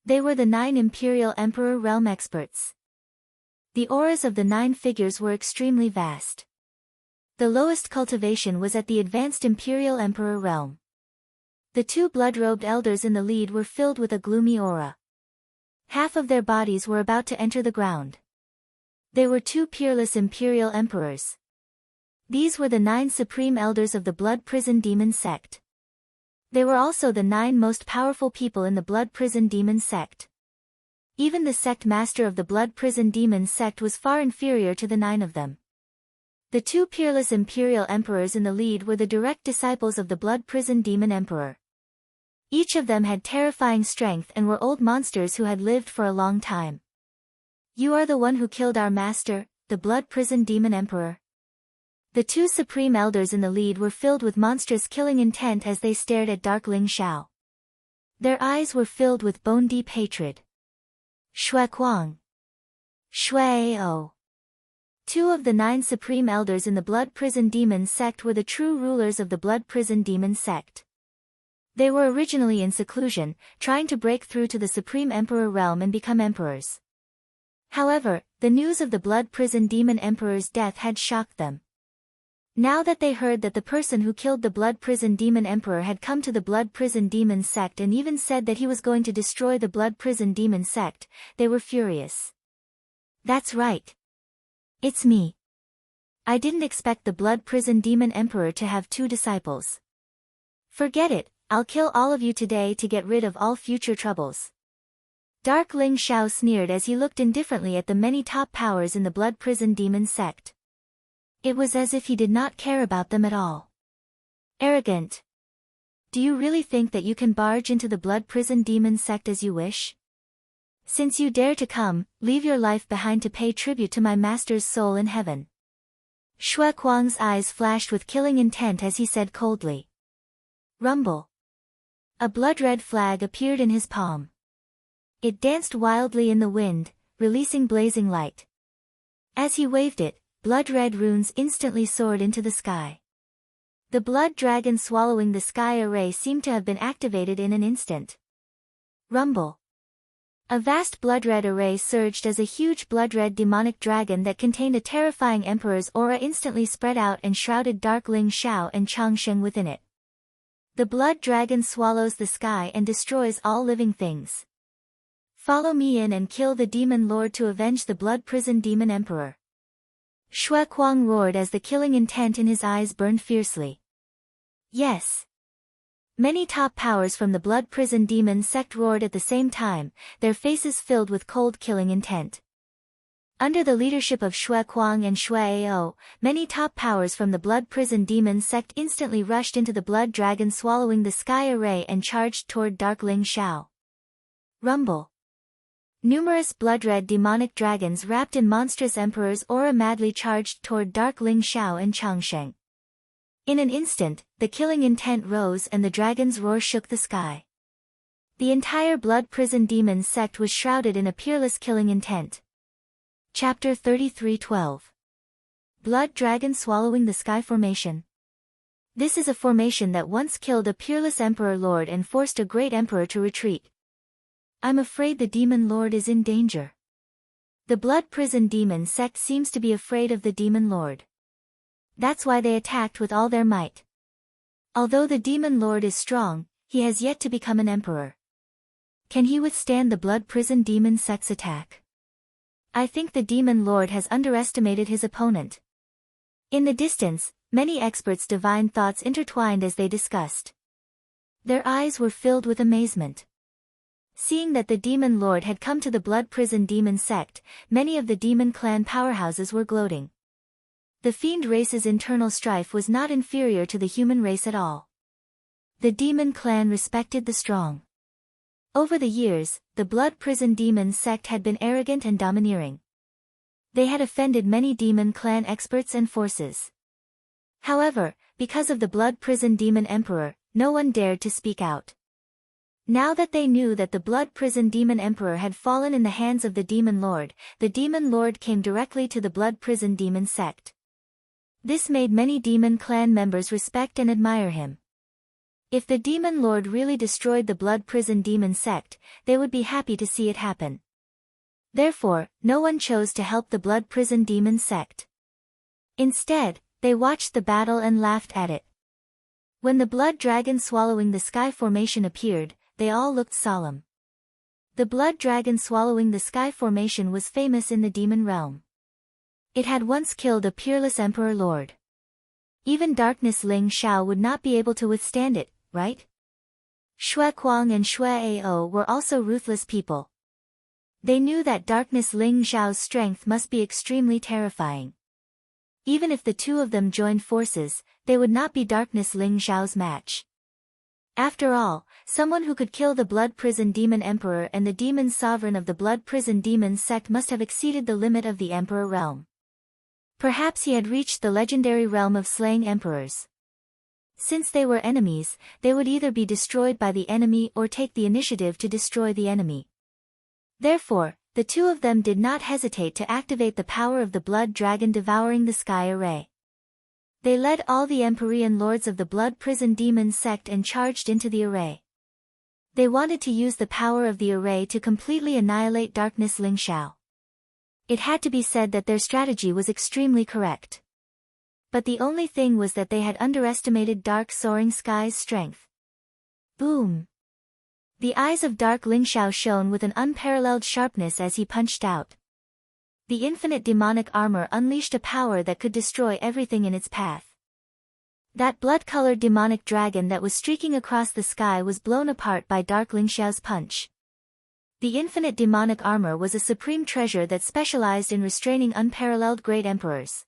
They were the 9 imperial emperor realm experts. The auras of the 9 figures were extremely vast. The lowest cultivation was at the advanced imperial emperor realm. The 2 blood-robed elders in the lead were filled with a gloomy aura. Half of their bodies were about to enter the ground. They were 2 peerless imperial emperors. These were the 9 supreme elders of the blood prison demon sect. They were also the 9 most powerful people in the blood prison demon sect. Even the sect master of the blood prison demon sect was far inferior to the 9 of them. The 2 peerless imperial emperors in the lead were the direct disciples of the blood prison demon emperor. Each of them had terrifying strength and were old monsters who had lived for a long time. You are the one who killed our master, the blood prison demon emperor. The 2 supreme elders in the lead were filled with monstrous killing intent as they stared at Dark Ling Xiao. Their eyes were filled with bone-deep hatred. Shui Kuang. Shui Ao. 2 of the 9 supreme elders in the blood prison demon sect were the true rulers of the blood prison demon sect. They were originally in seclusion, trying to break through to the Supreme Emperor realm and become emperors. However, the news of the blood prison demon emperor's death had shocked them. Now that they heard that the person who killed the blood prison demon emperor had come to the blood prison demon sect and even said that he was going to destroy the blood prison demon sect, they were furious. That's right. It's me. I didn't expect the blood prison demon emperor to have 2 disciples. Forget it. I'll kill all of you today to get rid of all future troubles. Dark Ling Xiao sneered as he looked indifferently at the many top powers in the blood prison demon sect. It was as if he did not care about them at all. Arrogant. Do you really think that you can barge into the blood prison demon sect as you wish? Since you dare to come, leave your life behind to pay tribute to my master's soul in heaven. Shui Kuang's eyes flashed with killing intent as he said coldly. Rumble. A blood-red flag appeared in his palm. It danced wildly in the wind, releasing blazing light. As he waved it, blood-red runes instantly soared into the sky. The blood dragon swallowing the sky array seemed to have been activated in an instant. Rumble. A vast blood-red array surged as a huge blood-red demonic dragon that contained a terrifying emperor's aura instantly spread out and shrouded Dark Ling Xiao and Changsheng within it. The blood dragon swallows the sky and destroys all living things. Follow me in and kill the demon lord to avenge the blood prison demon emperor. Shui Kuang roared as the killing intent in his eyes burned fiercely. Yes. Many top powers from the blood prison demon sect roared at the same time, their faces filled with cold killing intent. Under the leadership of Shui Kuang and Shui Ao, many top powers from the blood prison demon sect instantly rushed into the blood dragon swallowing the sky array and charged toward Dark Ling Xiao. Rumble. Numerous blood-red demonic dragons wrapped in monstrous emperor's aura madly charged toward Dark Ling Xiao and Changsheng. In an instant, the killing intent rose and the dragon's roar shook the sky. The entire blood prison demon sect was shrouded in a peerless killing intent. Chapter 33:12. Blood Dragon Swallowing the Sky Formation. This is a formation that once killed a peerless emperor lord and forced a great emperor to retreat. I'm afraid the demon lord is in danger. The blood prison demon sect seems to be afraid of the demon lord. That's why they attacked with all their might. Although the demon lord is strong, he has yet to become an emperor. Can he withstand the blood prison demon sect's attack? I think the demon lord has underestimated his opponent. In the distance, many experts' divine thoughts intertwined as they discussed. Their eyes were filled with amazement. Seeing that the demon lord had come to the blood prison demon sect, many of the demon clan powerhouses were gloating. The fiend race's internal strife was not inferior to the human race at all. The demon clan respected the strong. Over the years, the blood prison demon sect had been arrogant and domineering. They had offended many demon clan experts and forces. However, because of the blood prison demon emperor, no one dared to speak out. Now that they knew that the blood prison demon emperor had fallen in the hands of the demon lord came directly to the blood prison demon sect. This made many demon clan members respect and admire him. If the demon lord really destroyed the blood prison demon sect, they would be happy to see it happen. Therefore, no one chose to help the blood prison demon sect. Instead, they watched the battle and laughed at it. When the blood dragon swallowing the sky formation appeared, they all looked solemn. The blood dragon swallowing the sky formation was famous in the demon realm. It had once killed a peerless emperor lord. Even Darkness Ling Xiao would not be able to withstand it, right? Xue Kuang and Xue Ao were also ruthless people. They knew that Darkness Ling Xiao's strength must be extremely terrifying. Even if the two of them joined forces, they would not be Darkness Ling Xiao's match. After all, someone who could kill the blood prison demon emperor and the demon sovereign of the blood prison demon sect must have exceeded the limit of the emperor realm. Perhaps he had reached the legendary realm of slaying emperors. Since they were enemies, they would either be destroyed by the enemy or take the initiative to destroy the enemy. Therefore, the two of them did not hesitate to activate the power of the blood dragon devouring the sky array. They led all the Empyrean lords of the blood prison demon sect and charged into the array. They wanted to use the power of the array to completely annihilate Darkness Ling Xiao. It had to be said that their strategy was extremely correct. But the only thing was that they had underestimated Dark Soaring Sky's strength. Boom! The eyes of Dark Ling Xiao shone with an unparalleled sharpness as he punched out. The infinite demonic armor unleashed a power that could destroy everything in its path. That blood-colored demonic dragon that was streaking across the sky was blown apart by Dark Ling Xiao's punch. The infinite demonic armor was a supreme treasure that specialized in restraining unparalleled great emperors.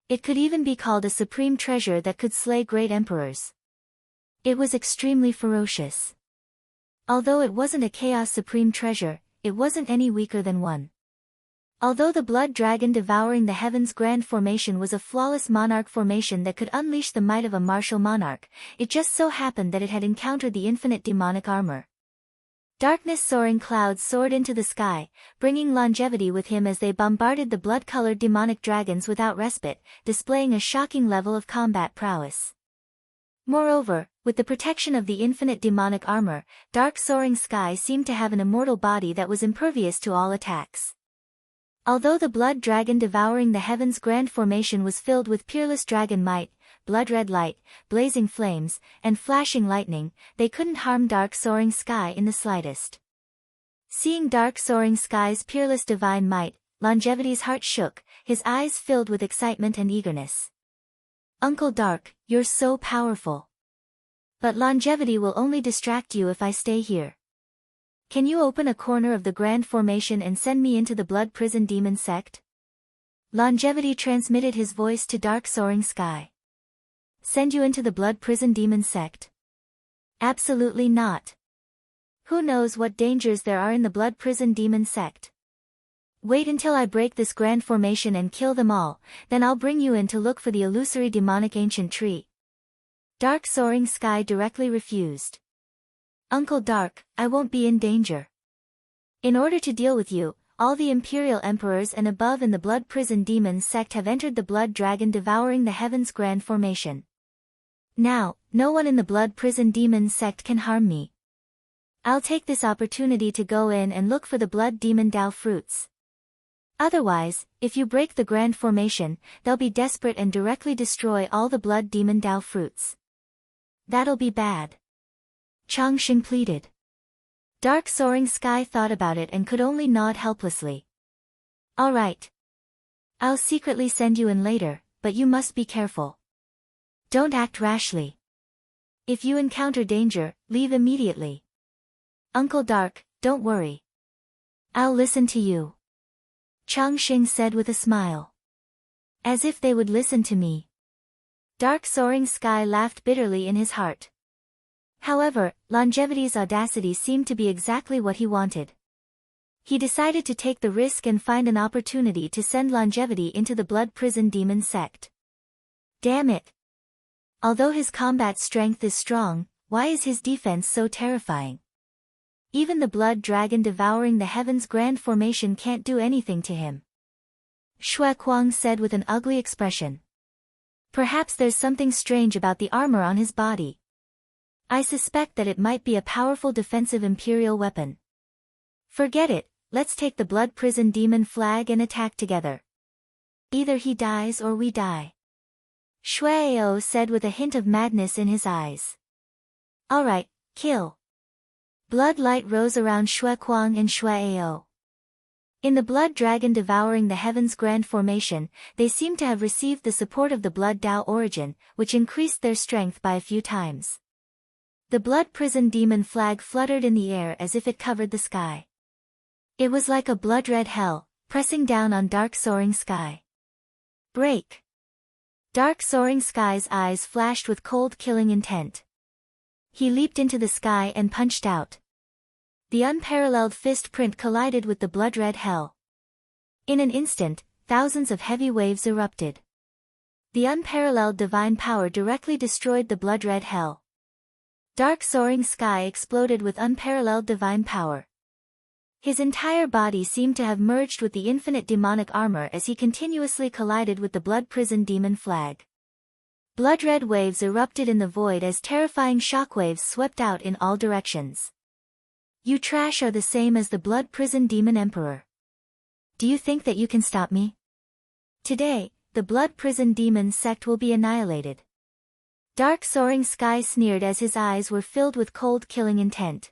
It could even be called a supreme treasure that could slay great emperors. It was extremely ferocious. Although it wasn't a chaos supreme treasure, it wasn't any weaker than one. Although the blood dragon devouring the heavens grand formation was a flawless monarch formation that could unleash the might of a martial monarch, it just so happened that it had encountered the infinite demonic armor. Darkness soaring clouds soared into the sky, bringing longevity with him as they bombarded the blood-colored demonic dragons without respite, displaying a shocking level of combat prowess. Moreover, with the protection of the infinite demonic armor, Dark Soaring Sky seemed to have an immortal body that was impervious to all attacks. Although the blood dragon devouring the heavens grand formation was filled with peerless dragon might, blood-red light, blazing flames, and flashing lightning, they couldn't harm Dark Soaring Sky in the slightest. Seeing Dark Soaring Sky's peerless divine might, Longevity's heart shook, his eyes filled with excitement and eagerness. Uncle Dark, you're so powerful. But longevity will only distract you if I stay here. Can you open a corner of the grand formation and send me into the blood prison demon sect? Longevity transmitted his voice to Dark Soaring Sky. Send you into the blood prison demon sect? Absolutely not. Who knows what dangers there are in the blood prison demon sect? Wait until I break this grand formation and kill them all, then I'll bring you in to look for the illusory demonic ancient tree. Dark Soaring Sky directly refused. Uncle Dark, I won't be in danger. In order to deal with you, all the imperial emperors and above in the blood prison demon sect have entered the blood dragon devouring the heavens grand formation. Now, no one in the blood prison demon sect can harm me. I'll take this opportunity to go in and look for the blood demon Dao fruits. Otherwise, if you break the grand formation, they'll be desperate and directly destroy all the blood demon Dao fruits. That'll be bad. Changxing pleaded. Dark Soaring Sky thought about it and could only nod helplessly. All right. I'll secretly send you in later, but you must be careful. Don't act rashly. If you encounter danger, leave immediately. Uncle Dark, don't worry. I'll listen to you. Changxing said with a smile. As if they would listen to me. Dark Soaring Sky laughed bitterly in his heart. However, Longevity's audacity seemed to be exactly what he wanted. He decided to take the risk and find an opportunity to send Longevity into the Blood Prison Demon sect. Damn it! Although his combat strength is strong, why is his defense so terrifying? Even the Blood Dragon devouring the heavens grand formation can't do anything to him. Xue Kuang said with an ugly expression. Perhaps there's something strange about the armor on his body. I suspect that it might be a powerful defensive imperial weapon. Forget it, let's take the Blood Prison Demon flag and attack together. Either he dies or we die. Shuai said with a hint of madness in his eyes. Alright, kill. Blood light rose around Xue Kuang and Shuai. In the Blood Dragon devouring the heavens grand formation, they seemed to have received the support of the Blood Dao origin, which increased their strength by a few times. The Blood Prison Demon flag fluttered in the air as if it covered the sky. It was like a blood-red hell, pressing down on Dark Soaring Sky. Break! Dark Soaring Sky's eyes flashed with cold killing intent. He leaped into the sky and punched out. The unparalleled fist print collided with the blood-red hell. In an instant, thousands of heavy waves erupted. The unparalleled divine power directly destroyed the blood-red hell. Dark Soaring Sky exploded with unparalleled divine power. His entire body seemed to have merged with the infinite demonic armor as he continuously collided with the Blood Prison Demon flag. Blood-red waves erupted in the void as terrifying shockwaves swept out in all directions. You trash are the same as the Blood Prison Demon Emperor. Do you think that you can stop me? Today, the Blood Prison Demon sect will be annihilated. Dark Soaring Sky sneered as his eyes were filled with cold killing intent.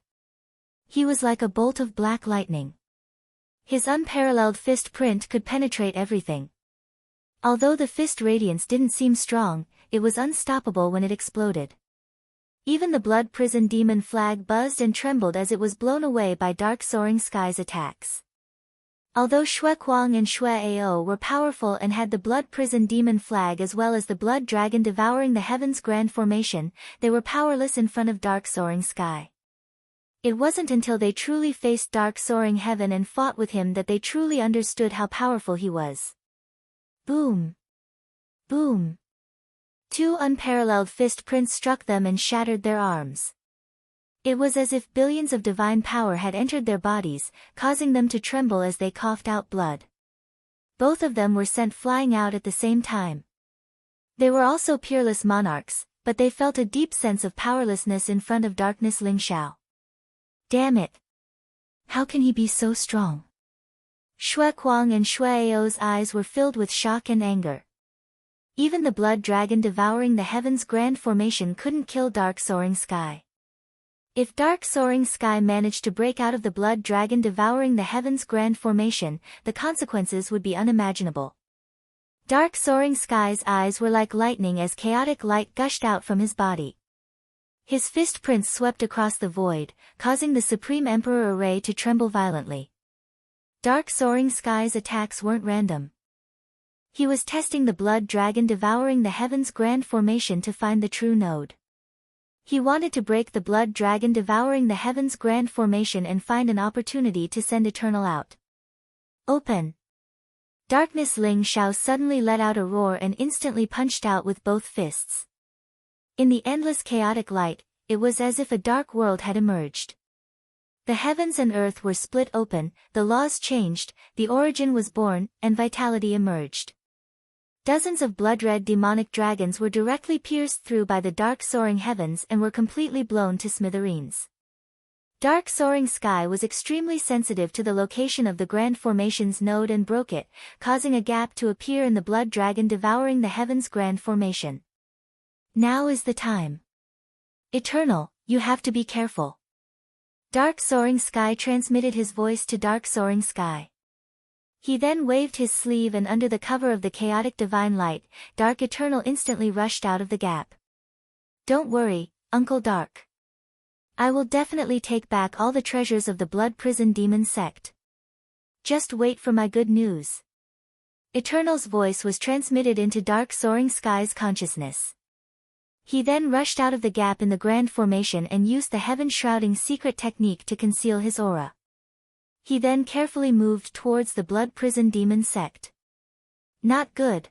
He was like a bolt of black lightning. His unparalleled fist print could penetrate everything. Although the fist radiance didn't seem strong, it was unstoppable when it exploded. Even the Blood Prison Demon flag buzzed and trembled as it was blown away by Dark Soaring Sky's attacks. Although Xue Kuang and Xue were powerful and had the Blood Prison Demon flag as well as the Blood Dragon devouring the heavens grand formation, they were powerless in front of Dark Soaring Sky. It wasn't until they truly faced Dark Soaring Heaven and fought with him that they truly understood how powerful he was. Boom! Boom! Two unparalleled fist prints struck them and shattered their arms. It was as if billions of divine power had entered their bodies, causing them to tremble as they coughed out blood. Both of them were sent flying out at the same time. They were also peerless monarchs, but they felt a deep sense of powerlessness in front of Darkness Ling Xiao. Damn it! How can he be so strong? Xue Kuang and Xue eyes were filled with shock and anger. Even the Blood Dragon devouring the heavens grand formation couldn't kill Dark Soaring Sky. If Dark Soaring Sky managed to break out of the Blood Dragon devouring the heavens grand formation, the consequences would be unimaginable. Dark Soaring Sky's eyes were like lightning as chaotic light gushed out from his body. His fist prints swept across the void, causing the Supreme Emperor Array to tremble violently. Dark Soaring Sky's attacks weren't random. He was testing the Blood Dragon devouring the heavens grand formation to find the true node. He wanted to break the Blood Dragon devouring the heavens grand formation and find an opportunity to send Eternal out. Open! Darkness Ling Xiao suddenly let out a roar and instantly punched out with both fists. In the endless chaotic light, it was as if a dark world had emerged. The heavens and earth were split open, the laws changed, the origin was born, and vitality emerged. Dozens of blood-red demonic dragons were directly pierced through by the Dark Soaring Heavens and were completely blown to smithereens. Dark Soaring Sky was extremely sensitive to the location of the Grand Formation's node and broke it, causing a gap to appear in the Blood Dragon devouring the Heavens Grand Formation. Now is the time. Eternal, you have to be careful. Dark Soaring Sky transmitted his voice to Dark Soaring Sky. He then waved his sleeve and under the cover of the chaotic divine light, Dark Eternal instantly rushed out of the gap. Don't worry, Uncle Dark. I will definitely take back all the treasures of the Blood Prison Demon sect. Just wait for my good news. Eternal's voice was transmitted into Dark Soaring Sky's consciousness. He then rushed out of the gap in the Grand Formation and used the heaven-shrouding secret technique to conceal his aura. He then carefully moved towards the Blood Prison Demon sect. Not good.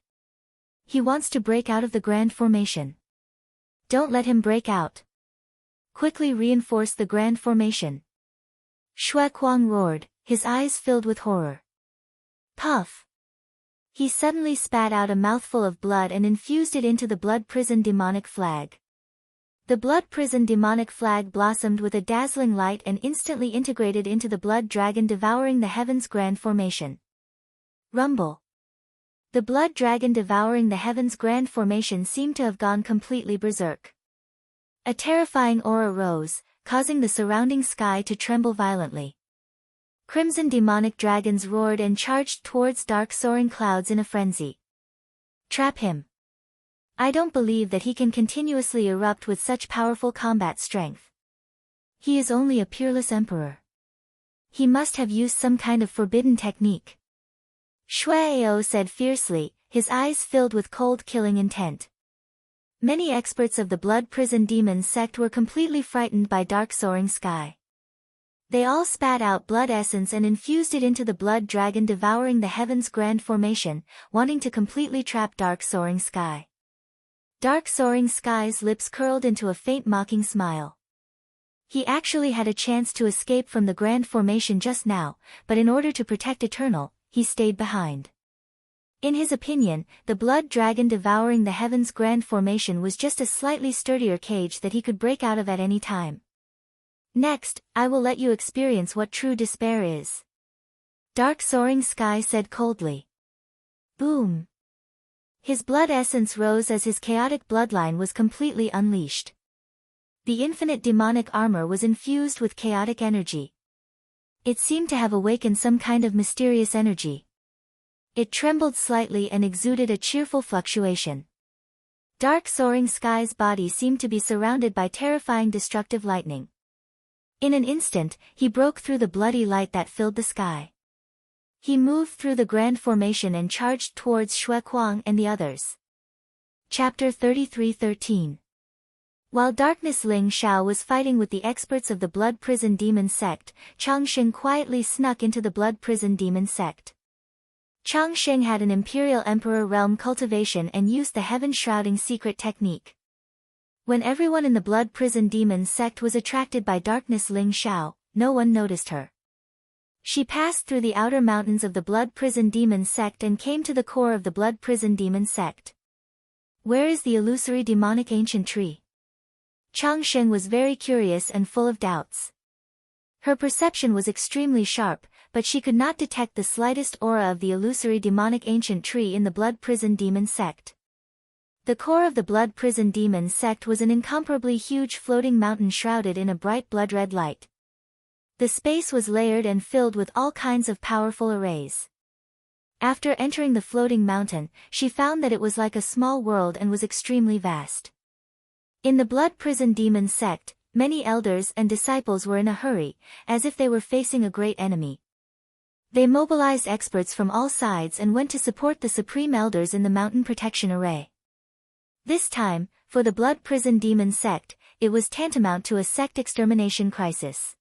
He wants to break out of the Grand Formation. Don't let him break out. Quickly reinforce the Grand Formation. Xue Kuang roared, his eyes filled with horror. Puff! He suddenly spat out a mouthful of blood and infused it into the Blood Prison Demonic Flag. The Blood Prison Demonic Flag blossomed with a dazzling light and instantly integrated into the Blood Dragon devouring the Heavens Grand Formation. Rumble. The Blood Dragon devouring the Heavens Grand Formation seemed to have gone completely berserk. A terrifying aura rose, causing the surrounding sky to tremble violently. Crimson demonic dragons roared and charged towards dark soaring clouds in a frenzy. Trap him. I don't believe that he can continuously erupt with such powerful combat strength. He is only a peerless emperor. He must have used some kind of forbidden technique. Xue Ao said fiercely, his eyes filled with cold killing intent. Many experts of the Blood Prison Demon sect were completely frightened by Dark Soaring Sky. They all spat out blood essence and infused it into the Blood Dragon devouring the Heavens Grand Formation, wanting to completely trap Dark Soaring Sky. Dark Soaring Sky's lips curled into a faint mocking smile. He actually had a chance to escape from the Grand Formation just now, but in order to protect Eternal, he stayed behind. In his opinion, the Blood Dragon devouring the Heavens Grand Formation was just a slightly sturdier cage that he could break out of at any time. Next, I will let you experience what true despair is. Dark Soaring Sky said coldly. Boom. His blood essence rose as his chaotic bloodline was completely unleashed. The infinite demonic armor was infused with chaotic energy. It seemed to have awakened some kind of mysterious energy. It trembled slightly and exuded a cheerful fluctuation. Dark Soaring Sky's body seemed to be surrounded by terrifying destructive lightning. In an instant, he broke through the bloody light that filled the sky. He moved through the Grand Formation and charged towards Xue Kuang and the others. Chapter 33:13. While Darkness Ling Xiao was fighting with the experts of the Blood Prison Demon sect, Changxing quietly snuck into the Blood Prison Demon sect. Changxing had an Imperial Emperor realm cultivation and used the heaven-shrouding secret technique. When everyone in the Blood Prison Demon sect was attracted by Darkness Ling Xiao, no one noticed her. She passed through the outer mountains of the Blood Prison Demon sect and came to the core of the Blood Prison Demon sect. Where is the illusory demonic ancient tree? Changxing was very curious and full of doubts. Her perception was extremely sharp, but she could not detect the slightest aura of the illusory demonic ancient tree in the Blood Prison Demon sect. The core of the Blood Prison Demon sect was an incomparably huge floating mountain shrouded in a bright blood-red light. The space was layered and filled with all kinds of powerful arrays. After entering the floating mountain, she found that it was like a small world and was extremely vast. In the Blood Prison Demon sect, many elders and disciples were in a hurry, as if they were facing a great enemy. They mobilized experts from all sides and went to support the Supreme Elders in the Mountain Protection Array. This time, for the Blood Prison Demon sect, it was tantamount to a sect extermination crisis.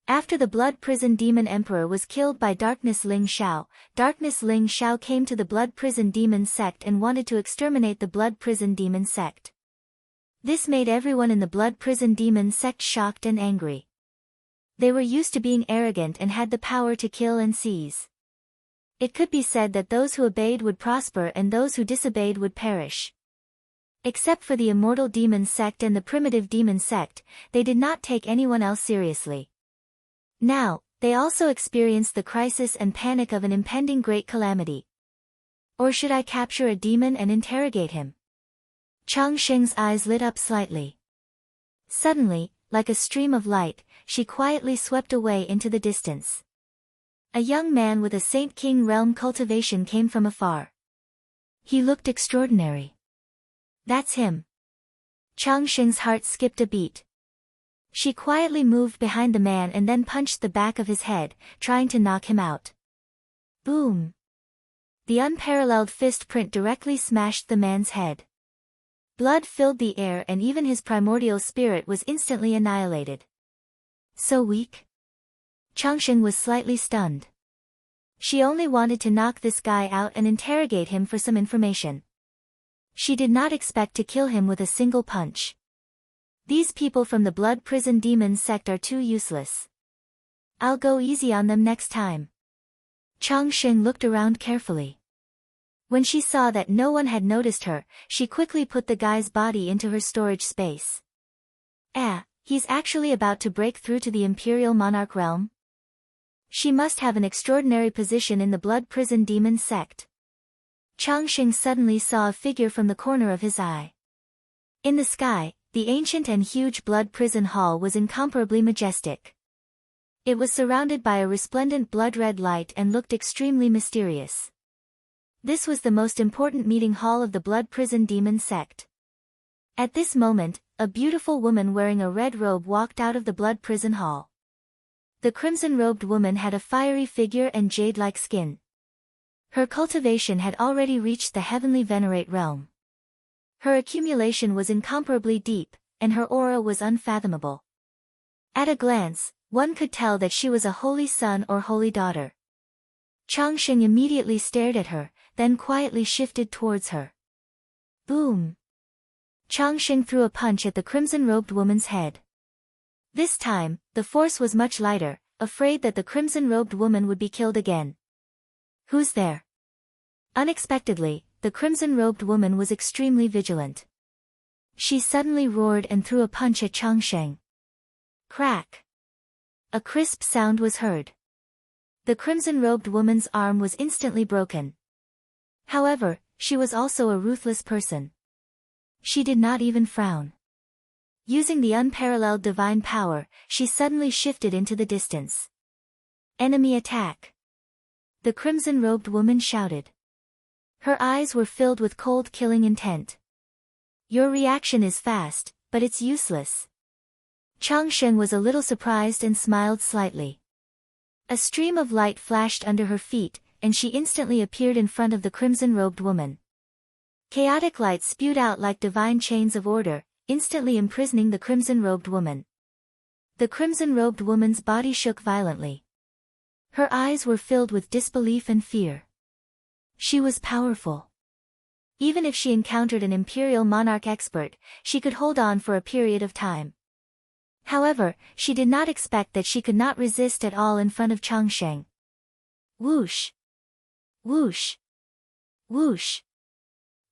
After the Blood Prison Demon Emperor was killed by Darkness Ling Xiao, Darkness Ling Xiao came to the Blood Prison Demon sect and wanted to exterminate the Blood Prison Demon sect. This made everyone in the Blood Prison Demon sect shocked and angry. They were used to being arrogant and had the power to kill and seize. It could be said that those who obeyed would prosper and those who disobeyed would perish. Except for the Immortal Demon sect and the Primitive Demon sect, they did not take anyone else seriously. Now, they also experienced the crisis and panic of an impending great calamity. Or should I capture a demon and interrogate him? Changxing's eyes lit up slightly. Suddenly, like a stream of light, she quietly swept away into the distance. A young man with a Saint King realm cultivation came from afar. He looked extraordinary. That's him. Changsheng's heart skipped a beat. She quietly moved behind the man and then punched the back of his head, trying to knock him out. Boom! The unparalleled fist print directly smashed the man's head. Blood filled the air and even his primordial spirit was instantly annihilated. So weak? Changsheng was slightly stunned. She only wanted to knock this guy out and interrogate him for some information. She did not expect to kill him with a single punch. These people from the Blood Prison Demon sect are too useless. I'll go easy on them next time. Changsheng looked around carefully. When she saw that no one had noticed her, she quickly put the guy's body into her storage space. He's actually about to break through to the Imperial Monarch realm? She must have an extraordinary position in the Blood Prison Demon sect. Changsheng suddenly saw a figure from the corner of his eye. In the sky, the ancient and huge Blood Prison Hall was incomparably majestic. It was surrounded by a resplendent blood-red light and looked extremely mysterious. This was the most important meeting hall of the Blood Prison Demon sect. At this moment, a beautiful woman wearing a red robe walked out of the Blood Prison Hall. The crimson-robed woman had a fiery figure and jade-like skin. Her cultivation had already reached the heavenly venerate realm. Her accumulation was incomparably deep, and her aura was unfathomable. At a glance, one could tell that she was a holy son or holy daughter. Changsheng immediately stared at her, then quietly shifted towards her. Boom! Changsheng threw a punch at the crimson-robed woman's head. This time, the force was much lighter, afraid that the crimson-robed woman would be killed again. Who's there? Unexpectedly, the crimson-robed woman was extremely vigilant. She suddenly roared and threw a punch at Changsheng. Crack! A crisp sound was heard. The crimson-robed woman's arm was instantly broken. However, she was also a ruthless person. She did not even frown. Using the unparalleled divine power, she suddenly shifted into the distance. Enemy attack! The crimson-robed woman shouted. Her eyes were filled with cold killing intent. Your reaction is fast, but it's useless. Changsheng was a little surprised and smiled slightly. A stream of light flashed under her feet, and she instantly appeared in front of the crimson-robed woman. Chaotic light spewed out like divine chains of order, instantly imprisoning the crimson-robed woman. The crimson-robed woman's body shook violently. Her eyes were filled with disbelief and fear. She was powerful. Even if she encountered an Imperial Monarch expert, she could hold on for a period of time. However, she did not expect that she could not resist at all in front of Changsheng. Whoosh! Whoosh! Whoosh!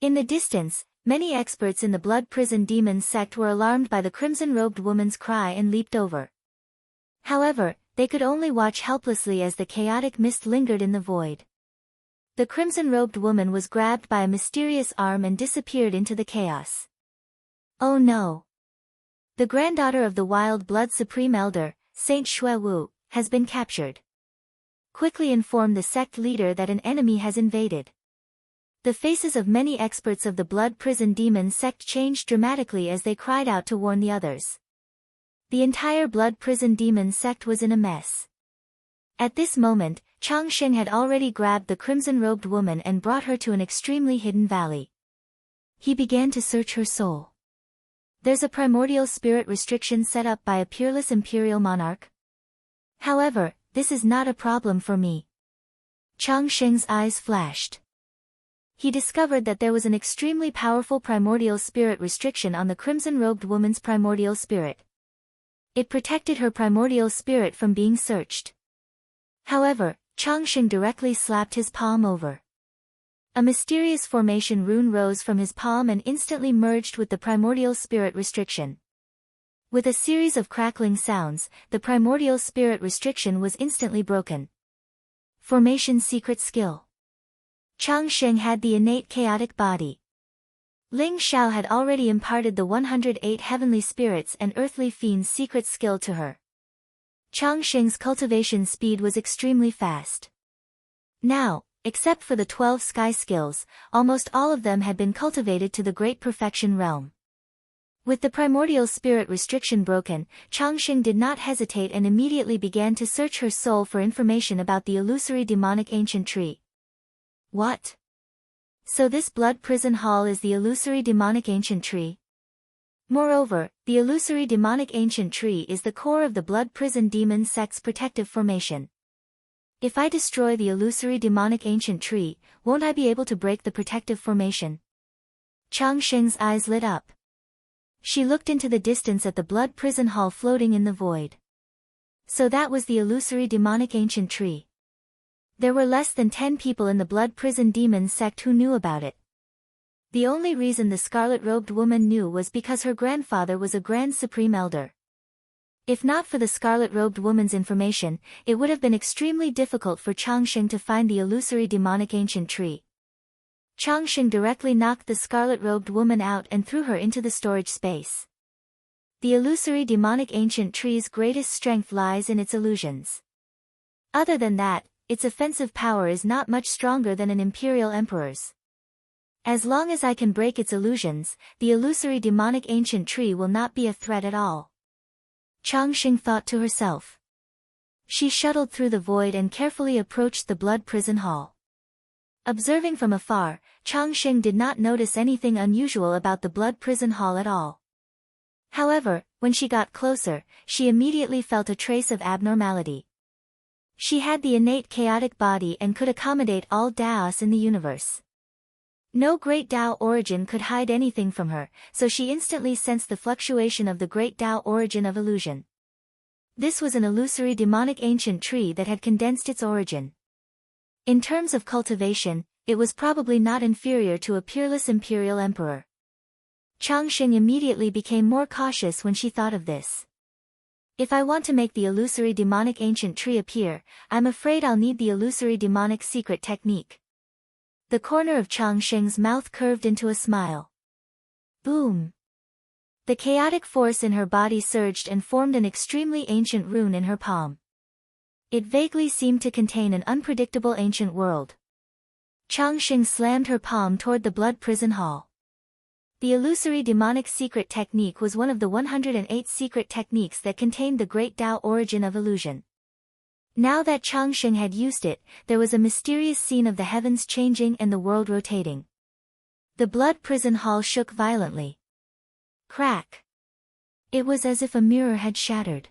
In the distance, many experts in the Blood Prison Demon sect were alarmed by the crimson-robed woman's cry and leaped over. However, they could only watch helplessly as the chaotic mist lingered in the void. The crimson-robed woman was grabbed by a mysterious arm and disappeared into the chaos. Oh no! The granddaughter of the Wild Blood Supreme Elder, Saint Shui Wu, has been captured. Quickly inform the sect leader that an enemy has invaded. The faces of many experts of the Blood Prison Demon sect changed dramatically as they cried out to warn the others. The entire Blood Prison Demon sect was in a mess. At this moment, Changsheng had already grabbed the crimson-robed woman and brought her to an extremely hidden valley. He began to search her soul. There's a primordial spirit restriction set up by a peerless Imperial Monarch. However, this is not a problem for me. Changsheng's eyes flashed. He discovered that there was an extremely powerful primordial spirit restriction on the crimson-robed woman's primordial spirit. It protected her primordial spirit from being searched. However, Changsheng directly slapped his palm over. A mysterious formation rune rose from his palm and instantly merged with the primordial spirit restriction. With a series of crackling sounds, the primordial spirit restriction was instantly broken. Formation secret skill. Changsheng had the innate chaotic body. Ling Xiao had already imparted the 108 heavenly spirits and earthly fiends' secret skill to her. Changsheng's cultivation speed was extremely fast. Now, except for the 12 sky skills, almost all of them had been cultivated to the great perfection realm. With the primordial spirit restriction broken, Changxing did not hesitate and immediately began to search her soul for information about the illusory demonic ancient tree. What? So this blood prison hall is the illusory demonic ancient tree? Moreover, the illusory demonic ancient tree is the core of the blood prison demon sect's protective formation. If I destroy the illusory demonic ancient tree, won't I be able to break the protective formation? Changxing's eyes lit up. She looked into the distance at the blood prison hall floating in the void. So that was the illusory demonic ancient tree. There were less than 10 people in the blood prison demon sect who knew about it. The only reason the scarlet-robed woman knew was because her grandfather was a Grand Supreme Elder. If not for the scarlet-robed woman's information, it would have been extremely difficult for Changxing to find the illusory demonic ancient tree. Changxing directly knocked the scarlet-robed woman out and threw her into the storage space. The illusory demonic ancient tree's greatest strength lies in its illusions. Other than that, its offensive power is not much stronger than an imperial emperor's. As long as I can break its illusions, the illusory demonic ancient tree will not be a threat at all. Changxing thought to herself. She shuttled through the void and carefully approached the blood prison hall. Observing from afar, Changxing did not notice anything unusual about the blood prison hall at all. However, when she got closer, she immediately felt a trace of abnormality. She had the innate chaotic body and could accommodate all Daos in the universe. No great Dao origin could hide anything from her, so she instantly sensed the fluctuation of the great Dao origin of illusion. This was an illusory demonic ancient tree that had condensed its origin. In terms of cultivation, it was probably not inferior to a peerless imperial emperor. Changxing immediately became more cautious when she thought of this. If I want to make the illusory demonic ancient tree appear, I'm afraid I'll need the illusory demonic secret technique. The corner of Changxing's mouth curved into a smile. Boom! The chaotic force in her body surged and formed an extremely ancient rune in her palm. It vaguely seemed to contain an unpredictable ancient world. Changxing slammed her palm toward the blood prison hall. The illusory demonic secret technique was one of the 108 secret techniques that contained the great Dao origin of illusion. Now that Changxing had used it, there was a mysterious scene of the heavens changing and the world rotating. The blood prison hall shook violently. Crack! It was as if a mirror had shattered.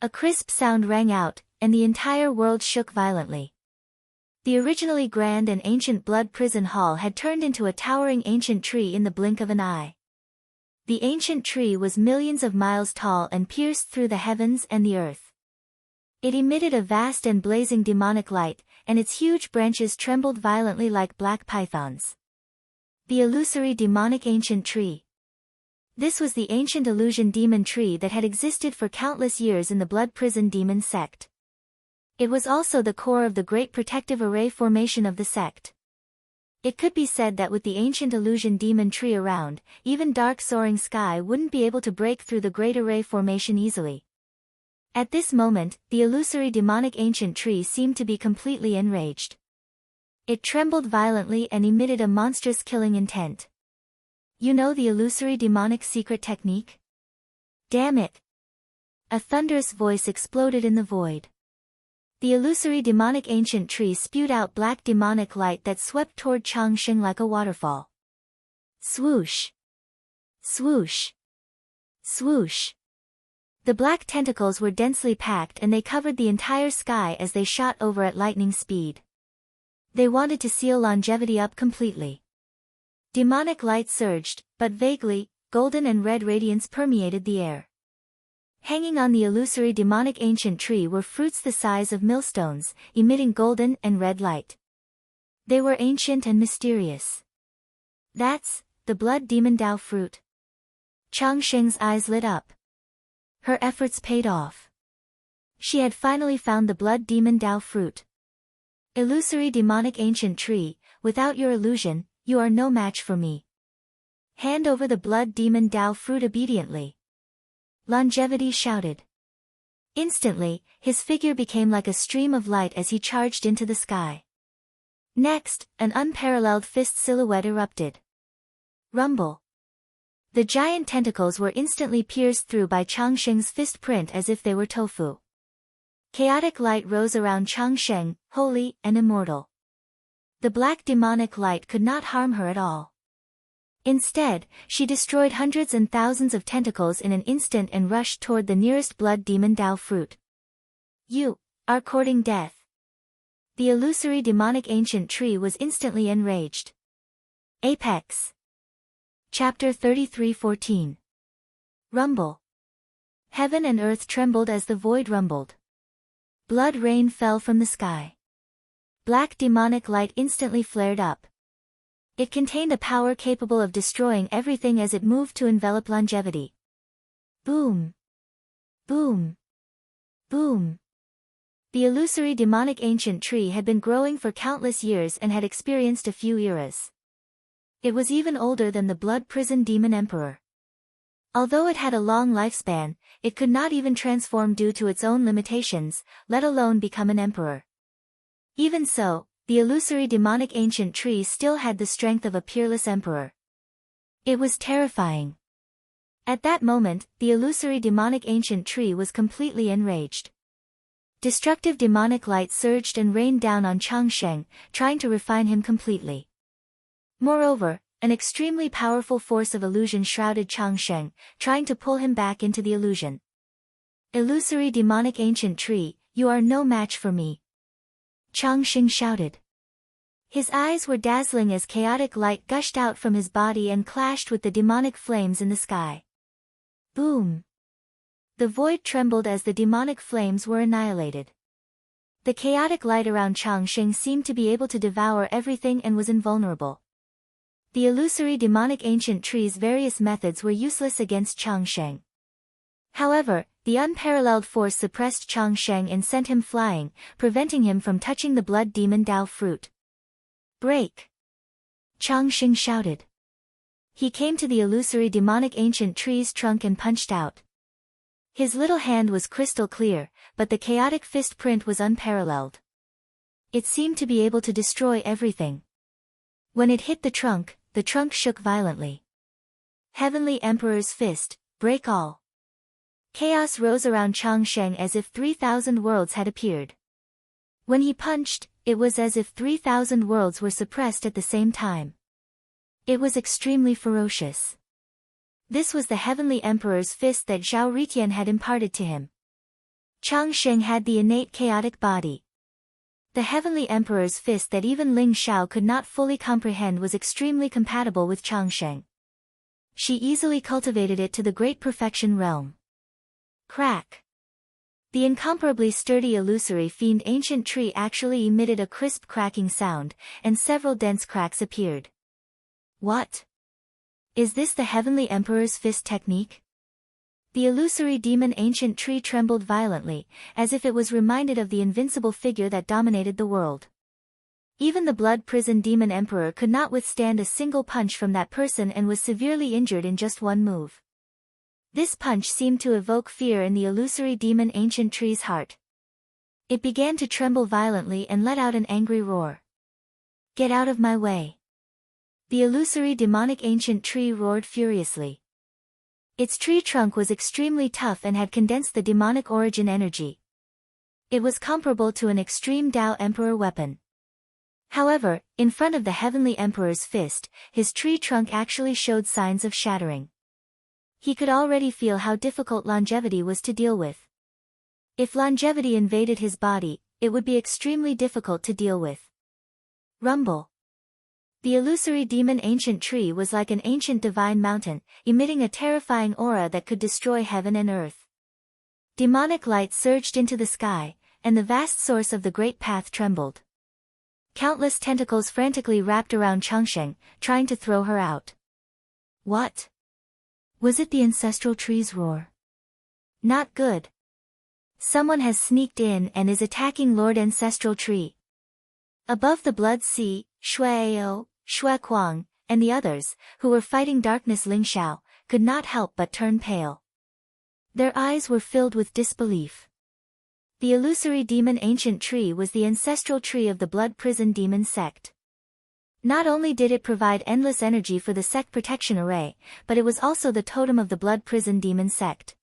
A crisp sound rang out, and the entire world shook violently. The originally grand and ancient blood prison hall had turned into a towering ancient tree in the blink of an eye. The ancient tree was millions of miles tall and pierced through the heavens and the earth. It emitted a vast and blazing demonic light, and its huge branches trembled violently like black pythons. The illusory demonic ancient tree. This was the ancient illusion demon tree that had existed for countless years in the blood prison demon sect. It was also the core of the great protective array formation of the sect. It could be said that with the ancient illusion demon tree around, even dark soaring sky wouldn't be able to break through the great array formation easily. At this moment, the illusory demonic ancient tree seemed to be completely enraged. It trembled violently and emitted a monstrous killing intent. You know the illusory demonic secret technique? Damn it! A thunderous voice exploded in the void. The illusory demonic ancient tree spewed out black demonic light that swept toward Changxing like a waterfall. Swoosh! Swoosh! Swoosh! The black tentacles were densely packed and they covered the entire sky as they shot over at lightning speed. They wanted to seal longevity up completely. Demonic light surged, but vaguely, golden and red radiance permeated the air. Hanging on the illusory demonic ancient tree were fruits the size of millstones, emitting golden and red light. They were ancient and mysterious. That's the blood demon Dao fruit. Changxing's eyes lit up. Her efforts paid off. She had finally found the blood demon Dao fruit. Illusory demonic ancient tree, without your illusion, you are no match for me. Hand over the blood demon Dao fruit obediently. Longevity shouted. Instantly, his figure became like a stream of light as he charged into the sky. Next, an unparalleled fist silhouette erupted. Rumble. The giant tentacles were instantly pierced through by Changsheng's fist print as if they were tofu. Chaotic light rose around Changsheng, holy and immortal. The black demonic light could not harm her at all. Instead, she destroyed hundreds and thousands of tentacles in an instant and rushed toward the nearest blood demon Dao fruit. You are courting death. The illusory demonic ancient tree was instantly enraged. Apex. Chapter 33:14. Rumble. Heaven and earth trembled as the void rumbled. Blood rain fell from the sky. Black demonic light instantly flared up. It contained a power capable of destroying everything as it moved to envelop longevity. Boom. Boom. Boom. The illusory demonic ancient tree had been growing for countless years and had experienced a few eras. It was even older than the blood prison demon emperor. Although it had a long lifespan, it could not even transform due to its own limitations, let alone become an emperor. Even so, the illusory demonic ancient tree still had the strength of a peerless emperor. It was terrifying. At that moment, the illusory demonic ancient tree was completely enraged. Destructive demonic light surged and rained down on Changsheng, trying to refine him completely. Moreover, an extremely powerful force of illusion shrouded Changsheng, trying to pull him back into the illusion. Illusory demonic ancient tree, you are no match for me. Changsheng shouted. His eyes were dazzling as chaotic light gushed out from his body and clashed with the demonic flames in the sky. Boom! The void trembled as the demonic flames were annihilated. The chaotic light around Changsheng seemed to be able to devour everything and was invulnerable. The illusory demonic ancient tree's various methods were useless against Changsheng. However, the unparalleled force suppressed Changsheng and sent him flying, preventing him from touching the blood demon Dao fruit. Break! Changsheng shouted. He came to the illusory demonic ancient tree's trunk and punched out. His little hand was crystal clear, but the chaotic fist print was unparalleled. It seemed to be able to destroy everything. When it hit the trunk shook violently. Heavenly Emperor's fist, break all. Chaos rose around Changsheng as if 3,000 worlds had appeared. When he punched, it was as if 3,000 worlds were suppressed at the same time. It was extremely ferocious. This was the Heavenly Emperor's fist that Zhao Ritian had imparted to him. Changsheng had the innate chaotic body. The Heavenly Emperor's fist that even Ling Xiao could not fully comprehend was extremely compatible with Changsheng. She easily cultivated it to the great perfection realm. Crack! The incomparably sturdy illusory fiend ancient tree actually emitted a crisp cracking sound, and several dense cracks appeared. What? Is this the Heavenly Emperor's fist technique? The illusory demon ancient tree trembled violently, as if it was reminded of the invincible figure that dominated the world. Even the blood prison demon emperor could not withstand a single punch from that person and was severely injured in just one move. This punch seemed to evoke fear in the illusory demon ancient tree's heart. It began to tremble violently and let out an angry roar. Get out of my way! The illusory demonic ancient tree roared furiously. Its tree trunk was extremely tough and had condensed the demonic origin energy. It was comparable to an extreme Dao Emperor weapon. However, in front of the Heavenly Emperor's fist, his tree trunk actually showed signs of shattering. He could already feel how difficult longevity was to deal with. If longevity invaded his body, it would be extremely difficult to deal with. Rumble. The illusory demon ancient tree was like an ancient divine mountain, emitting a terrifying aura that could destroy heaven and earth. Demonic light surged into the sky, and the vast source of the great path trembled. Countless tentacles frantically wrapped around Changsheng, trying to throw her out. What? Was it the ancestral tree's roar? Not good. Someone has sneaked in and is attacking Lord Ancestral Tree. Above the Blood Sea, Shuai-Ao, Shuai-Kuang, and the others, who were fighting darkness Ling Xiao, could not help but turn pale. Their eyes were filled with disbelief. The illusory demon ancient tree was the ancestral tree of the blood prison demon sect. Not only did it provide endless energy for the sect protection array, but it was also the totem of the Blood Prison Demon sect.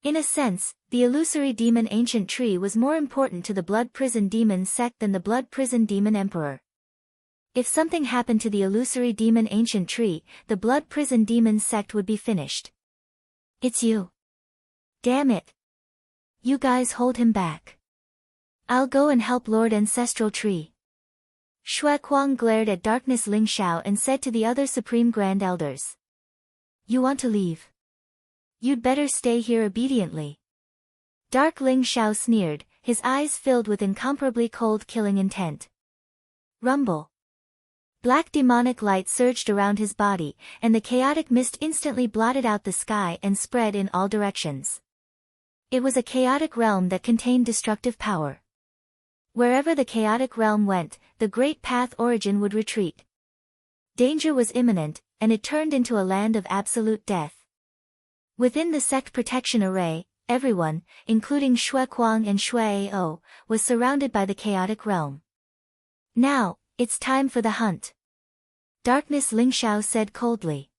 In a sense, the illusory demon ancient tree was more important to the Blood Prison Demon sect than the Blood Prison Demon Emperor. If something happened to the illusory demon ancient tree, the Blood Prison Demon sect would be finished. It's you. Damn it. You guys hold him back. I'll go and help Lord Ancestral Tree. Shui Kuang glared at Darkness Ling Xiao and said to the other Supreme Grand Elders. You want to leave? You'd better stay here obediently. Dark Ling Xiao sneered, his eyes filled with incomparably cold killing intent. Rumble. Black demonic light surged around his body, and the chaotic mist instantly blotted out the sky and spread in all directions. It was a chaotic realm that contained destructive power. Wherever the chaotic realm went, the Great Path Origin would retreat. Danger was imminent, and it turned into a land of absolute death. Within the sect protection array, everyone, including Shui Kuang and Shui Ao, was surrounded by the chaotic realm. Now, it's time for the hunt. Darkness Ling Xiao said coldly.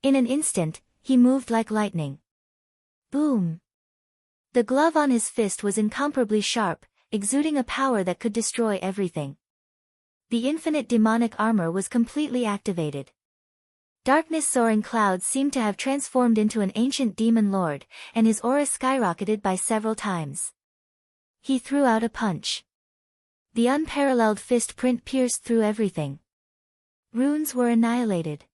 In an instant, he moved like lightning. Boom! The glove on his fist was incomparably sharp, exuding a power that could destroy everything. The infinite demonic armor was completely activated. Darkness-soaring clouds seemed to have transformed into an ancient demon lord, and his aura skyrocketed by several times. He threw out a punch. The unparalleled fist print pierced through everything. Runes were annihilated.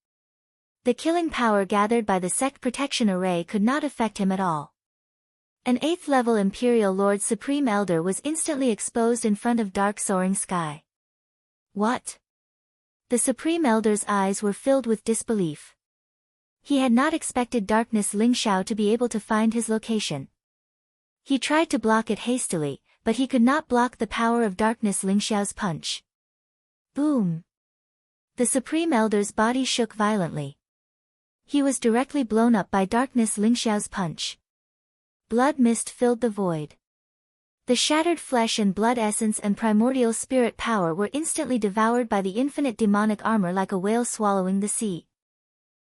The killing power gathered by the sect protection array could not affect him at all. An 8th-level Imperial Lord Supreme Elder was instantly exposed in front of dark soaring sky. What? The Supreme Elder's eyes were filled with disbelief. He had not expected Darkness Ling Xiao to be able to find his location. He tried to block it hastily, but he could not block the power of Darkness Ling Xiao's punch. Boom! The Supreme Elder's body shook violently. He was directly blown up by Darkness Ling Xiao's punch. Blood mist filled the void. The shattered flesh and blood essence and primordial spirit power were instantly devoured by the infinite demonic armor like a whale swallowing the sea.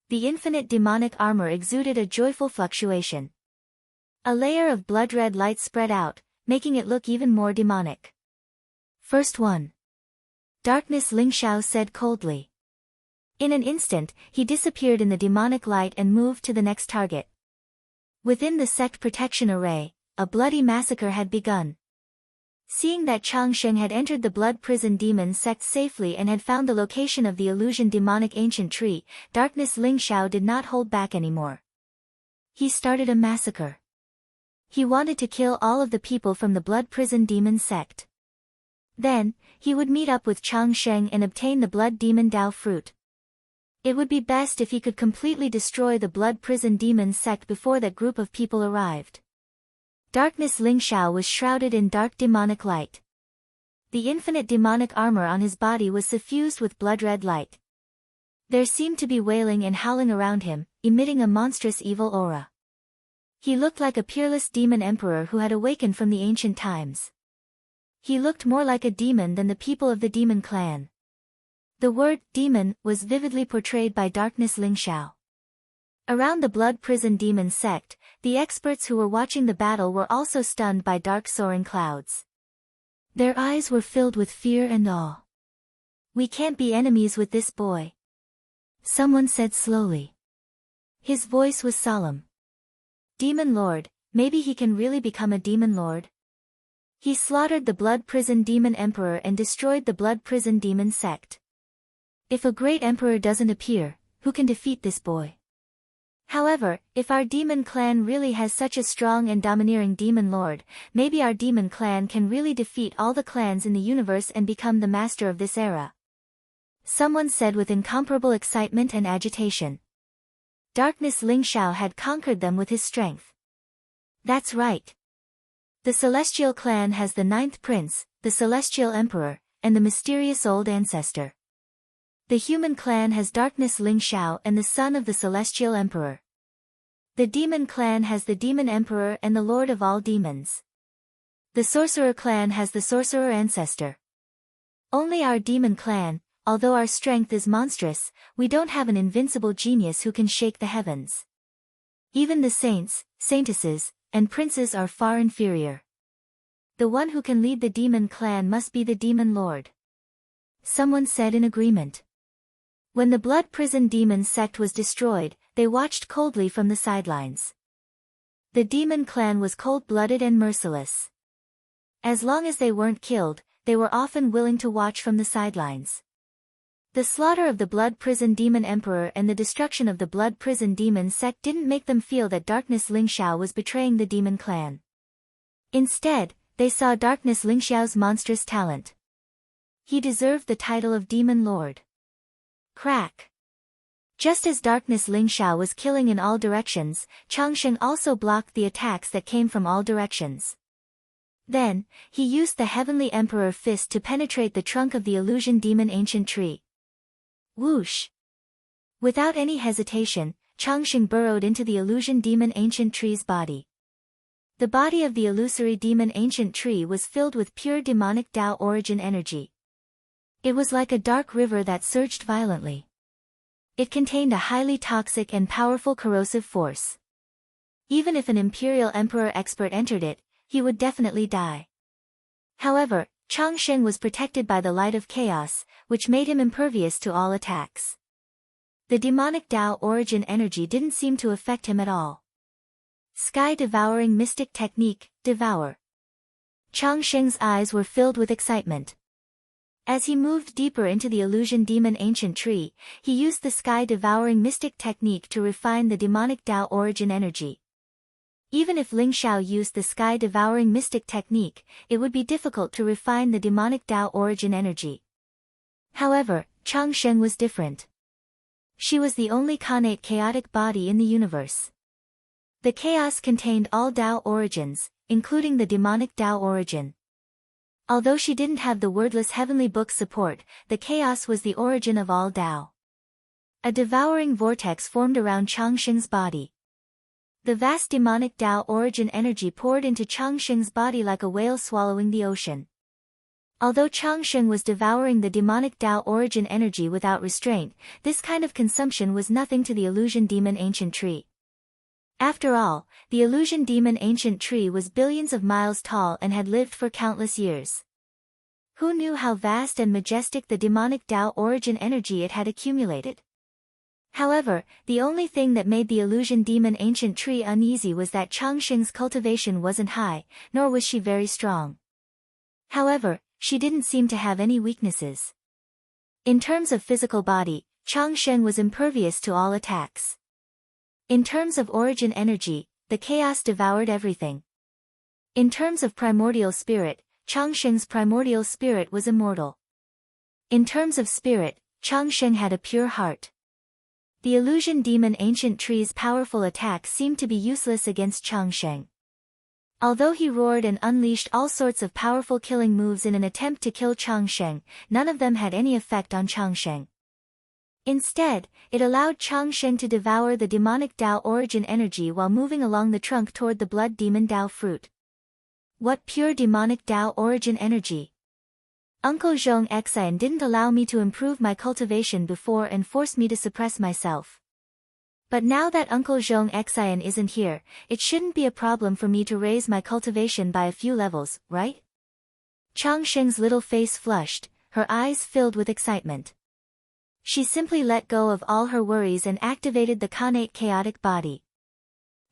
The infinite demonic armor exuded a joyful fluctuation. A layer of blood-red light spread out, making it look even more demonic. First one. Darkness Ling Xiao said coldly. In an instant, he disappeared in the demonic light and moved to the next target. Within the sect protection array, a bloody massacre had begun. Seeing that Changsheng had entered the Blood Prison Demon sect safely and had found the location of the illusion demonic ancient tree, Darkness Ling Xiao did not hold back anymore. He started a massacre. He wanted to kill all of the people from the Blood Prison Demon sect. Then, he would meet up with Changsheng and obtain the Blood Demon Dao fruit. It would be best if he could completely destroy the Blood Prison Demon sect before that group of people arrived. Darkness Ling Xiao was shrouded in dark demonic light. The infinite demonic armor on his body was suffused with blood-red light. There seemed to be wailing and howling around him, emitting a monstrous evil aura. He looked like a peerless demon emperor who had awakened from the ancient times. He looked more like a demon than the people of the demon clan. The word demon was vividly portrayed by Darkness Ling Xiao. Around the Blood Prison Demon sect, the experts who were watching the battle were also stunned by dark soaring clouds. Their eyes were filled with fear and awe. We can't be enemies with this boy. Someone said slowly. His voice was solemn. Demon Lord, maybe he can really become a Demon Lord? He slaughtered the Blood Prison Demon Emperor and destroyed the Blood Prison Demon sect. If a great emperor doesn't appear, who can defeat this boy? However, if our demon clan really has such a strong and domineering demon lord, maybe our demon clan can really defeat all the clans in the universe and become the master of this era. Someone said with incomparable excitement and agitation. Darkness Ling Xiao had conquered them with his strength. That's right. The Celestial clan has the 9th prince, the Celestial Emperor, and the mysterious old ancestor. The human clan has Darkness Ling Xiao and the son of the Celestial Emperor. The demon clan has the Demon Emperor and the Lord of all demons. The Sorcerer clan has the Sorcerer Ancestor. Only our demon clan, although our strength is monstrous, we don't have an invincible genius who can shake the heavens. Even the saints, saintesses, and princes are far inferior. The one who can lead the demon clan must be the demon lord. Someone said in agreement. When the blood prison demon sect was destroyed, they watched coldly from the sidelines. The demon clan was cold-blooded and merciless. As long as they weren't killed, they were often willing to watch from the sidelines. The slaughter of the blood prison demon emperor and the destruction of the blood prison demon sect didn't make them feel that Darkness Lingxiao was betraying the demon clan. Instead, they saw Darkness Lingxiao's monstrous talent. He deserved the title of Demon Lord. Crack. Just as Darkness Lingxiao was killing in all directions, Changsheng also blocked the attacks that came from all directions. Then, he used the Heavenly Emperor Fist to penetrate the trunk of the illusion demon ancient tree. Whoosh! Without any hesitation, Changsheng burrowed into the illusion demon ancient tree's body. The body of the illusory demon ancient tree was filled with pure demonic Tao origin energy. It was like a dark river that surged violently. It contained a highly toxic and powerful corrosive force. Even if an Imperial Emperor expert entered it, he would definitely die. However, Changsheng was protected by the light of chaos, which made him impervious to all attacks. The demonic Tao origin energy didn't seem to affect him at all. Sky-devouring mystic technique, devour. Changsheng's eyes were filled with excitement. As he moved deeper into the illusion demon ancient tree, he used the sky-devouring mystic technique to refine the demonic Tao origin energy. Even if Lingxiao used the sky-devouring mystic technique, it would be difficult to refine the demonic Tao origin energy. However, Changsheng was different. She was the only connate chaotic body in the universe. The chaos contained all Tao origins, including the demonic Tao origin. Although she didn't have the wordless heavenly book support, the chaos was the origin of all Tao. A devouring vortex formed around Changsheng's body. The vast demonic Tao origin energy poured into Changsheng's body like a whale swallowing the ocean. Although Changsheng was devouring the demonic Tao origin energy without restraint, this kind of consumption was nothing to the illusion demon ancient tree. After all, the illusion demon ancient tree was billions of miles tall and had lived for countless years. Who knew how vast and majestic the demonic Tao origin energy it had accumulated? However, the only thing that made the illusion demon ancient tree uneasy was that Changsheng's cultivation wasn't high, nor was she very strong. However, she didn't seem to have any weaknesses. In terms of physical body, Changsheng was impervious to all attacks. In terms of origin energy, the chaos devoured everything. In terms of primordial spirit, Changsheng's primordial spirit was immortal. In terms of spirit, Changsheng had a pure heart. The illusion demon ancient tree's powerful attacks seemed to be useless against Changsheng. Although he roared and unleashed all sorts of powerful killing moves in an attempt to kill Changsheng, none of them had any effect on Changsheng. Instead, it allowed Changsheng to devour the demonic Tao origin energy while moving along the trunk toward the blood demon Tao fruit. What pure demonic Tao origin energy! Uncle Zhong Xian didn't allow me to improve my cultivation before and forced me to suppress myself. But now that Uncle Zhong Xian isn't here, it shouldn't be a problem for me to raise my cultivation by a few levels, right? Changsheng's little face flushed, her eyes filled with excitement. She simply let go of all her worries and activated the connate chaotic body.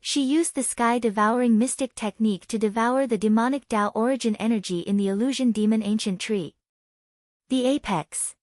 She used the sky-devouring mystic technique to devour the demonic Tao origin energy in the illusion demon ancient tree. The apex.